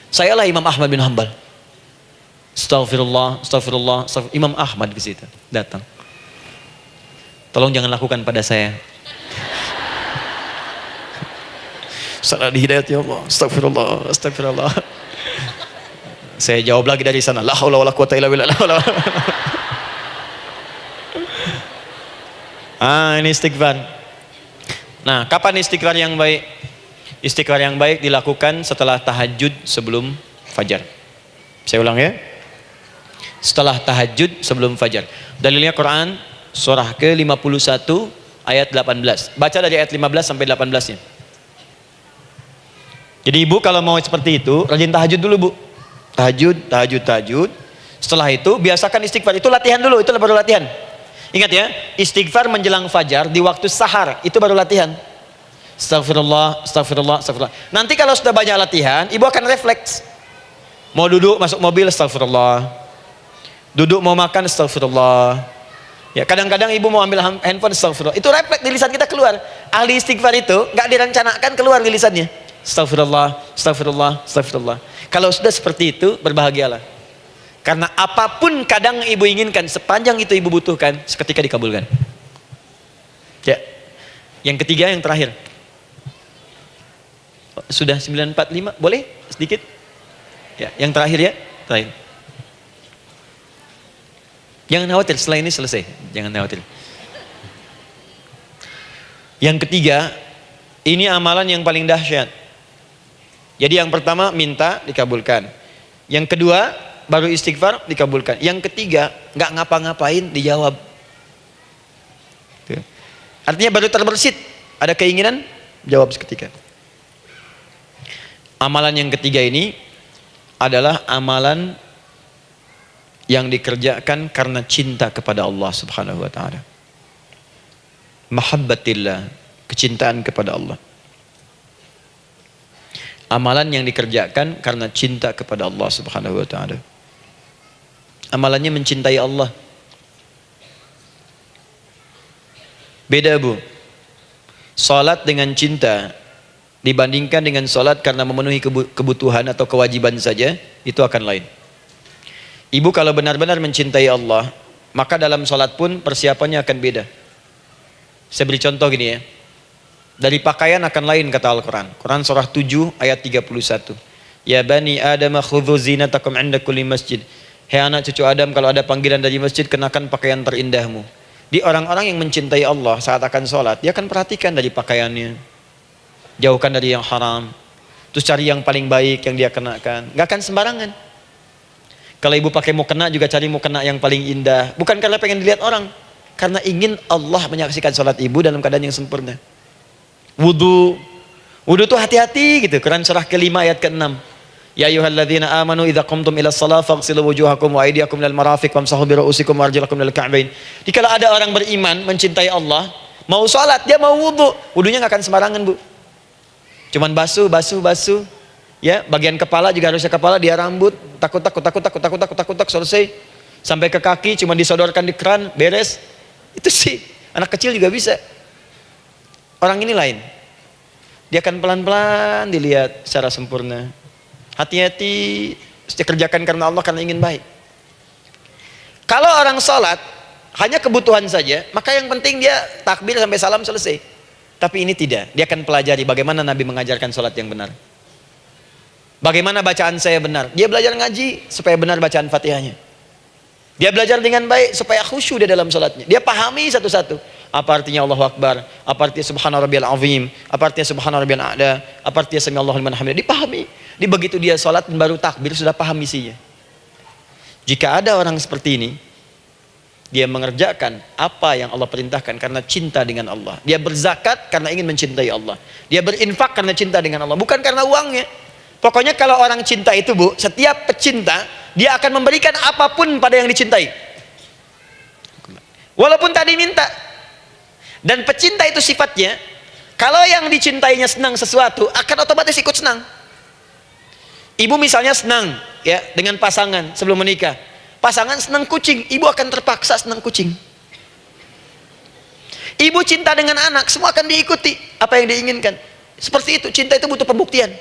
Sayalah Imam Ahmad bin Hambal. Astagfirullah. Imam Ahmad ke situ datang. Tolong jangan lakukan pada saya. Salah di hidayat ya Allah. Astagfirullah. Saya jawab lagi dari sana. La haula wala quwata illa billah. Ini istighfar. Nah, kapan istighfar yang baik? Istighfar yang baik dilakukan setelah tahajud sebelum fajar. Saya ulang ya. Setelah tahajud sebelum fajar. Dalilnya Quran surah ke-51 ayat 18. Baca dari ayat 15 sampai 18-nya. Jadi ibu kalau mau seperti itu, rajin tahajud dulu bu. Tahajud. Setelah itu biasakan istighfar. Itu latihan dulu, itu baru latihan. Ingat ya, istighfar menjelang fajar di waktu sahar, itu baru latihan. Astagfirullah. Nanti kalau sudah banyak latihan, ibu akan refleks. Mau duduk masuk mobil, astagfirullah. Duduk mau makan, astagfirullah. Ya, kadang-kadang ibu mau ambil handphone, astagfirullah. Itu refleks di lisan kita keluar. Ahli istighfar itu nggak direncanakan keluar di lisannya. Astagfirullah. Kalau sudah seperti itu, berbahagialah. Karena apapun kadang ibu inginkan, sepanjang itu ibu butuhkan, seketika dikabulkan. Ya. Yang ketiga, yang terakhir. Sudah 9:45, boleh sedikit? Ya, yang terakhir ya, terakhir. Jangan khawatir, setelah ini selesai. Jangan khawatir. Yang ketiga, ini amalan yang paling dahsyat. Jadi yang pertama minta dikabulkan. Yang kedua baru istighfar dikabulkan. Yang ketiga nggak ngapa-ngapain dijawab. Artinya baru terbersit, ada keinginan jawab seketika. Amalan yang ketiga ini adalah amalan yang dikerjakan karena cinta kepada Allah Subhanahu wa taala. Mahabbatillah, kecintaan kepada Allah. Amalan yang dikerjakan karena cinta kepada Allah Subhanahu wa taala. Amalannya mencintai Allah. Beda bu. Salat dengan cinta dibandingkan dengan salat karena memenuhi kebutuhan atau kewajiban saja, itu akan lain. Ibu kalau benar-benar mencintai Allah, maka dalam salat pun persiapannya akan beda. Saya beri contoh gini ya. Dari pakaian akan lain kata Al-Quran. Quran surah 7 ayat 31. Ya bani Adam khudhu zinatakum inda kulli masjid. Hei anak cucu Adam, kalau ada panggilan dari masjid, kenakan pakaian terindahmu. Di orang-orang yang mencintai Allah saat akan sholat, dia akan perhatikan dari pakaiannya. Jauhkan dari yang haram. Terus cari yang paling baik yang dia kenakan. Gak akan sembarangan. Kalau ibu pakai mukena juga cari mukena yang paling indah. Bukan karena pengen dilihat orang. Karena ingin Allah menyaksikan sholat ibu dalam keadaan yang sempurna. Wudu. Wudu tuh hati-hati gitu. Quran surah ke-5 ayat ke-6. Ya ayyuhalladzina amanu idza qumtum ila shalah faghsilu wujuhakum wa aydiyakum ilal marafiq wamsahu bi ru'usikum wa arjulakum ilal ka'bain. Jika ada orang beriman mencintai Allah, mau salat, dia mau wudu, wudunya enggak akan sembarangan, Bu. Cuman basuh. Ya, bagian kepala juga harusnya kepala, dia rambut, takut selesai. Sampai ke kaki cuma disodorkan di keran, beres. Itu sih, anak kecil juga bisa. Orang ini lain. Dia akan pelan-pelan dilihat secara sempurna. Hati-hati, kerjakan karena Allah, karena ingin baik. Kalau orang sholat hanya kebutuhan saja, maka yang penting dia takbir sampai salam selesai. Tapi ini tidak, dia akan pelajari bagaimana Nabi mengajarkan sholat yang benar. Bagaimana bacaan saya benar. Dia belajar ngaji supaya benar bacaan Fatihahnya. Dia belajar dengan baik supaya khusyuk di dalam sholatnya. Dia pahami satu-satu. Apa artinya Allahu Akbar, apa artinya Subhana Rabbiyal Azim, apa artinya Subhana Rabbiyal A'la, apa artinya Sami Allahu liman hamidah. Dipahami. Di begitu dia sholat baru takbir sudah paham misinya. Jika ada orang seperti ini, dia mengerjakan apa yang Allah perintahkan karena cinta dengan Allah. Dia berzakat karena ingin mencintai Allah. Dia berinfak karena cinta dengan Allah, bukan karena uangnya. Pokoknya kalau orang cinta itu, Bu, setiap pecinta dia akan memberikan apapun pada yang dicintai. Walaupun tadi minta. Dan pecinta itu sifatnya, kalau yang dicintainya senang sesuatu, akan otomatis ikut senang. Ibu misalnya senang ya dengan pasangan sebelum menikah. Pasangan senang kucing, ibu akan terpaksa senang kucing. Ibu cinta dengan anak, semua akan diikuti apa yang diinginkan. Seperti itu, cinta itu butuh pembuktian.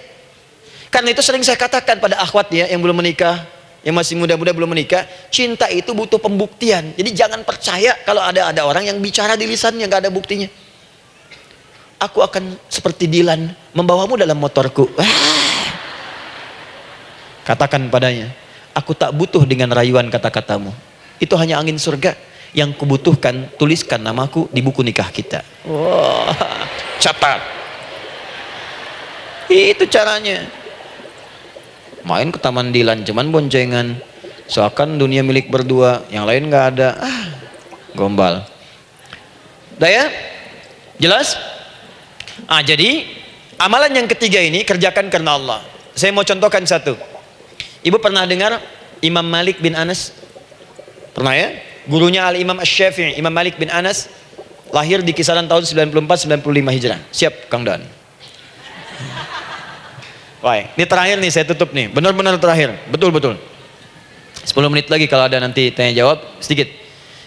Karena itu sering saya katakan pada akhwat ya yang belum menikah, yang masih muda-muda belum menikah, cinta itu butuh pembuktian. Jadi jangan percaya kalau ada orang yang bicara di lisannya nggak ada buktinya. Aku akan seperti Dilan membawamu dalam motorku. Katakan padanya, aku tak butuh dengan rayuan kata-katamu. Itu hanya angin surga. Yang kubutuhkan, tuliskan namaku di buku nikah kita. Wah, catat. Itu caranya. Main ke Taman Dilan cuman boncengan, seakan dunia milik berdua, yang lain nggak ada. Gombal. Udah ya? Jelas? Jadi amalan yang ketiga ini kerjakan karena Allah. Saya mau contohkan satu. Ibu pernah dengar Imam Malik bin Anas? Pernah ya? Gurunya Al-Imam Asy-Syafi'i, Imam Malik bin Anas, lahir di kisaran tahun 94-95 Hijrah. Siap Kang Dan? Baik, ini terakhir nih, saya tutup nih. Benar-benar terakhir, betul-betul. 10 menit lagi kalau ada nanti tanya jawab sedikit.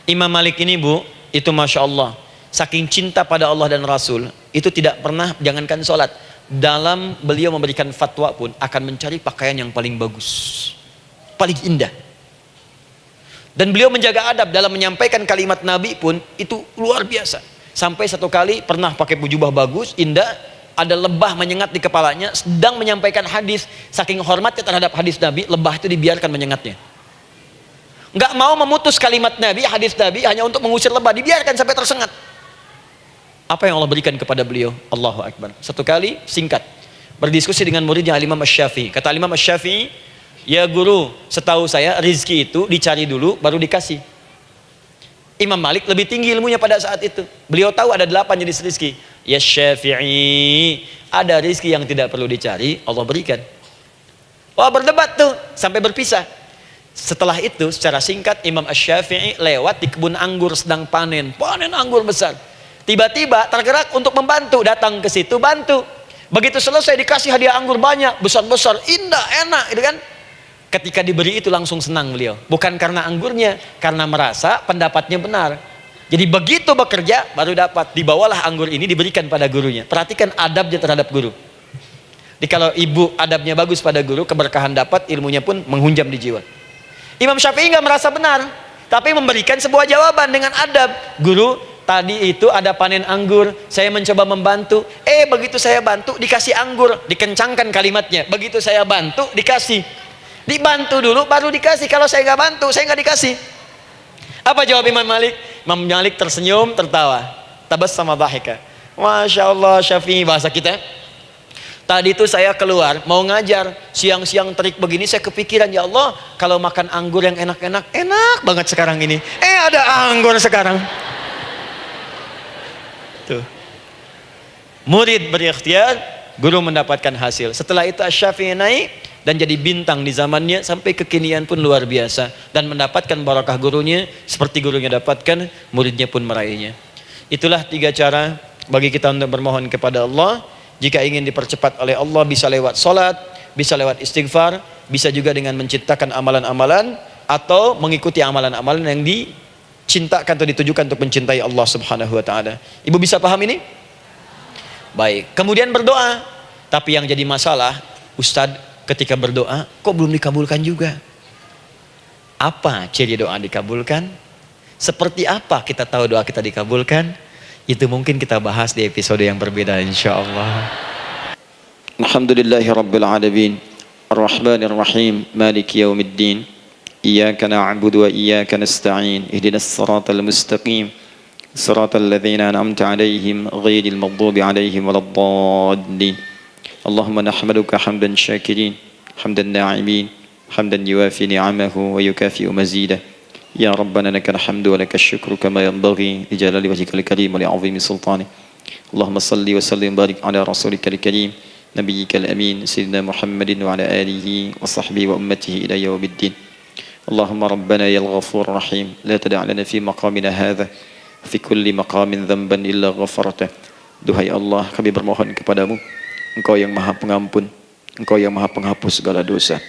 Imam Malik ini, Bu, itu Masya Allah, saking cinta pada Allah dan Rasul, itu tidak pernah, jangankan sholat, dalam beliau memberikan fatwa pun akan mencari pakaian yang paling bagus, paling indah. Dan beliau menjaga adab dalam menyampaikan kalimat Nabi pun itu luar biasa. Sampai satu kali pernah pakai jubah bagus, indah, ada lebah menyengat di kepalanya, sedang menyampaikan hadis, saking hormatnya terhadap hadis Nabi, lebah itu dibiarkan menyengatnya. Nggak mau memutus kalimat Nabi, hadis Nabi, hanya untuk mengusir lebah, dibiarkan sampai tersengat. Apa yang Allah berikan kepada beliau? Allahu Akbar. Satu kali, singkat, berdiskusi dengan muridnya Al-Imam Asy-Syafi'i. Kata Al-Imam Asy-Syafi'i, ya guru, setahu saya rizki itu dicari dulu, baru dikasih. Imam Malik lebih tinggi ilmunya pada saat itu. Beliau tahu ada 8 jenis rizki. Ya Syafi'i, ada rizki yang tidak perlu dicari, Allah berikan. Wah, berdebat tuh sampai berpisah. Setelah itu secara singkat Imam Asy-Syafi'i lewat di kebun anggur sedang panen anggur besar. Tiba-tiba tergerak untuk membantu, datang ke situ bantu. Begitu selesai dikasih hadiah anggur banyak, besar-besar, indah, enak, gitu kan? Ketika diberi itu langsung senang beliau. Bukan karena anggurnya, karena merasa pendapatnya benar. Jadi begitu bekerja baru dapat. Dibawalah anggur ini diberikan pada gurunya. Perhatikan adabnya terhadap guru. Jadi kalau ibu adabnya bagus pada guru, keberkahan dapat, ilmunya pun menghunjam di jiwa. Imam Syafi'i nggak merasa benar, tapi memberikan sebuah jawaban dengan adab. Guru, tadi itu ada panen anggur, saya mencoba membantu. Begitu saya bantu dikasih anggur, dikencangkan kalimatnya. Begitu saya bantu dikasih. Dibantu dulu baru dikasih. Kalau saya nggak bantu, saya nggak dikasih. Apa jawab Imam Malik? Imam Malik tersenyum, tertawa. Tabassama dhahika. Masya Allah, Syafi'i, bahasa kita. Tadi itu saya keluar mau ngajar, siang-siang terik begini saya kepikiran, ya Allah, kalau makan anggur yang enak-enak, enak banget sekarang ini. Ada anggur sekarang. Tuh. Murid berikhtiar, guru mendapatkan hasil. Setelah itu Asy-Syafi'i naik dan jadi bintang di zamannya sampai kekinian pun luar biasa, dan mendapatkan barakah gurunya seperti gurunya dapatkan, muridnya pun meraihnya. Itulah 3 cara bagi kita untuk bermohon kepada Allah. Jika ingin dipercepat oleh Allah, bisa lewat salat, bisa lewat istighfar, bisa juga dengan menciptakan amalan-amalan atau mengikuti amalan-amalan yang dicintakan atau ditujukan untuk mencintai Allah Subhanahu wa taala. Ibu bisa paham ini? Baik. Kemudian berdoa. Tapi yang jadi masalah, Ustadz, ketika berdoa kok belum dikabulkan juga? Apa ciri doa dikabulkan? Seperti apa kita tahu doa kita dikabulkan? Itu mungkin kita bahas di episode yang berbeda insyaallah. Alhamdulillahi rabbil alamin, arrahmanir rahim, maliki yaumiddin, iyyaka na'budu wa iyyaka nasta'in, ihdinas siratal mustaqim, siratal ladzina an'amta 'alaihim ghairil maghdubi 'alaihim waladdallin. Allahumma nahmaduka hamdan syakirin, hamdan na'imin, hamdan yuwafi ni'amahu wa yukafi'u mazidah. Ya Rabbana lakal hamdu wa lakal syukru kama yanbaghi li jalali wajhikal karim wa li 'azimi sultanik. Allahumma salli wa sallim barik ala rasulikal karim nabiyyikal amin sayyidina Muhammadin wa ala alihi wa sahbihi wa ummatihi ila yaumiddin. Allahumma rabbana ya al-ghafur rahim, la tada' lana fi maqamina hadha fi kulli maqamin dhanban illa ghafartah. Duhai Allah, kami bermohon kepadamu, Engkau yang maha pengampun, Engkau yang maha penghapus segala dosa.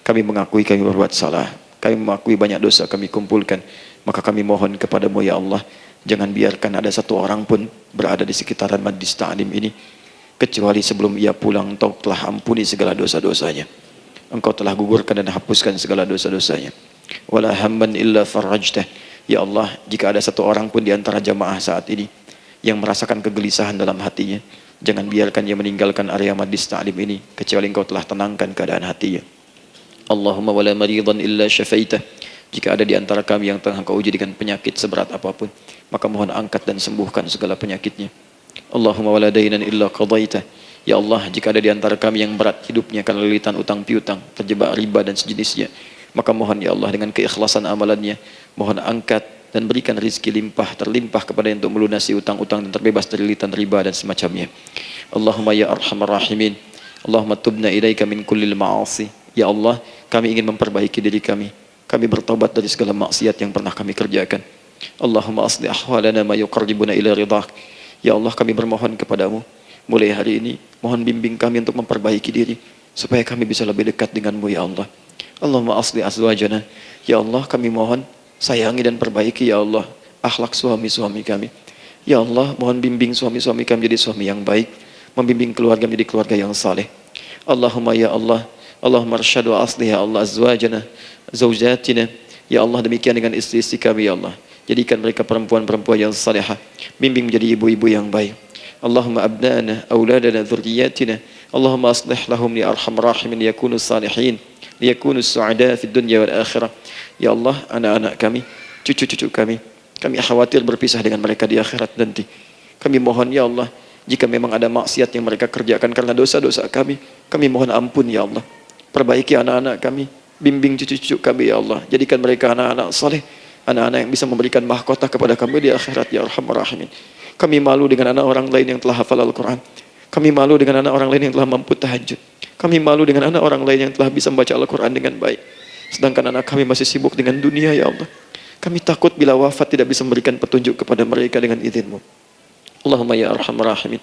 Kami mengakui kami berbuat salah, kami mengakui banyak dosa kami kumpulkan, maka kami mohon kepadamu ya Allah, jangan biarkan ada satu orang pun berada di sekitaran majlis ta'lim ini kecuali sebelum ia pulang Engkau telah ampuni segala dosa-dosanya, Engkau telah gugurkan dan hapuskan segala dosa-dosanya. Wala hamman illa farajtah. Ya Allah, jika ada satu orang pun di antara jamaah saat ini yang merasakan kegelisahan dalam hatinya, jangan biarkan dia meninggalkan area majlis ta'lim ini kecuali Engkau telah tenangkan keadaan hatinya. Allahumma wala maridan illa syafaitah. Jika ada di antara kami yang tengah Engkau uji dengan penyakit seberat apapun, maka mohon angkat dan sembuhkan segala penyakitnya. Allahumma wala dainan illa qadaitah. Ya Allah, jika ada di antara kami yang berat hidupnya karena lilitan utang piutang, terjebak riba dan sejenisnya, maka mohon ya Allah dengan keikhlasan amalannya, mohon angkat dan berikan rizki limpah terlimpah kepada yang untuk melunasi utang-utang dan terbebas dari lilitan riba dan semacamnya. Allahumma ya arhamar rahimin, Allahumma tubna ilaika min kullil ma'asi. Ya Allah, kami ingin memperbaiki diri kami. Kami bertobat dari segala maksiat yang pernah kami kerjakan. Allahumma asli ahwalana ma yuqarribuna ila ridhak. Ya Allah, kami bermohon kepadamu, mulai hari ini mohon bimbing kami untuk memperbaiki diri supaya kami bisa lebih dekat denganmu ya Allah. Allahumma asli azwajana. Ya Allah, kami mohon sayangi dan perbaiki ya Allah akhlak suami-suami kami. Ya Allah, mohon bimbing suami-suami kami jadi suami yang baik, membimbing keluarga menjadi keluarga yang saleh. Allahumma ya Allah, Allahumma arsyad wa asli ya Allah azwajana, zawjatina. Ya Allah, demikian dengan istri-istri kami ya Allah, jadikan mereka perempuan-perempuan yang salihah, bimbing menjadi ibu-ibu yang baik. Allahumma abnana, auladana, dzurriyyatina. Allahumma aslih lahum li arhamar rahimin yakunu salihin, liyakunu su'ada fid dunya wal akhirah. Ya Allah, anak-anak kami, cucu-cucu kami khawatir berpisah dengan mereka di akhirat nanti. Kami mohon ya Allah, jika memang ada maksiat yang mereka kerjakan karena dosa-dosa kami mohon ampun ya Allah. Perbaiki anak-anak kami, bimbing cucu-cucu kami ya Allah, jadikan mereka anak-anak saleh, anak-anak yang bisa memberikan mahkota kepada kami di akhirat ya arhamar rahimin. Kami malu dengan anak orang lain yang telah hafal Al-Quran. Kami malu dengan anak orang lain yang telah mampu tahajud. Kami malu dengan anak orang lain yang telah bisa membaca Al-Quran dengan baik, sedangkan anak kami masih sibuk dengan dunia ya Allah. Kami takut bila wafat tidak bisa memberikan petunjuk kepada mereka dengan izin-Mu. Allahumma ya arhamar rahimin.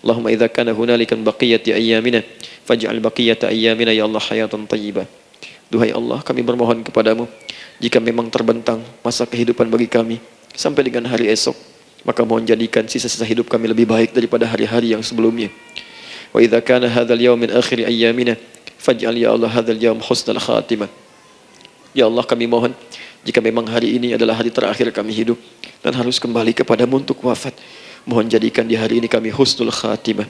Allahumma idza kana hunalika baqiyati ayyamina faj'al baqiyata ayyamina ya Allah hayatan thayyibah. Duhai Allah, kami bermohon kepadamu, jika memang terbentang masa kehidupan bagi kami sampai dengan hari esok, maka mohon jadikan sisa-sisa hidup kami lebih baik daripada hari-hari yang sebelumnya. Wa idza kana hadzal yaum min akhir ayyamina faj'al ya Allah hadzal yaum husnal khatimah. Ya Allah, kami mohon, jika memang hari ini adalah hari terakhir kami hidup dan harus kembali kepadamu untuk wafat, mohon jadikan di hari ini kami husnul khatimah.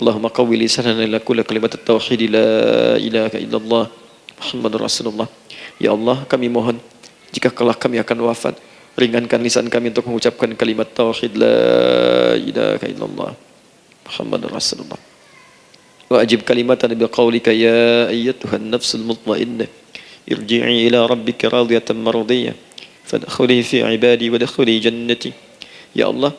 Allahumma qawwi lisanana ila kulli kalimat at-tauhid la ilaha illallah Muhammadur Rasulullah. Ya Allah, kami mohon, jika kelak kami akan wafat, ringankan lisan kami untuk mengucapkan kalimat tauhid la ilaha illallah Muhammadur Rasulullah. Wa ajib kalimatan bi qaulika ya ayyatuhan nafsul mutmainnah irji'i ila rabbika radiyatan mardiyah fadkhuli fi ibadi wadkhuli jannati. Ya Allah,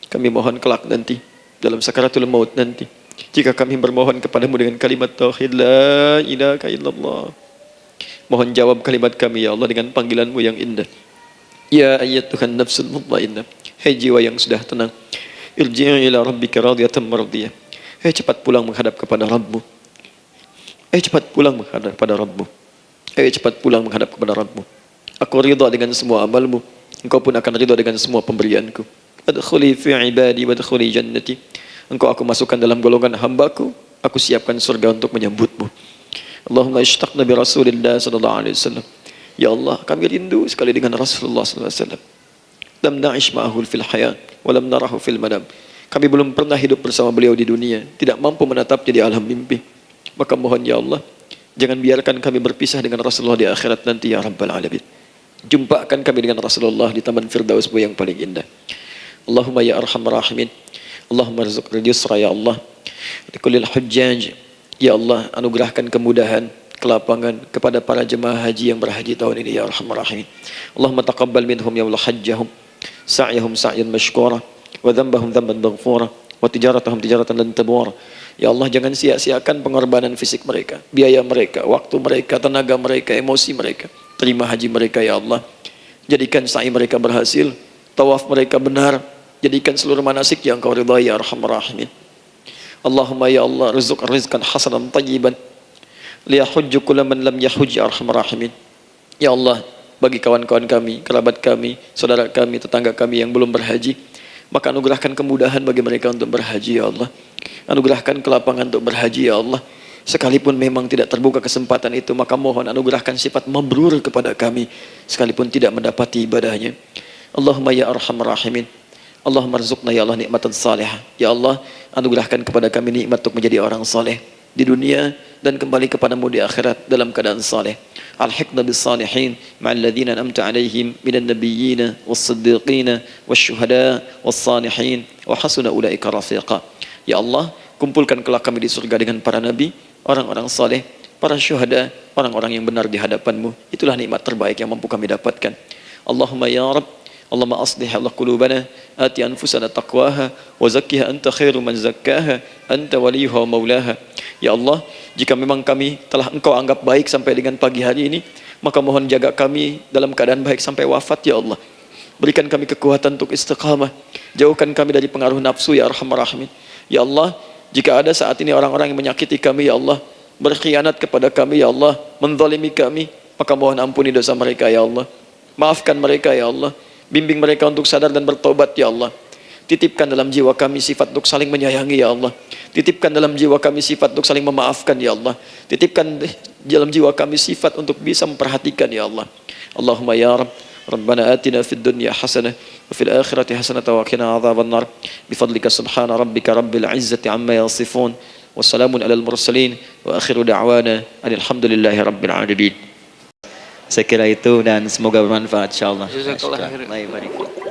kami mohon kelak nanti dalam sakaratul maut nanti, jika kami bermohon kepadamu dengan kalimat tauhid la ilaha illallah, mohon jawab kalimat kami ya Allah dengan panggilanmu yang indah. Ya ayyatuhan nafsul mutmainnah, hai jiwa yang sudah tenang, irji'i ila rabbika radiyatan mardiyah, hai cepat pulang menghadap kepada Rabbmu, hai cepat pulang menghadap kepada Rabbmu, hai cepat pulang menghadap kepada Rabbmu. Aku ridha dengan semua amalmu, engkau pun akan ridha dengan semua pemberianku. Adkhuli fi ibadi wadkhuli jannati, engkau aku masukkan dalam golongan hambaku, aku siapkan surga untuk menyambutmu. Allahumma ishtaqna bi Rasulillah sallallahu alaihi wasallam, ya Allah kami rindu sekali dengan Rasulullah sallallahu alaihi wasallam. Lam na'ish ma'ahu fil hayat wa lam narahu fil manam, kami belum pernah hidup bersama beliau di dunia, tidak mampu menatapnya di alam mimpi. Maka mohon ya Allah, jangan biarkan kami berpisah dengan Rasulullah di akhirat nanti ya Rabbal Alamin. Jumpakan kami dengan Rasulullah di taman Firdausmu yang paling indah. Allahumma ya arhamar rahimin, Allahumma rizqna yusra ya Allah likulil hujjaj, ya Allah anugerahkan kemudahan, kelapangan kepada para jemaah haji yang berhaji tahun ini ya arhamar rahimin. Allahumma taqabbal minhum ya Allah hajjahum, sa'yahum sa'yan mashkura, wa dhanbahum dhanban maghfura, wa tijaratahum tijaratan lan tabur. Ya Allah jangan sia-siakan pengorbanan fisik mereka, biaya mereka, waktu mereka, tenaga mereka, emosi mereka. Terima haji mereka ya Allah, jadikan sa'i mereka berhasil, tawaf mereka benar, jadikan seluruh manasik yang kau ridhai ya arhamar rahimin. Allahumma ya Allah rizq rizqan hasanan tayyiban liyahujju kullu man lam yahujj ya arhamar rahimin. Ya Allah bagi kawan-kawan kami, kerabat kami, saudara kami, tetangga kami yang belum berhaji, maka anugerahkan kemudahan bagi mereka untuk berhaji ya Allah. Anugerahkan kelapangan untuk berhaji ya Allah. Sekalipun memang tidak terbuka kesempatan itu, maka mohon anugerahkan sifat mabrur kepada kami sekalipun tidak mendapati ibadahnya. Allahumma ya arhamar rahimin, Allahumma rizqna ya Allah nikmatan salihah. Ya Allah anugerahkan kepada kami nikmat untuk menjadi orang saleh di dunia dan kembali kepadamu di akhirat dalam keadaan saleh. Alhiqna bis salihin ma'al ladzina an'amta 'alaihim minan nabiyyin was-siddiqin wasyuhada was-salihin wa hasuna ulaika rafiqa. Ya Allah kumpulkan kelak kami di surga dengan para nabi, orang-orang saleh, para syuhada, orang-orang yang benar di hadapanmu. Itulah nikmat terbaik yang mampu kami dapatkan. Allahumma ya Rabb, Allahumma aslih Allah qulubana, ati anfusana taqwaha, wa zakkiha anta khairu man zakkaha, anta waliyuha wa maulaha. Ya Allah, jika memang kami telah engkau anggap baik sampai dengan pagi hari ini, maka mohon jaga kami dalam keadaan baik sampai wafat ya Allah. Berikan kami kekuatan untuk istiqamah, jauhkan kami dari pengaruh nafsu ya arhamar rahimin. Ya Allah, jika ada saat ini orang-orang yang menyakiti kami ya Allah, berkhianat kepada kami ya Allah, menzalimi kami, maka mohon ampuni dosa mereka ya Allah. Maafkan mereka ya Allah, bimbing mereka untuk sadar dan bertobat ya Allah. Titipkan dalam jiwa kami sifat untuk saling menyayangi ya Allah. Titipkan dalam jiwa kami sifat untuk saling memaafkan ya Allah. Titipkan dalam jiwa kami sifat untuk bisa memperhatikan ya Allah. Allahumma ya Rabb, Rabbana atina fid dunya hasanah wa fil akhirati hasanah wa qina adzaban nar. Bifadlika subhana rabbika rabbil izzati amma yasifun. Wassalamun alal mursalin wa akhiru da'wana alhamdulillahi rabbil alamin. Saya kira itu dan semoga bermanfaat insyaallah. Jazakallahu khairan.